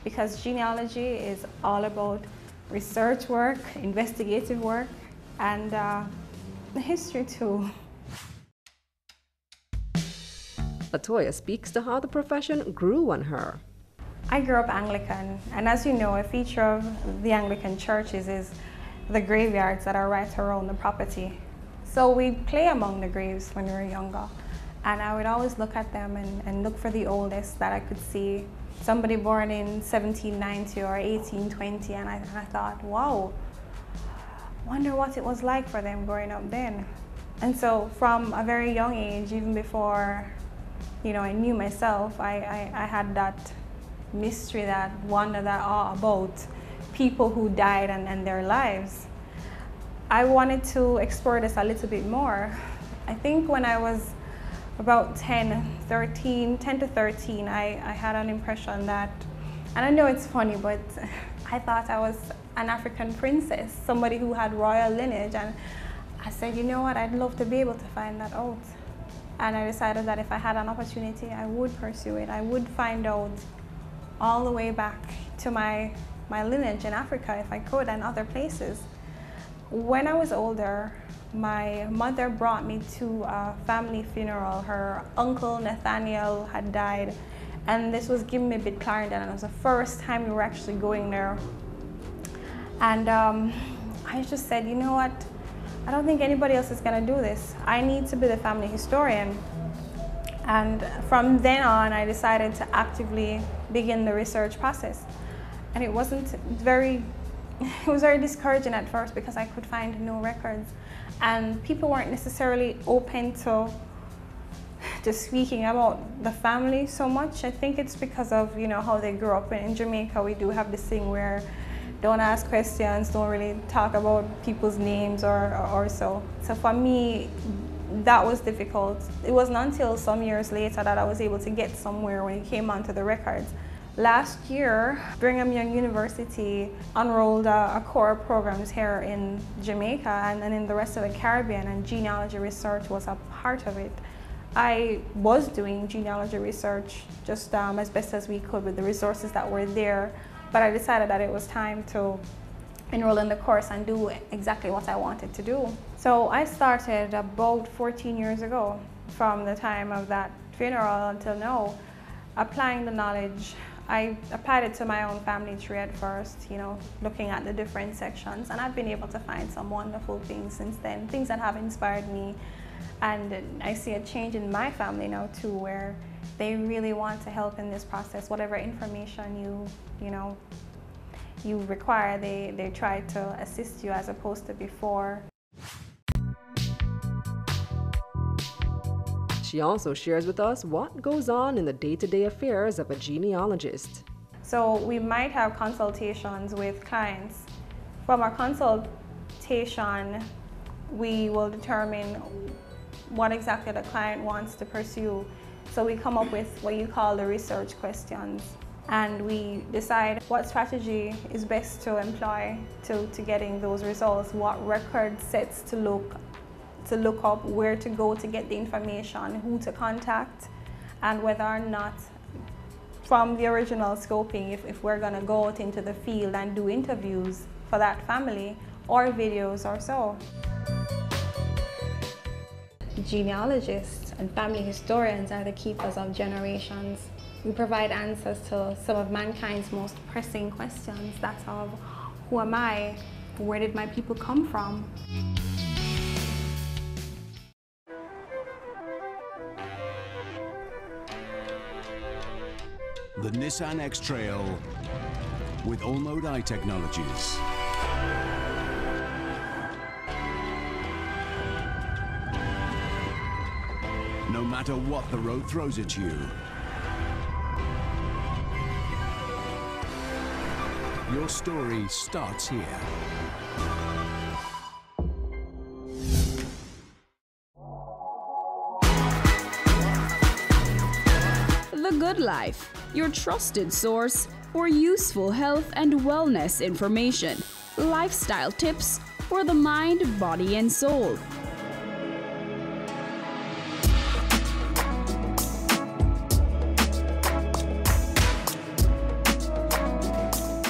because genealogy is all about research work, investigative work, and history too. Latoya speaks to how the profession grew on her. I grew up Anglican, and as you know, a feature of the Anglican churches is the graveyards that are right around the property. So we'd play among the graves when we were younger, and I would always look at them and look for the oldest that I could see. Somebody born in 1790 or 1820, and I thought, wow, wonder what it was like for them growing up then. And so from a very young age, even before I knew myself, I had that mystery, that wonder, that awe about people who died and their lives. I wanted to explore this a little bit more. I think when I was about 10 to 13, I had an impression that, and I know it's funny, but I thought I was an African princess, somebody who had royal lineage, and I said, you know what, I'd love to be able to find that out. And I decided that if I had an opportunity, I would pursue it. I would find out all the way back to my lineage in Africa if I could, and other places. When I was older, my mother brought me to a family funeral. Her uncle Nathaniel had died, and this was given me a bit Clarendon, and it was the first time we were actually going there. And I just said, you know what, I don't think anybody else is going to do this. I need to be the family historian. And from then on, I decided to actively begin the research process. And it was very discouraging at first because I could find no records. And people weren't necessarily open to speaking about the family so much. I think it's because of, you know, how they grew up. In Jamaica, we do have this thing where don't ask questions, don't really talk about people's names or so. So for me, that was difficult. It wasn't until some years later that I was able to get somewhere when it came onto the records. Last year, Brigham Young University unrolled a core of programs here in Jamaica and in the rest of the Caribbean, and genealogy research was a part of it. I was doing genealogy research just as best as we could with the resources that were there, but I decided that it was time to enroll in the course and do exactly what I wanted to do. So I started about 14 years ago, from the time of that funeral until now, applying the knowledge. I applied it to my own family tree at first, you know, looking at the different sections, and I've been able to find some wonderful things since then, things that have inspired me. And I see a change in my family now too, where they really want to help in this process. Whatever information you require, they try to assist you as opposed to before. She also shares with us what goes on in the day-to-day affairs of a genealogist. So we might have consultations with clients. From our consultation, we will determine what exactly the client wants to pursue. So we come up with what you call the research questions, and we decide what strategy is best to employ to getting those results, what record sets to look up, where to go to get the information, who to contact, and whether or not, from the original scoping, if we're going to go out into the field and do interviews for that family or videos or so. Genealogists and family historians are the keepers of generations. We provide answers to some of mankind's most pressing questions. That's of, who am I? Where did my people come from? The Nissan X-Trail with All-Mode Eye Technologies. No matter what the road throws at you, your story starts here. The Good Life, your trusted source for useful health and wellness information, lifestyle tips for the mind, body, and soul.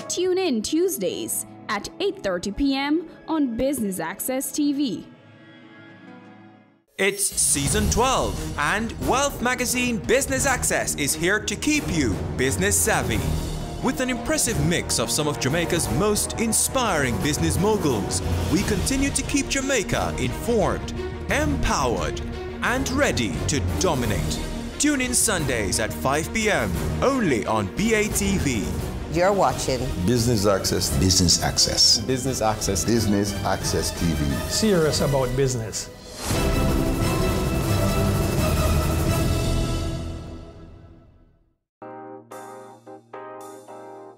Tune in Tuesdays at 8:30 p.m. on Business Access TV. It's season 12, and Wealth Magazine Business Access is here to keep you business savvy. With an impressive mix of some of Jamaica's most inspiring business moguls, we continue to keep Jamaica informed, empowered, and ready to dominate. Tune in Sundays at 5 p.m. only on BATV. You're watching Business Access. Business Access. Business Access. Business Access TV. Serious about business.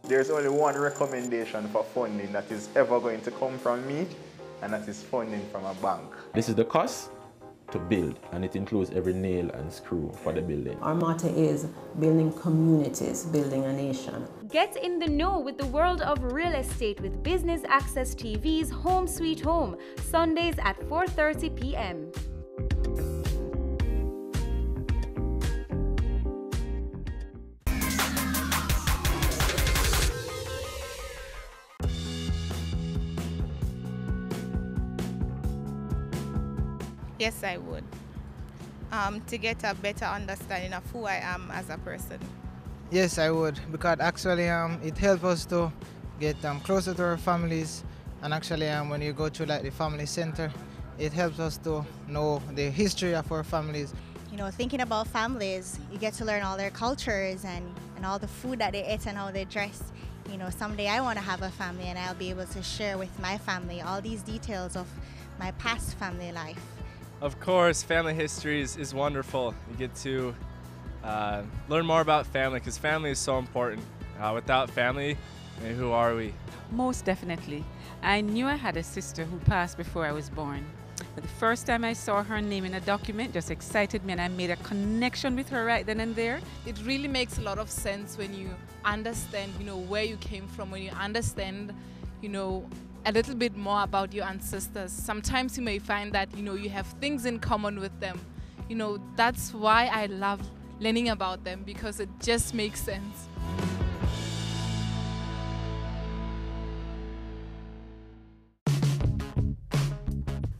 There's only one recommendation for funding that is ever going to come from me, and that is funding from a bank. This is the cost to build, and it includes every nail and screw for the building. Our motto is building communities, building a nation. Get in the know with the world of real estate with Business Access TV's Home Sweet Home, Sundays at 4:30 p.m. Yes, I would. To get a better understanding of who I am as a person. Yes, I would, because actually it helps us to get closer to our families, and actually when you go to like the family center, it helps us to know the history of our families. You know, thinking about families, you get to learn all their cultures and all the food that they eat and how they dress. You know, someday I want to have a family and I'll be able to share with my family all these details of my past family life. Of course, family history is wonderful. You get to learn more about family, because family is so important. Without family, I mean, who are we? Most definitely. I knew I had a sister who passed before I was born. But the first time I saw her name in a document just excited me, and I made a connection with her right then and there. It really makes a lot of sense when you understand, you know, where you came from, when you understand, you know, a little bit more about your ancestors. Sometimes you may find that, you know, you have things in common with them. You know, that's why I love learning about them, because it just makes sense.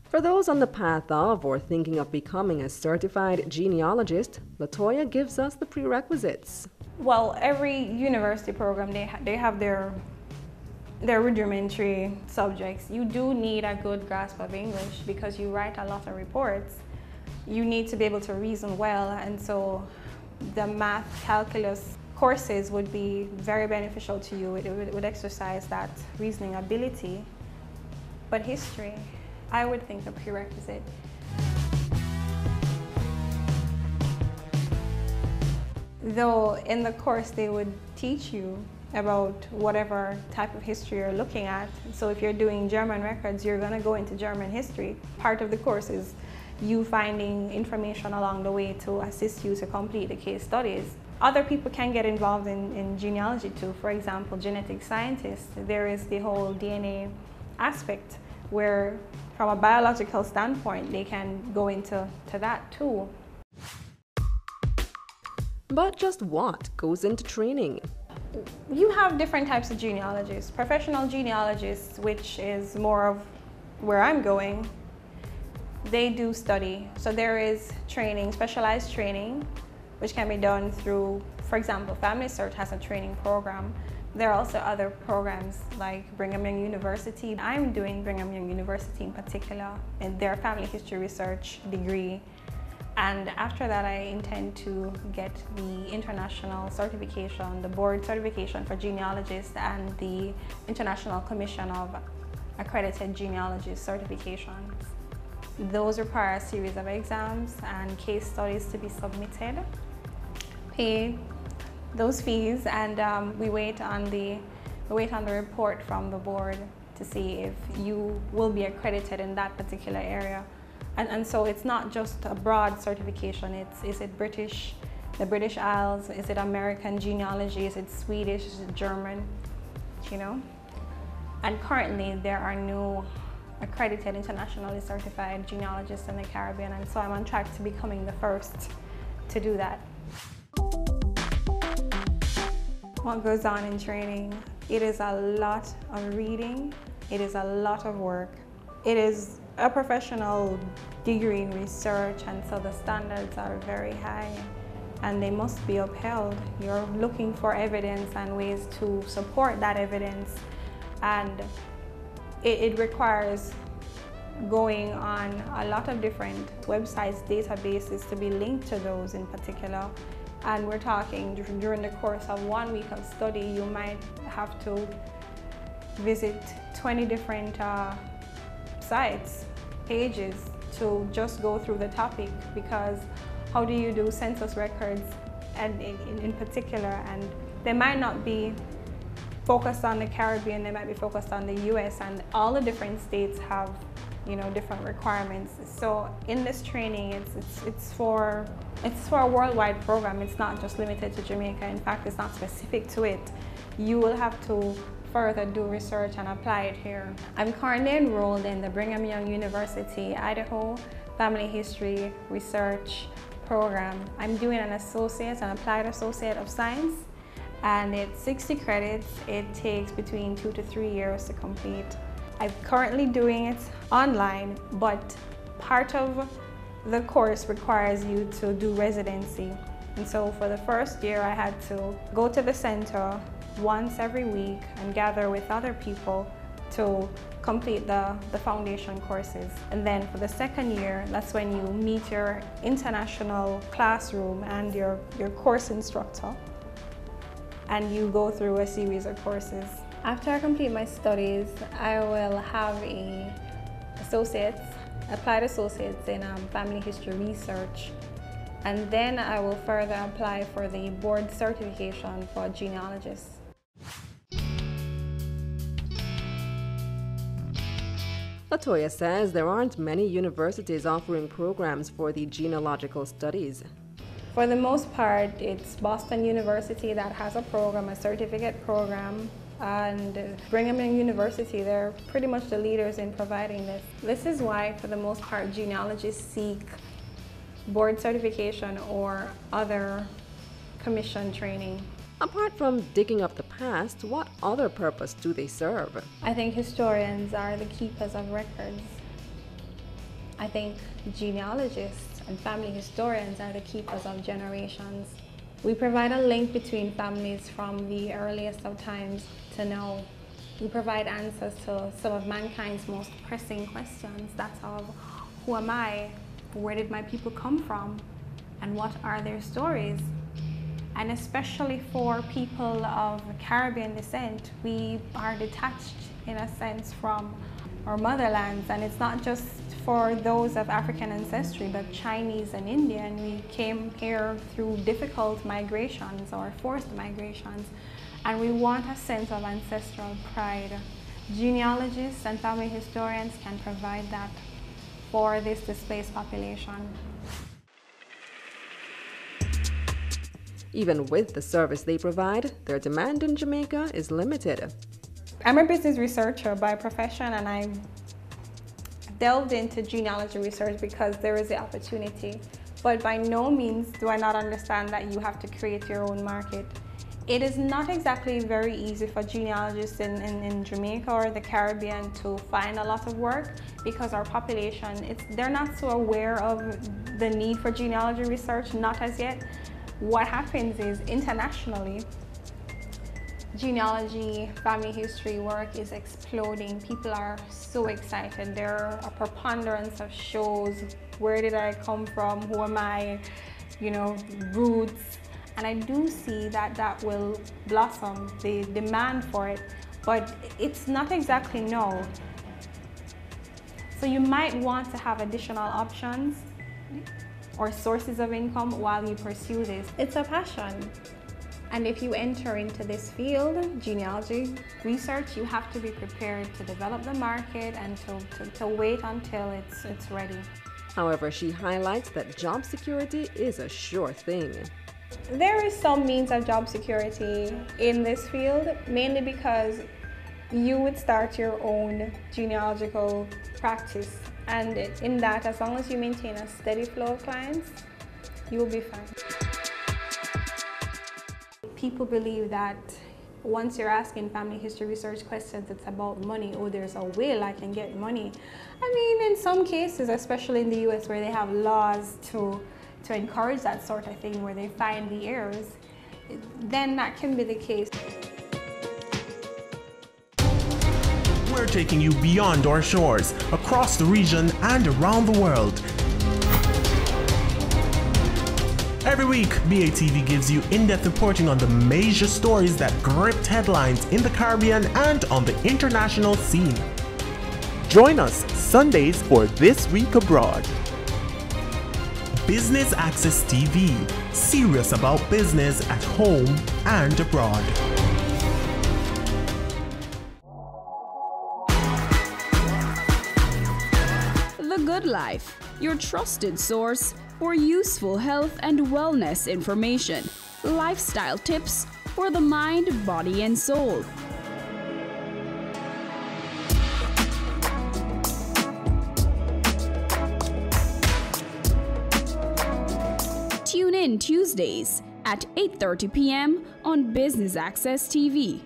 For those on the path of or thinking of becoming a certified genealogist, Latoya gives us the prerequisites. Well, every university program, they have their rudimentary subjects. You do need a good grasp of English because you write a lot of reports. You need to be able to reason well, and so the math calculus courses would be very beneficial to you. It would exercise that reasoning ability. But history, I would think a prerequisite. Though in the course they would teach you about whatever type of history you're looking at. So if you're doing German records, you're going to go into German history. Part of the course is you finding information along the way to assist you to complete the case studies. Other people can get involved in genealogy too. For example, genetic scientists. There is the whole DNA aspect where from a biological standpoint they can go into that too. But just what goes into training? You have different types of genealogists. Professional genealogists, which is more of where I'm going, they do study. So there is training, specialized training, which can be done through, for example, Family Search has a training program. There are also other programs like Brigham Young University. I'm doing Brigham Young University in particular, in their family history research degree. And after that, I intend to get the international certification, the board certification for genealogists and the International Commission of Accredited Genealogists certifications. Those require a series of exams and case studies to be submitted, pay those fees, and we wait on the report from the board to see if you will be accredited in that particular area. And so it's not just a broad certification. Is it British, the British Isles? Is it American genealogy? Is it Swedish? Is it German? You know? And currently there are no accredited internationally certified genealogists in the Caribbean, and so I'm on track to becoming the first to do that. What goes on in training? It is a lot of reading. It is a lot of work. It is a professional degree in research, and so the standards are very high and they must be upheld. You're looking for evidence and ways to support that evidence, and it requires going on a lot of different websites, databases to be linked to those in particular. And we're talking during the course of 1 week of study, you might have to visit 20 different sites, pages, to just go through the topic, because how do you do census records and in particular, and they might not be focused on the Caribbean, they might be focused on the US, and all the different states have, you know, different requirements. So in this training, it's for a worldwide program. It's not just limited to Jamaica. In fact, it's not specific to it. You will have to further do research and apply it here. I'm currently enrolled in the Brigham Young University, Idaho Family History Research program. I'm doing an applied associate of science, and it's 60 credits. It takes between 2 to 3 years to complete. I'm currently doing it online, but part of the course requires you to do residency. And so for the first year, I had to go to the center once every week and gather with other people to complete the foundation courses. And then for the second year, that's when you meet your international classroom and your course instructor, and you go through a series of courses. After I complete my studies, I will have applied associates in family history research, and then I will further apply for the board certification for genealogists. Latoya says there aren't many universities offering programs for the genealogical studies. For the most part, it's Boston University that has a program, a certificate program, and Brigham Young University, they're pretty much the leaders in providing this. This is why, for the most part, genealogists seek board certification or other commission training. Apart from digging up the past, what other purpose do they serve? I think historians are the keepers of records. I think genealogists and family historians are the keepers of generations. We provide a link between families from the earliest of times to now. We provide answers to some of mankind's most pressing questions. That's of, who am I? Where did my people come from? And what are their stories? And especially for people of Caribbean descent, we are detached in a sense from our motherlands, and it's not just for those of African ancestry, but Chinese and Indian. We came here through difficult migrations or forced migrations, and we want a sense of ancestral pride. Genealogists and family historians can provide that for this displaced population. Even with the service they provide, their demand in Jamaica is limited. I'm a business researcher by profession, and I delved into genealogy research because there is the opportunity. But by no means do I not understand that you have to create your own market. It is not exactly very easy for genealogists in Jamaica or the Caribbean to find a lot of work because our population, they're not so aware of the need for genealogy research, not as yet. What happens is, internationally, genealogy, family history work is exploding. People are so excited. There are a preponderance of shows. Where did I come from? Who am I? You know, roots. And I do see that that will blossom, the demand for it, but it's not exactly no. So you might want to have additional options or sources of income while you pursue this. It's a passion. And if you enter into this field, genealogy research, you have to be prepared to develop the market and to wait until it's ready. However, she highlights that job security is a sure thing. There is some means of job security in this field, mainly because you would start your own genealogical practice. And in that, as long as you maintain a steady flow of clients, you will be fine. People believe that once you're asking family history research questions, it's about money. Oh, there's a will I can get money. I mean, in some cases, especially in the US, where they have laws to encourage that sort of thing, where they find the heirs, then that can be the case. We're taking you beyond our shores, across the region and around the world. Every week, BATV gives you in-depth reporting on the major stories that gripped headlines in the Caribbean and on the international scene. Join us Sundays for This Week Abroad. Business Access TV, serious about business at home and abroad. the Good Life, your trusted source for useful health and wellness information, lifestyle tips for the mind, body, and soul. Tune in Tuesdays at 8:30 p.m. on Business Access TV.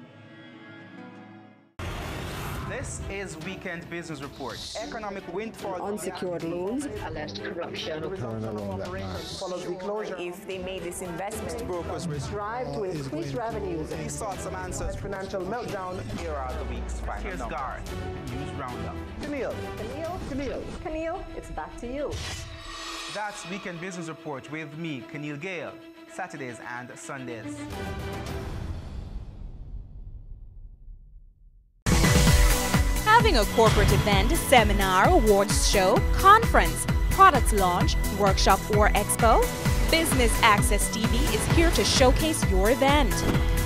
This is Weekend Business Report. Economic windfall. Unsecured loans. Alleged corruption. Follows the closure. If they made this investment. Brokers Strive to increase revenues. He sought some answers. Financial meltdown. Here are the week's final numbers. Here's Guard. News Roundup. Camille, it's back to you. That's Weekend Business Report with me, Keneal Gale. Saturdays and Sundays. Having a corporate event, seminar, awards show, conference, product launch, workshop, or expo? Business Access TV is here to showcase your event.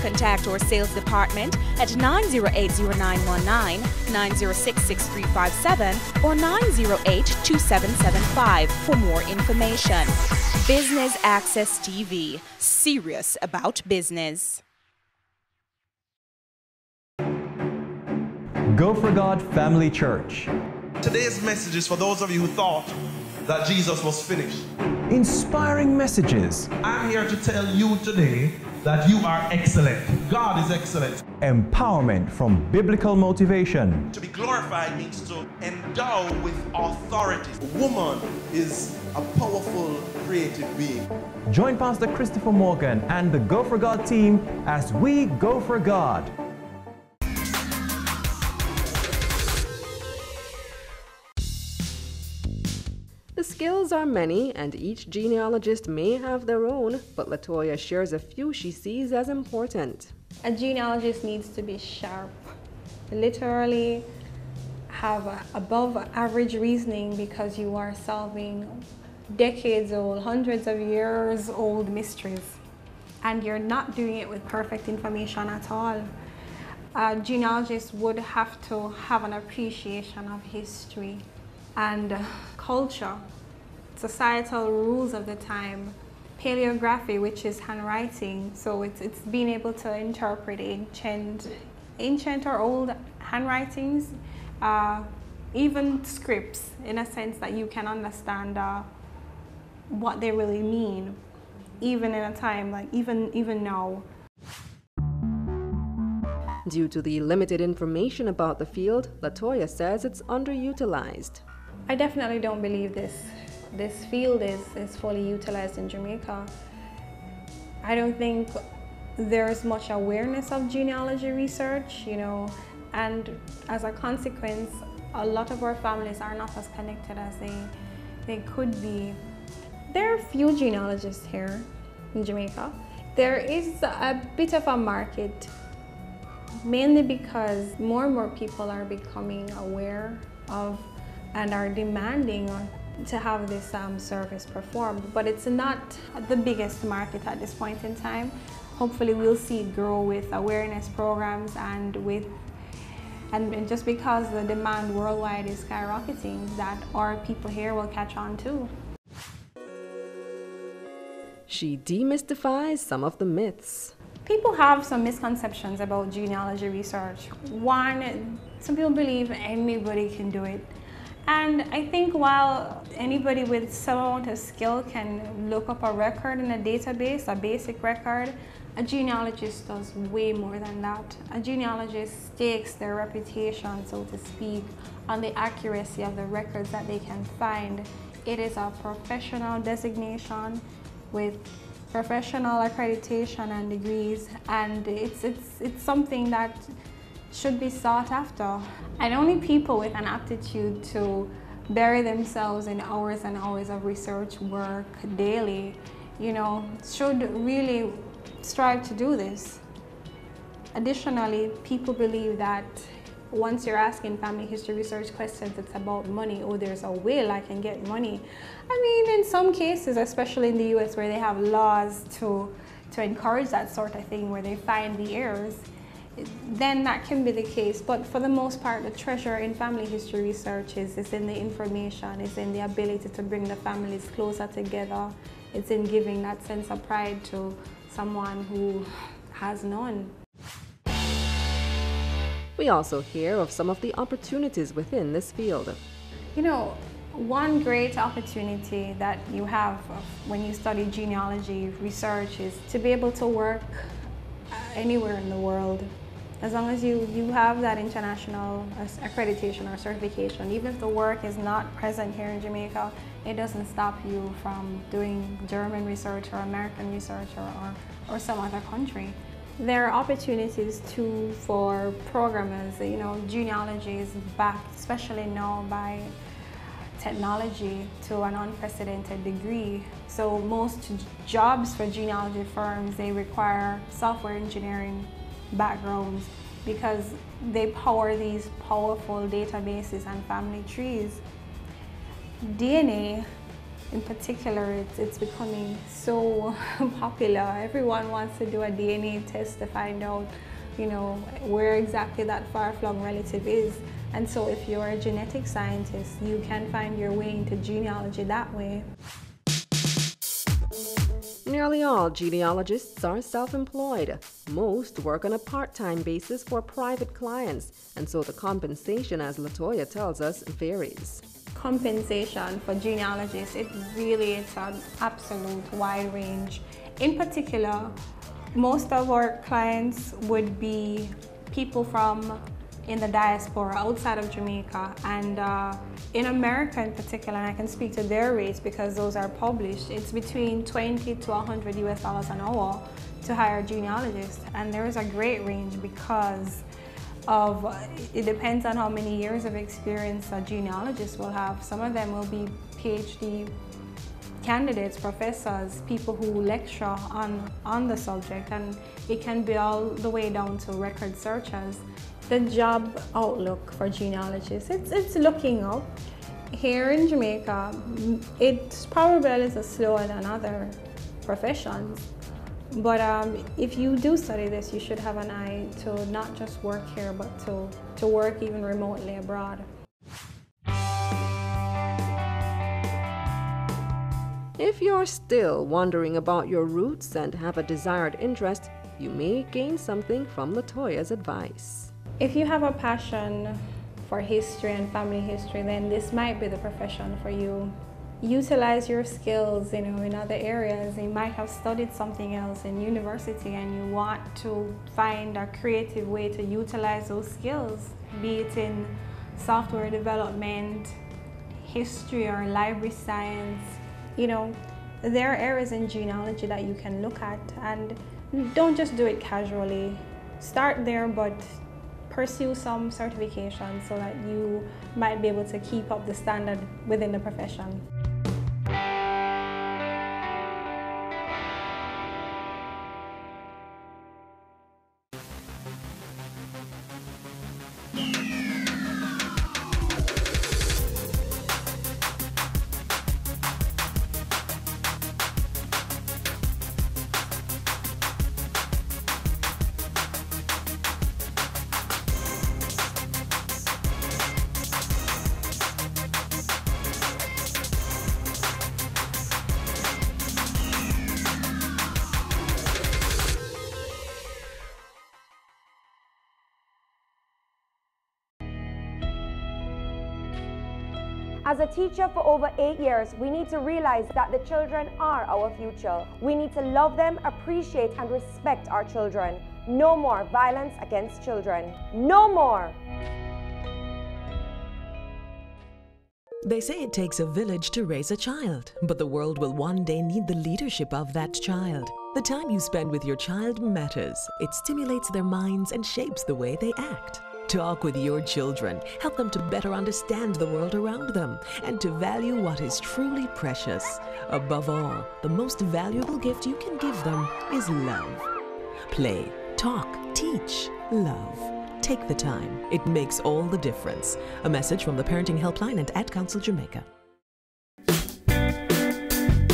Contact our sales department at 908-0919, 906-6357, or 908-2775 for more information. Business Access TV, serious about business. Go for God Family Church. Today's message is for those of you who thought that Jesus was finished. Inspiring messages. I'm here to tell you today that you are excellent. God is excellent. Empowerment from biblical motivation. To be glorified means to endow with authority. A woman is a powerful, creative being. Join Pastor Christopher Morgan and the Go for God team as we go for God. The skills are many, and each genealogist may have their own, but Latoya shares a few she sees as important. A genealogist needs to be sharp, literally have above average reasoning, because you are solving decades old, hundreds of years old mysteries, and you're not doing it with perfect information at all. A genealogist would have to have an appreciation of history and culture, societal rules of the time, paleography, which is handwriting, so it's being able to interpret ancient or old handwritings, even scripts, in a sense that you can understand what they really mean, even in a time like even now. Due to the limited information about the field, Latoya says it's underutilized. I definitely don't believe this field is fully utilized in Jamaica. I don't think there's much awareness of genealogy research, and as a consequence, a lot of our families are not as connected as they could be. There are few genealogists here in Jamaica. There is a bit of a market, mainly because more and more people are becoming aware of and are demanding to have this service performed, but it's not the biggest market at this point in time. Hopefully we'll see it grow with awareness programs and just because the demand worldwide is skyrocketing, that our people here will catch on too. She demystifies some of the myths. People have some misconceptions about genealogy research. One, some people believe anybody can do it. And I think while anybody with some amount of skill can look up a record in a database, a basic record, a genealogist does way more than that. A genealogist stakes their reputation, so to speak, on the accuracy of the records that they can find. It is a professional designation with professional accreditation and degrees, and it's something that should be sought after. And only people with an aptitude to bury themselves in hours and hours of research work daily, should really strive to do this. Additionally, people believe that once you're asking family history research questions, it's about money. Oh, there's a will, I can get money. I mean, in some cases, especially in the US, where they have laws to encourage that sort of thing, where they find the heirs, then that can be the case. But for the most part, the treasure in family history research is in the information, it's in the ability to bring the families closer together. It's in giving that sense of pride to someone who has none. We also hear of some of the opportunities within this field. You know, one great opportunity that you have when you study genealogy research is to be able to work anywhere in the world. As long as you have that international accreditation or certification, even if the work is not present here in Jamaica, it doesn't stop you from doing German research or American research or some other country. There are opportunities too for programmers. You know, genealogy is backed, especially now, by technology to an unprecedented degree. So most jobs for genealogy firms, they require software engineering backgrounds because they power these powerful databases and family trees. DNA in particular, it's becoming so popular. Everyone wants to do a DNA test to find out, you know, where exactly that far-flung relative is. And so if you're a genetic scientist, you can find your way into genealogy that way. Nearly all genealogists are self-employed. Most work on a part-time basis for private clients, and so the compensation, as Latoya tells us, varies. Compensation for genealogists, it's an absolute wide range. In particular, most of our clients would be people from in the diaspora outside of Jamaica, and in America in particular, and I can speak to their rates because those are published, it's between $20 to $100 US an hour to hire genealogists. And there is a great range because it depends on how many years of experience a genealogist will have. Some of them will be PhD candidates, professors, people who lecture on the subject, and it can be all the way down to record searchers. The job outlook for genealogists, it's looking up. Here in Jamaica, it's probably a little slower than other professions. But if you do study this, you should have an eye to not just work here, but to work even remotely abroad. If you're still wondering about your roots and have a desired interest, you may gain something from Latoya's advice. If you have a passion for history and family history, then this might be the profession for you. Utilize your skills, you know, in other areas. You might have studied something else in university and you want to find a creative way to utilize those skills, be it in software development, history or library science. You know, there are areas in genealogy that you can look at, and don't just do it casually. Start there, but pursue some certification so that you might be able to keep up the standard within the profession. As a teacher for over 8 years, we need to realize that the children are our future. We need to love them, appreciate and respect our children. No more violence against children. No more! They say it takes a village to raise a child, but the world will one day need the leadership of that child. The time you spend with your child matters. It stimulates their minds and shapes the way they act. Talk with your children. Help them to better understand the world around them and to value what is truly precious. Above all, the most valuable gift you can give them is love. Play, talk, teach, love. Take the time. It makes all the difference. A message from the Parenting Helpline and Ad Council Jamaica.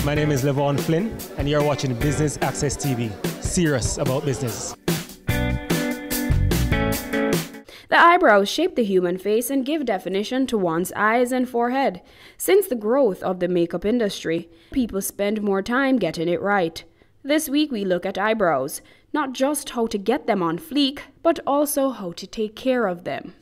My name is Levon Flynn, and you're watching Business Access TV. Serious about business. The eyebrows shape the human face and give definition to one's eyes and forehead. Since the growth of the makeup industry, people spend more time getting it right. This week we look at eyebrows, not just how to get them on fleek, but also how to take care of them.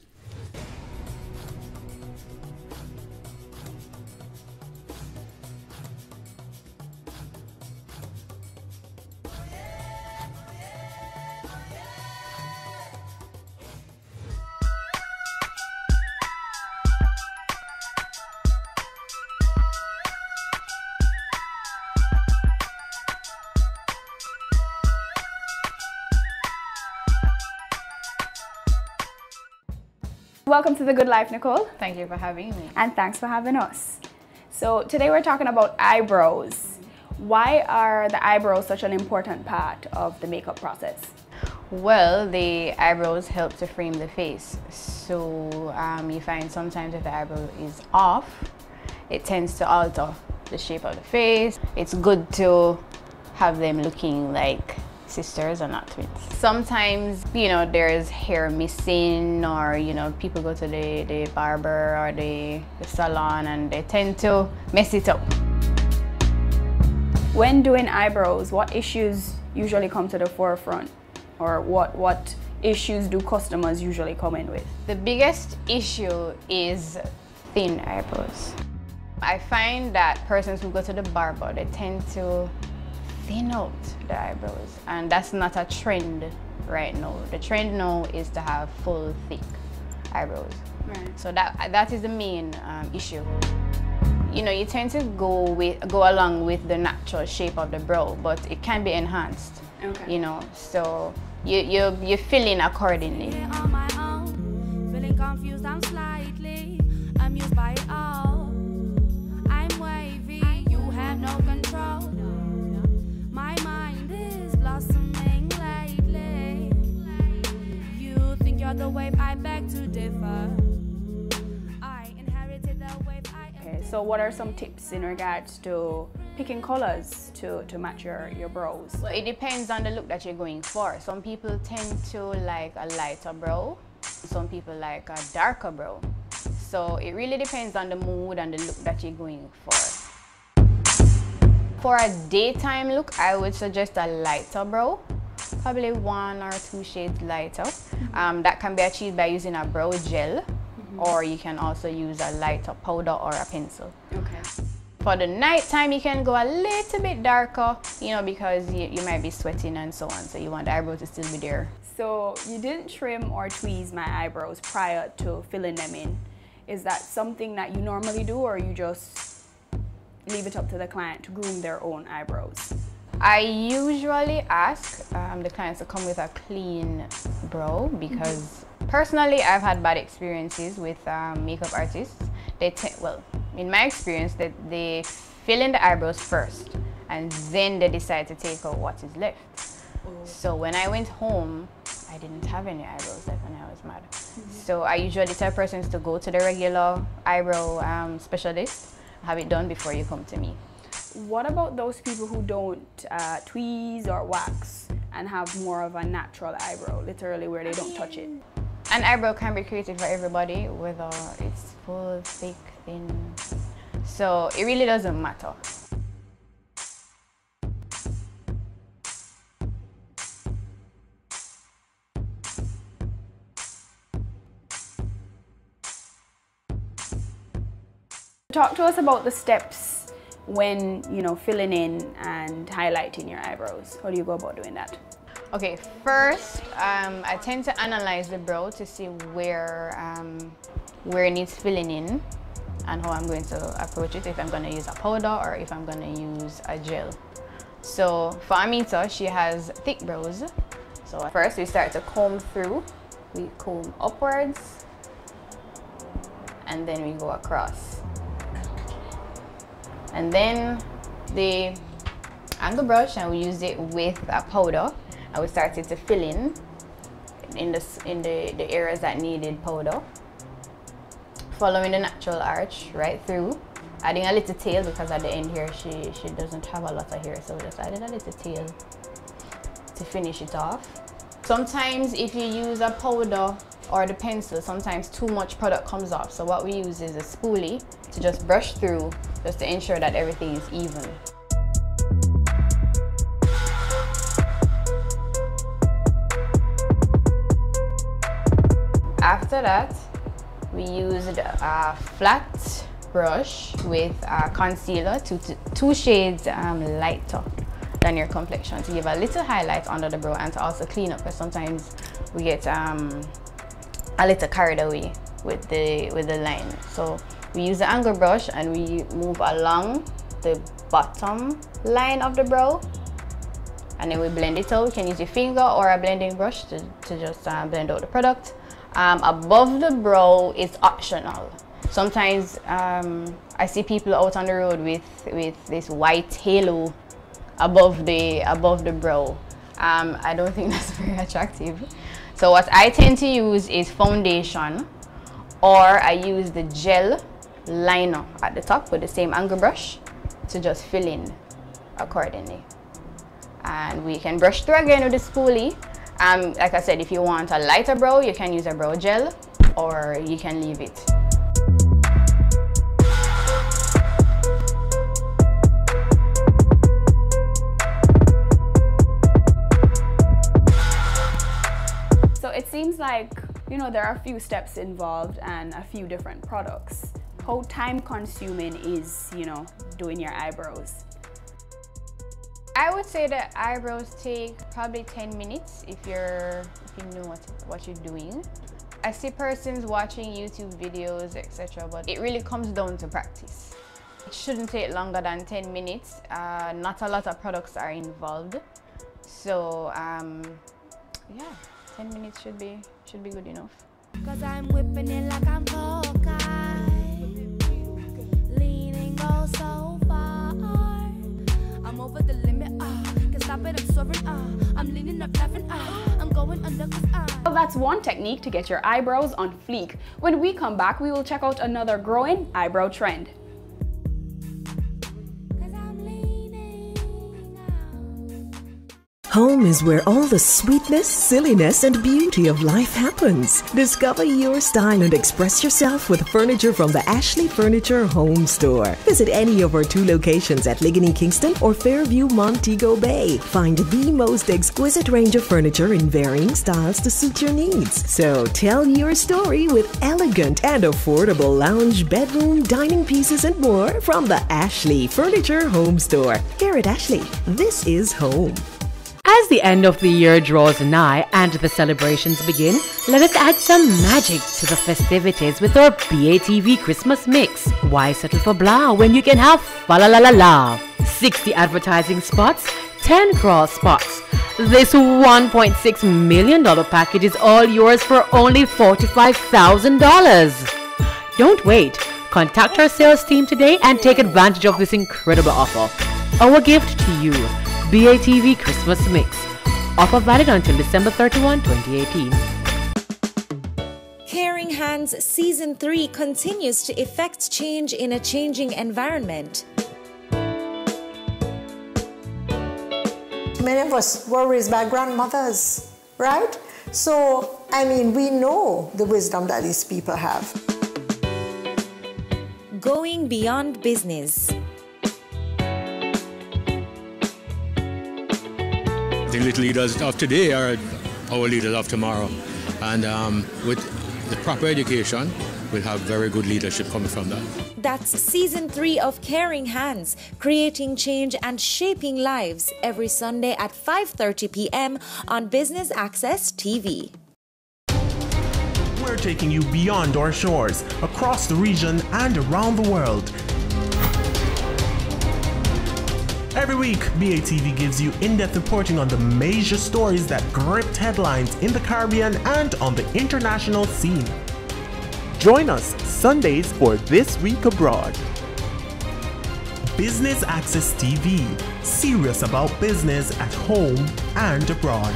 Welcome to The Good Life, Nicole. Thank you for having me. And thanks for having us. So today we're talking about eyebrows. Why are the eyebrows such an important part of the makeup process? Well, the eyebrows help to frame the face. So you find sometimes if the eyebrow is off, it tends to alter the shape of the face. It's good to have them looking like sisters or not twins. Sometimes, you know, there's hair missing, or, you know, people go to the barber or the salon and they tend to mess it up. When doing eyebrows, what issues usually come to the forefront? Or what issues do customers usually come in with? The biggest issue is thin eyebrows. I find that persons who go to the barber, they tend to thin out the eyebrows, and that's not a trend right now. The trend now is to have full, thick eyebrows. Right. So that is the main issue. You know, you tend to go along with the natural shape of the brow, but it can be enhanced. Okay. You know, so you fill in accordingly. On my own, feeling confused, I'm slightly amused by it all. I'm wavy, you have no control. My mind is blossoming lately. You think you're the wave, I beg to differ. I inherited the wave. Okay, so what are some tips in regards to picking colors to match your brows? Well, it depends on the look that you're going for. Some people tend to like a lighter brow. Some people like a darker brow. So it really depends on the mood and the look that you're going for. For a daytime look, I would suggest a lighter brow, probably 1 or 2 shades lighter. That can be achieved by using a brow gel, or you can also use a lighter powder or a pencil. Okay. For the nighttime, you can go a little bit darker, you know, because you might be sweating and so on, so you want the eyebrows to still be there. So you didn't trim or tweeze my eyebrows prior to filling them in. Is that something that you normally do, or you just leave it up to the client to groom their own eyebrows? I usually ask the clients to come with a clean brow because personally I've had bad experiences with makeup artists. Well, in my experience, that they fill in the eyebrows first and then they decide to take out what is left. So when I went home, I didn't have any eyebrows left and I was mad. So I usually tell persons to go to the regular eyebrow specialist, have it done before you come to me. What about those people who don't tweeze or wax and have more of a natural eyebrow, literally where they don't touch it? An eyebrow can be created for everybody, whether it's full, thick, thin. So it really doesn't matter. Talk to us about the steps when, you know, filling in and highlighting your eyebrows. How do you go about doing that? Okay, first, I tend to analyze the brow to see where it needs filling in and how I'm going to approach it, if I'm going to use a powder or if I'm going to use a gel. So for Amita, she has thick brows. So first we start to comb through. We comb upwards and then we go across. And then the angle brush, and we use it with a powder. I would start to fill in the areas that needed powder. Following the natural arch right through. Adding a little tail because at the end here she doesn't have a lot of hair, so just added a little tail to finish it off. Sometimes if you use a powder or the pencil, sometimes too much product comes off. So what we use is a spoolie to just brush through, just to ensure that everything is even. After that, we used a flat brush with concealer, two shades lighter than your complexion, to give a little highlight under the brow and to also clean up, because sometimes we get a little carried away with the line. So we use the angle brush and we move along the bottom line of the brow, and then we blend it out. You can use your finger or a blending brush to just blend out the product. Above the brow is optional. Sometimes I see people out on the road with this white halo above the brow. I don't think that's very attractive. So what I tend to use is foundation, or I use the gel liner at the top with the same angle brush to just fill in accordingly. And we can brush through again with the spoolie. Like I said, if you want a lighter brow, you can use a brow gel, or you can leave it. So it seems like, you know, there are a few steps involved and a few different products. How time consuming is, you know, doing your eyebrows? I would say that eyebrows take probably 10 minutes if you know what you're doing. I see persons watching YouTube videos, etc., but it really comes down to practice. It shouldn't take longer than 10 minutes. Not a lot of products are involved. So yeah, 10 minutes should be good enough. 'Cause I'm whipping it like I'm leaning oh so far. I'm over the limit, can stop it, I'm soaring, I'm leaning up, laughing, I'm going under, 'cause Well, that's one technique to get your eyebrows on fleek. When we come back, we will check out another growing eyebrow trend. Home is where all the sweetness, silliness, and beauty of life happens. Discover your style and express yourself with furniture from the Ashley Furniture Home Store. Visit any of our 2 locations at Ligony Kingston or Fairview Montego Bay. Find the most exquisite range of furniture in varying styles to suit your needs. So tell your story with elegant and affordable lounge, bedroom, dining pieces, and more from the Ashley Furniture Home Store. Here at Ashley, this is home. As the end of the year draws nigh and the celebrations begin, let us add some magic to the festivities with our BATV Christmas mix. Why settle for blah when you can have fa la la la la? 60 advertising spots, 10 cross spots. This $1.6 million package is all yours for only $45,000. Don't wait. Contact our sales team today and take advantage of this incredible offer. Our gift to you. BATV Christmas Mix. Offer valid until December 31, 2018. Caring Hands Season 3 continues to effect change in a changing environment. Many of us were raised by grandmothers, right? So, I mean, we know the wisdom that these people have. Going beyond business. The little leaders of today are our leaders of tomorrow. And with the proper education, we'll have very good leadership coming from that. That's Season 3 of Caring Hands, creating change and shaping lives, every Sunday at 5:30 p.m. on Business Access TV. We're taking you beyond our shores, across the region and around the world. Every week, BATV gives you in-depth reporting on the major stories that gripped headlines in the Caribbean and on the international scene. Join us Sundays for This Week Abroad. Business Access TV, serious about business at home and abroad.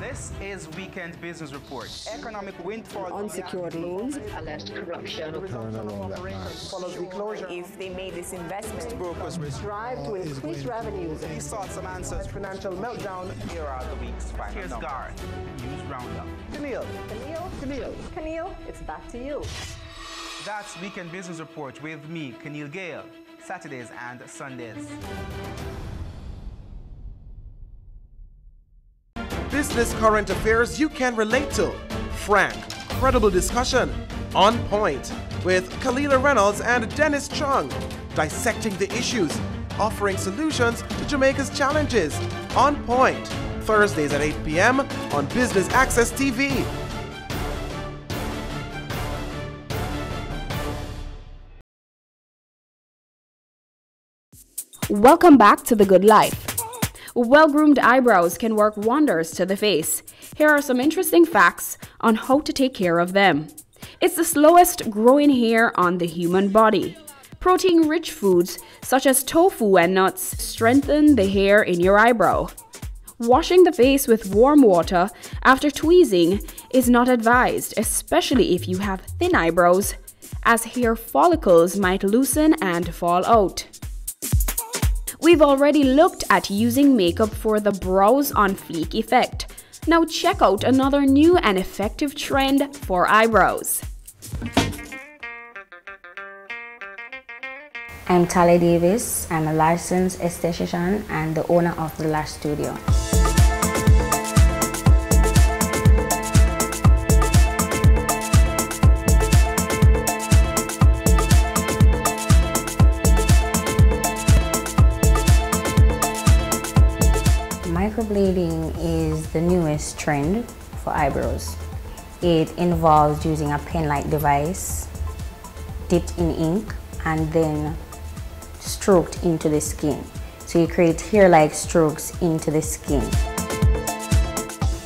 This is Weekend and Business Report. Economic windfall. Unsecured loans. Alleged corruption. Follows the closure. If they made this investment. Brokers Strive to increase revenues. He sought some answers. Financial meltdown. Here are the week's final. Here's Gar. News Roundup. Camille, it's back to you. That's Weekend Business Report with me, Keneal Gale, Saturdays and Sundays. Business current affairs you can relate to. Frank, credible discussion. On point with Kalila Reynolds and Dennis Chung. Dissecting the issues, offering solutions to Jamaica's challenges. On Point, Thursdays at 8 p.m. on Business Access TV. Welcome back to The Good Life. Well-groomed eyebrows can work wonders to the face. Here are some interesting facts on how to take care of them. It's the slowest growing hair on the human body. Protein-rich foods such as tofu and nuts strengthen the hair in your eyebrow. Washing the face with warm water after tweezing is not advised, especially if you have thin eyebrows, as hair follicles might loosen and fall out. We've already looked at using makeup for the brows on fleek effect. Now check out another new and effective trend for eyebrows. I'm Tali Davis. I'm a licensed esthetician and the owner of the Lash Studio. Microblading is the newest trend for eyebrows. It involves using a pen-like device dipped in ink and then stroked into the skin. So you create hair-like strokes into the skin.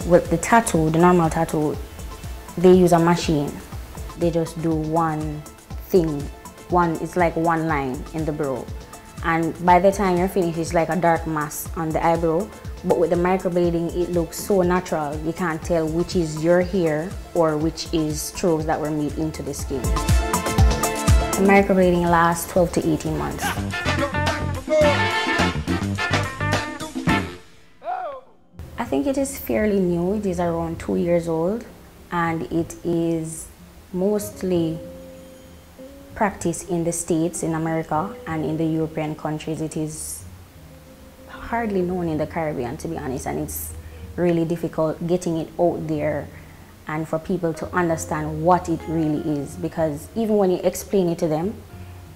With the tattoo, the normal tattoo, they use a machine. They just do one thing. It's like one line in the brow. And by the time you're finished, it's like a dark mass on the eyebrow. But with the microblading, it looks so natural. You can't tell which is your hair or which is strokes that were made into the skin. The microblading lasts 12 to 18 months. I think it is fairly new. It is around 2 years old, and it is mostly practiced in the States, in America, and in the European countries. It is hardly known in the Caribbean, to be honest, and it's really difficult getting it out there and for people to understand what it really is, because even when you explain it to them,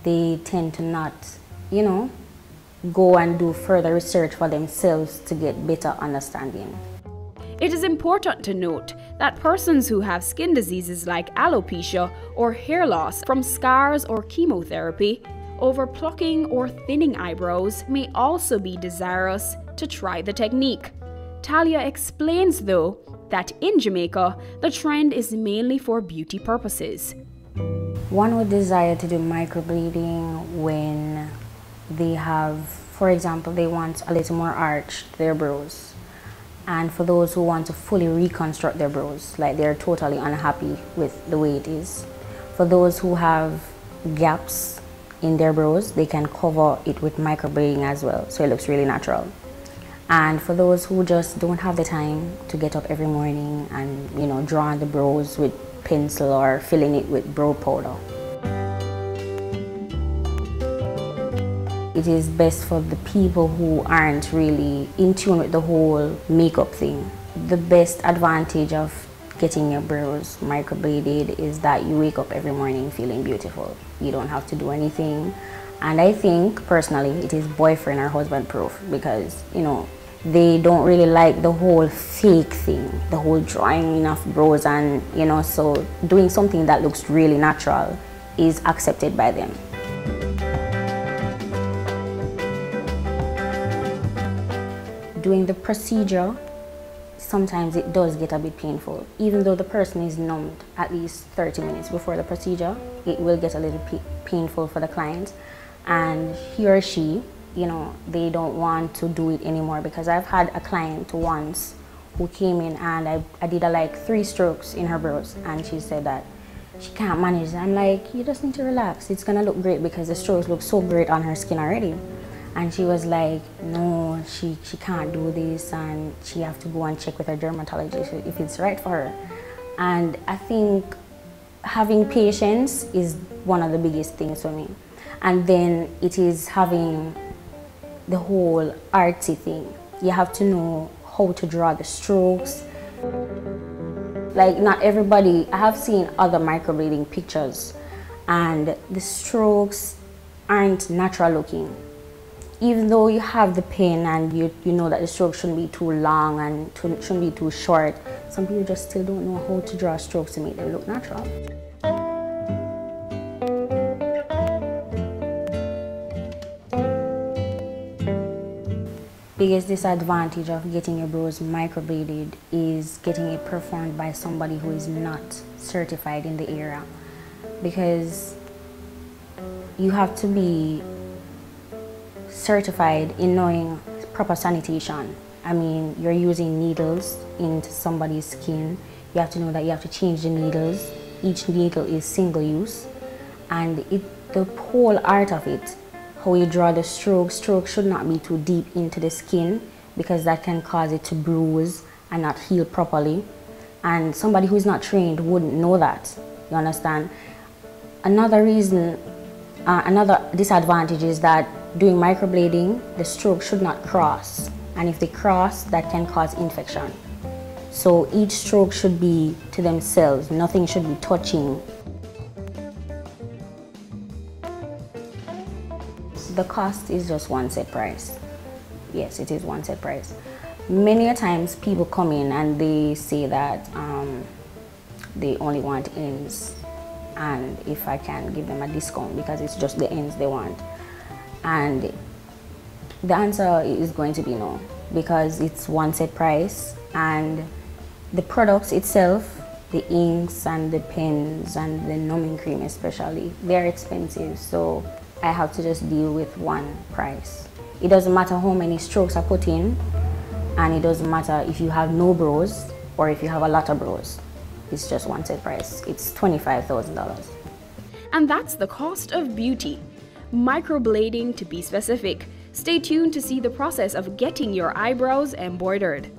they tend to not, go and do further research for themselves to get better understanding. It is important to note that persons who have skin diseases like alopecia or hair loss from scars or chemotherapy, over plucking or thinning eyebrows may also be desirous to try the technique. Talia explains, though, that in Jamaica, the trend is mainly for beauty purposes. One would desire to do microblading when they have, for example, they want a little more arch to their brows. And for those who want to fully reconstruct their brows, like they're totally unhappy with the way it is. For those who have gaps in their brows, they can cover it with microblading as well, so it looks really natural. And for those who just don't have the time to get up every morning and draw on the brows with pencil or filling it with brow powder, it is best for the people who aren't really in tune with the whole makeup thing. The best advantage of getting your brows microbladed is that you wake up every morning feeling beautiful. You don't have to do anything. And I think, personally, it is boyfriend or husband proof, because, they don't really like the whole fake thing, the whole drawing enough brows, and, so doing something that looks really natural is accepted by them. Doing the procedure, sometimes it does get a bit painful. Even though the person is numbed at least 30 minutes before the procedure, it will get a little painful for the client. And he or she, they don't want to do it anymore, because I've had a client once who came in, and I did like 3 strokes in her brows, and she said that she can't manage it. I'm like, you just need to relax. It's gonna look great because the strokes look so great on her skin already. And she was like, no, she can't do this, and she have to go and check with her dermatologist if it's right for her. And I think having patience is one of the biggest things for me. And then it is having the whole artsy thing. You have to know how to draw the strokes. Like, not everybody, I have seen other microblading pictures, and the strokes aren't natural looking. Even though you have the pen and you know that the stroke shouldn't be too long and shouldn't be too short, some people just still don't know how to draw strokes to make them look natural. Biggest disadvantage of getting your brows microbladed is getting it performed by somebody who is not certified in the area, because you have to be certified in knowing proper sanitation. I mean, you're using needles into somebody's skin. You have to know that you have to change the needles. Each needle is single use, and the whole art of it, how you draw the stroke should not be too deep into the skin, because that can cause it to bruise and not heal properly. And somebody who's not trained wouldn't know that, you understand? Another reason, another disadvantage is that doing microblading, the stroke should not cross. And if they cross, that can cause infection. So each stroke should be to themselves, nothing should be touching. The cost is just one set price. Yes, it is one set price. Many a times people come in and they say that they only want ends, and if I can give them a discount because it's just the ends they want. And the answer is going to be no, because it's one set price, and the products itself, the inks and the pens and the numbing cream especially, they're expensive, so I have to just deal with one price. It doesn't matter how many strokes I put in, and it doesn't matter if you have no brows or if you have a lot of brows. It's just one set price. It's $25,000. And that's the cost of beauty. Microblading, to be specific. Stay tuned to see the process of getting your eyebrows embroidered.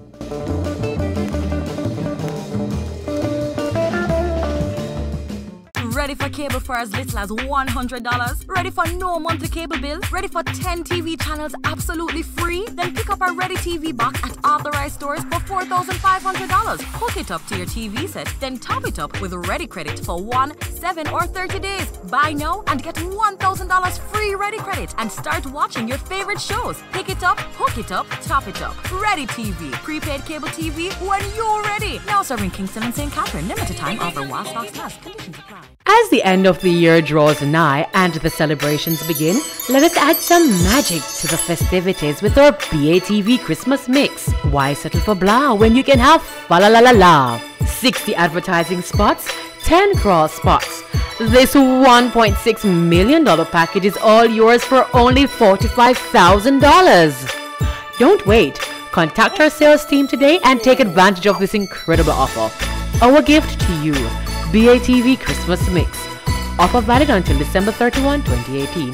Ready for cable for as little as $100? Ready for no monthly cable bill? Ready for 10 TV channels absolutely free? Then pick up our Ready TV box at authorized stores for $4,500. Hook it up to your TV set, then top it up with Ready Credit for 1, 7, or 30 days. Buy now and get $1,000 free Ready Credit and start watching your favorite shows. Pick it up, hook it up, top it up. Ready TV. Prepaid cable TV when you're ready. Now serving Kingston and St. Catherine. Limited time offer while stocks last. Conditions apply. As the end of the year draws nigh and the celebrations begin, let us add some magic to the festivities with our BATV Christmas mix. Why settle for blah when you can have fa la la la la? 60 advertising spots, 10 crawl spots. This $1.6 million package is all yours for only $45,000. Don't wait. Contact our sales team today and take advantage of this incredible offer. Our gift to you. BATV Christmas Mix. Offer valid until December 31, 2018.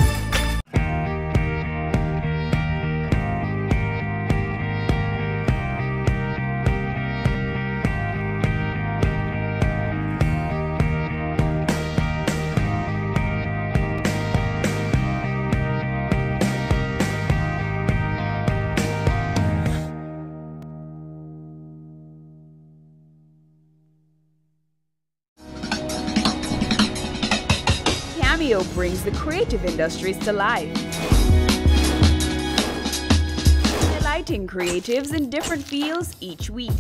Cameo brings the creative industries to life, highlighting creatives in different fields each week.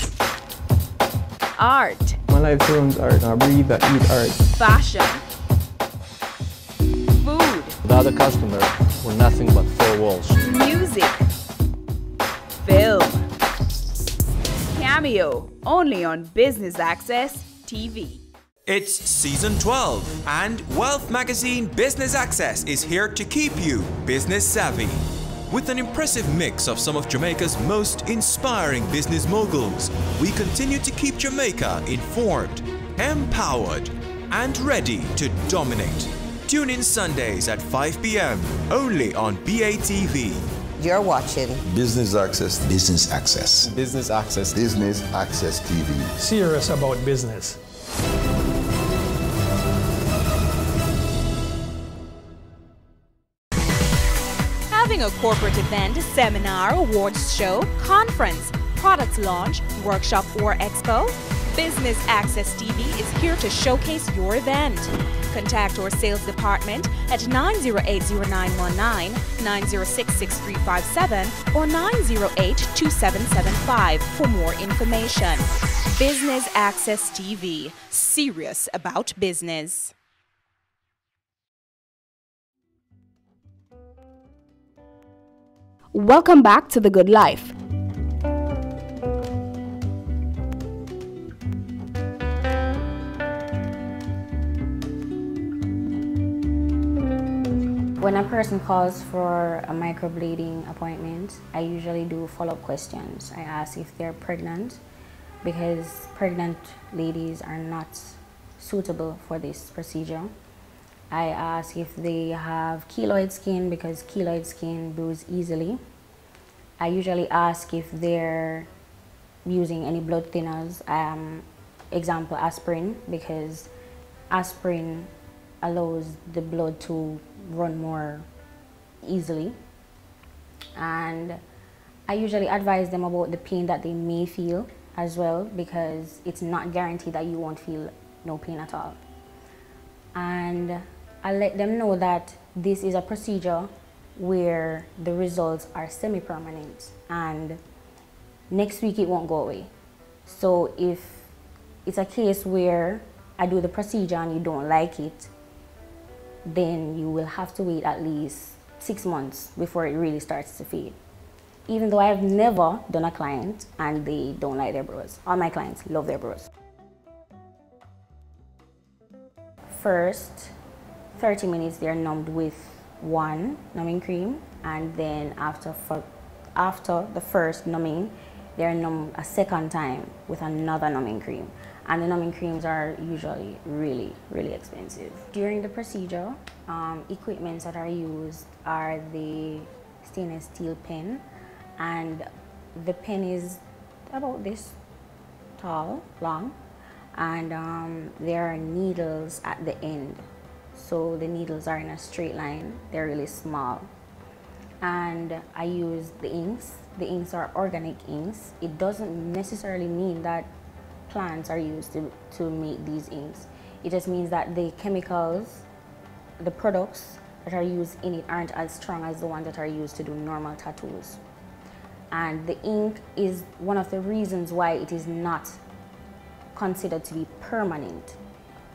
Art. My life surrounds art. I breathe, I eat art. Fashion. Food. Without a customer, we're nothing but four walls. Music. Film. Cameo, only on Business Access TV. It's season 12, and Wealth Magazine Business Access is here to keep you business savvy. With an impressive mix of some of Jamaica's most inspiring business moguls, we continue to keep Jamaica informed, empowered, and ready to dominate. Tune in Sundays at 5 p.m. only on BATV. You're watching Business Access. Business Access. Business Access. Business Access TV. Serious about business. Having a corporate event, seminar, awards show, conference, product launch, workshop or expo? Business Access TV is here to showcase your event. Contact our sales department at 908-0919, 906-6357 or 908-2775 for more information. Business Access TV, serious about business. Welcome back to The Good Life. When a person calls for a microblading appointment, I usually do follow-up questions. I ask if they're pregnant, because pregnant ladies are not suitable for this procedure. I ask if they have keloid skin, because keloid skin bruise easily. I usually ask if they're using any blood thinners, example aspirin, because aspirin allows the blood to run more easily. And I usually advise them about the pain that they may feel as well, because it's not guaranteed that you won't feel no pain at all. And I let them know that this is a procedure where the results are semi-permanent and next week it won't go away. So if it's a case where I do the procedure and you don't like it, then you will have to wait at least 6 months before it really starts to fade. Even though I have never done a client and they don't like their brows. All my clients love their brows. First 30 minutes they're numbed with one numbing cream, and then after the first numbing they're numbed a second time with another numbing cream. And the numbing creams are usually really expensive. During the procedure, equipments that are used are the stainless steel pen, and the pen is about this tall, long, and there are needles at the end. So the needles are in a straight line, they're really small. And I use the inks. The inks are organic inks. It doesn't necessarily mean that plants are used to make these inks. It just means that the chemicals, the products that are used in it aren't as strong as the ones that are used to do normal tattoos. And the ink is one of the reasons why it is not considered to be permanent,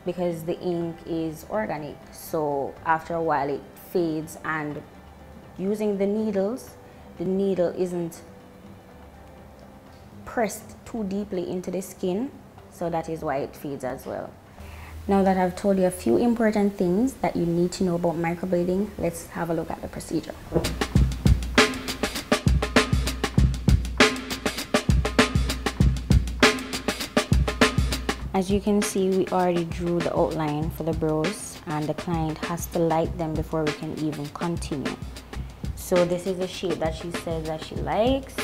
because the ink is organic. So after a while it fades, and using the needles, the needle isn't pressed too deeply into the skin, so that is why it fades as well. Now that I've told you a few important things that you need to know about microblading, let's have a look at the procedure. As you can see, we already drew the outline for the brows, and the client has to light them before we can even continue. So this is the shape that she says that she likes.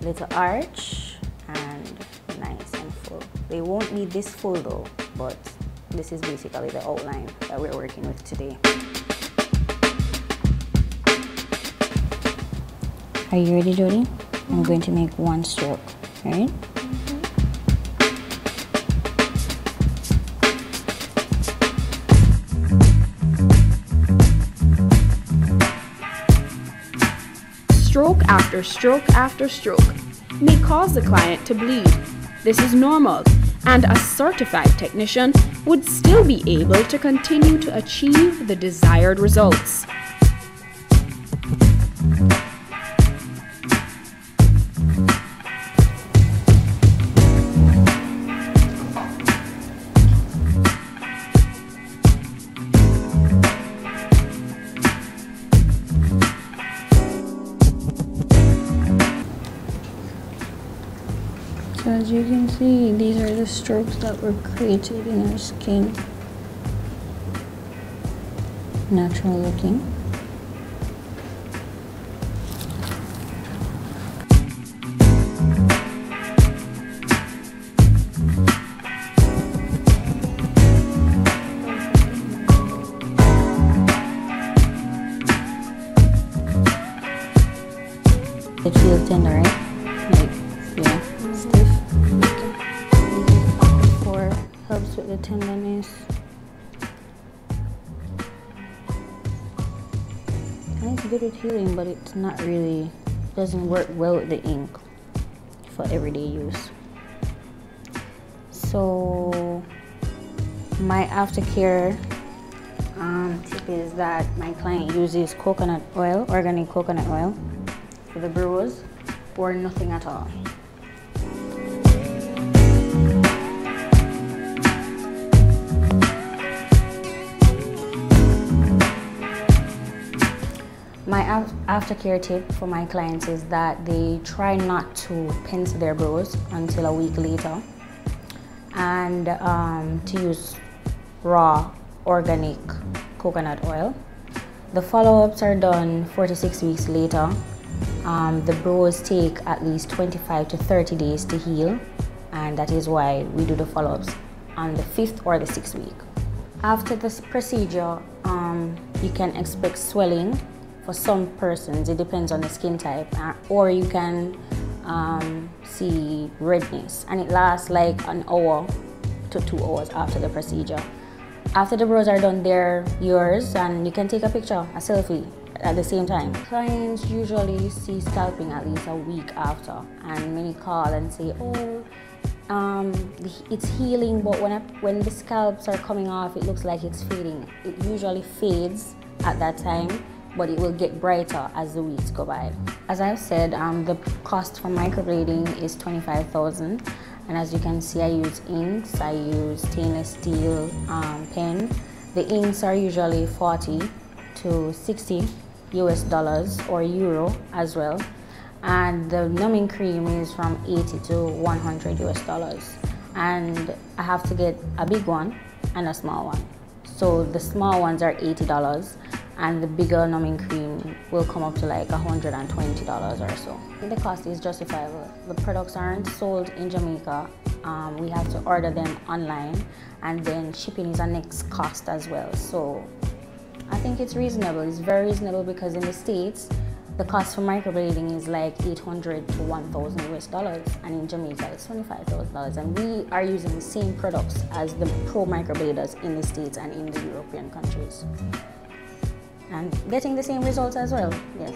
Little arch and nice and full. They won't need this full though, but this is basically the outline that we're working with today. Are you ready, Jody? I'm going to make one stroke, right? Stroke after stroke after stroke may cause the client to bleed. This is normal, and a certified technician would still be able to continue to achieve the desired results. As you can see, these are the strokes that were created in our skin. Natural looking. It feels tender, right? Like, yeah, stiff. For helps with the tenderness. And it's good with healing, but it's not really, doesn't work well with the ink for everyday use. So my aftercare tip is that my client uses coconut oil, organic coconut oil, for the bruise, or nothing at all. My aftercare tip for my clients is that they try not to pencil their brows until a week later, and to use raw organic coconut oil. The follow-ups are done 4 to 6 weeks later. The brows take at least 25 to 30 days to heal, and that is why we do the follow-ups on the 5th or the 6th week. After this procedure, you can expect swelling. For some persons, it depends on the skin type, or you can see redness, and it lasts like an hour to 2 hours after the procedure. After the brows are done, they're yours, and you can take a picture, a selfie, at the same time. Clients usually see scalping at least a week after, and many call and say, oh, it's healing, but when the scalps are coming off, it looks like it's fading. It usually fades at that time, but it will get brighter as the weeks go by. As I've said, the cost for microblading is $25,000, and as you can see, I use inks, I use stainless steel pen. The inks are usually $40 to $60 US or euro as well, and the numbing cream is from $80 to $100 US, and I have to get a big one and a small one. So the small ones are $80, and the bigger numbing cream will come up to like $120 or so. The cost is justifiable. The products aren't sold in Jamaica. We have to order them online, and then shipping is a next cost as well. So I think it's reasonable. It's very reasonable, because in the States, the cost for microblading is like $800 to $1,000 US, and in Jamaica it's $25,000. And we are using the same products as the pro microbladers in the States and in the European countries, and getting the same results as well. Yes.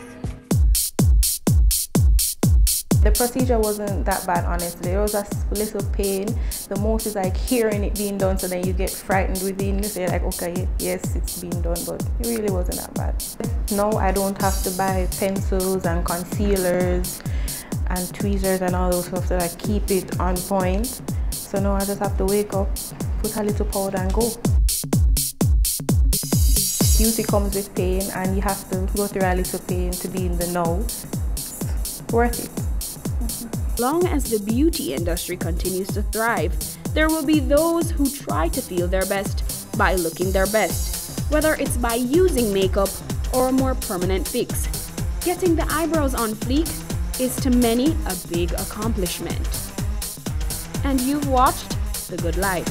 The procedure wasn't that bad, honestly. There was a little pain. The most is like hearing it being done, so then you get frightened within. You say like, okay, yes, it's being done, but it really wasn't that bad. Now I don't have to buy pencils and concealers and tweezers and all those stuff to like keep it on point. So now I just have to wake up, put a little powder and go. Beauty comes with pain, and you have to go through a little pain to be in the now. It's worth it. Long as the beauty industry continues to thrive, there will be those who try to feel their best by looking their best, whether it's by using makeup or a more permanent fix. Getting the eyebrows on fleek is to many a big accomplishment. And you've watched The Good Life.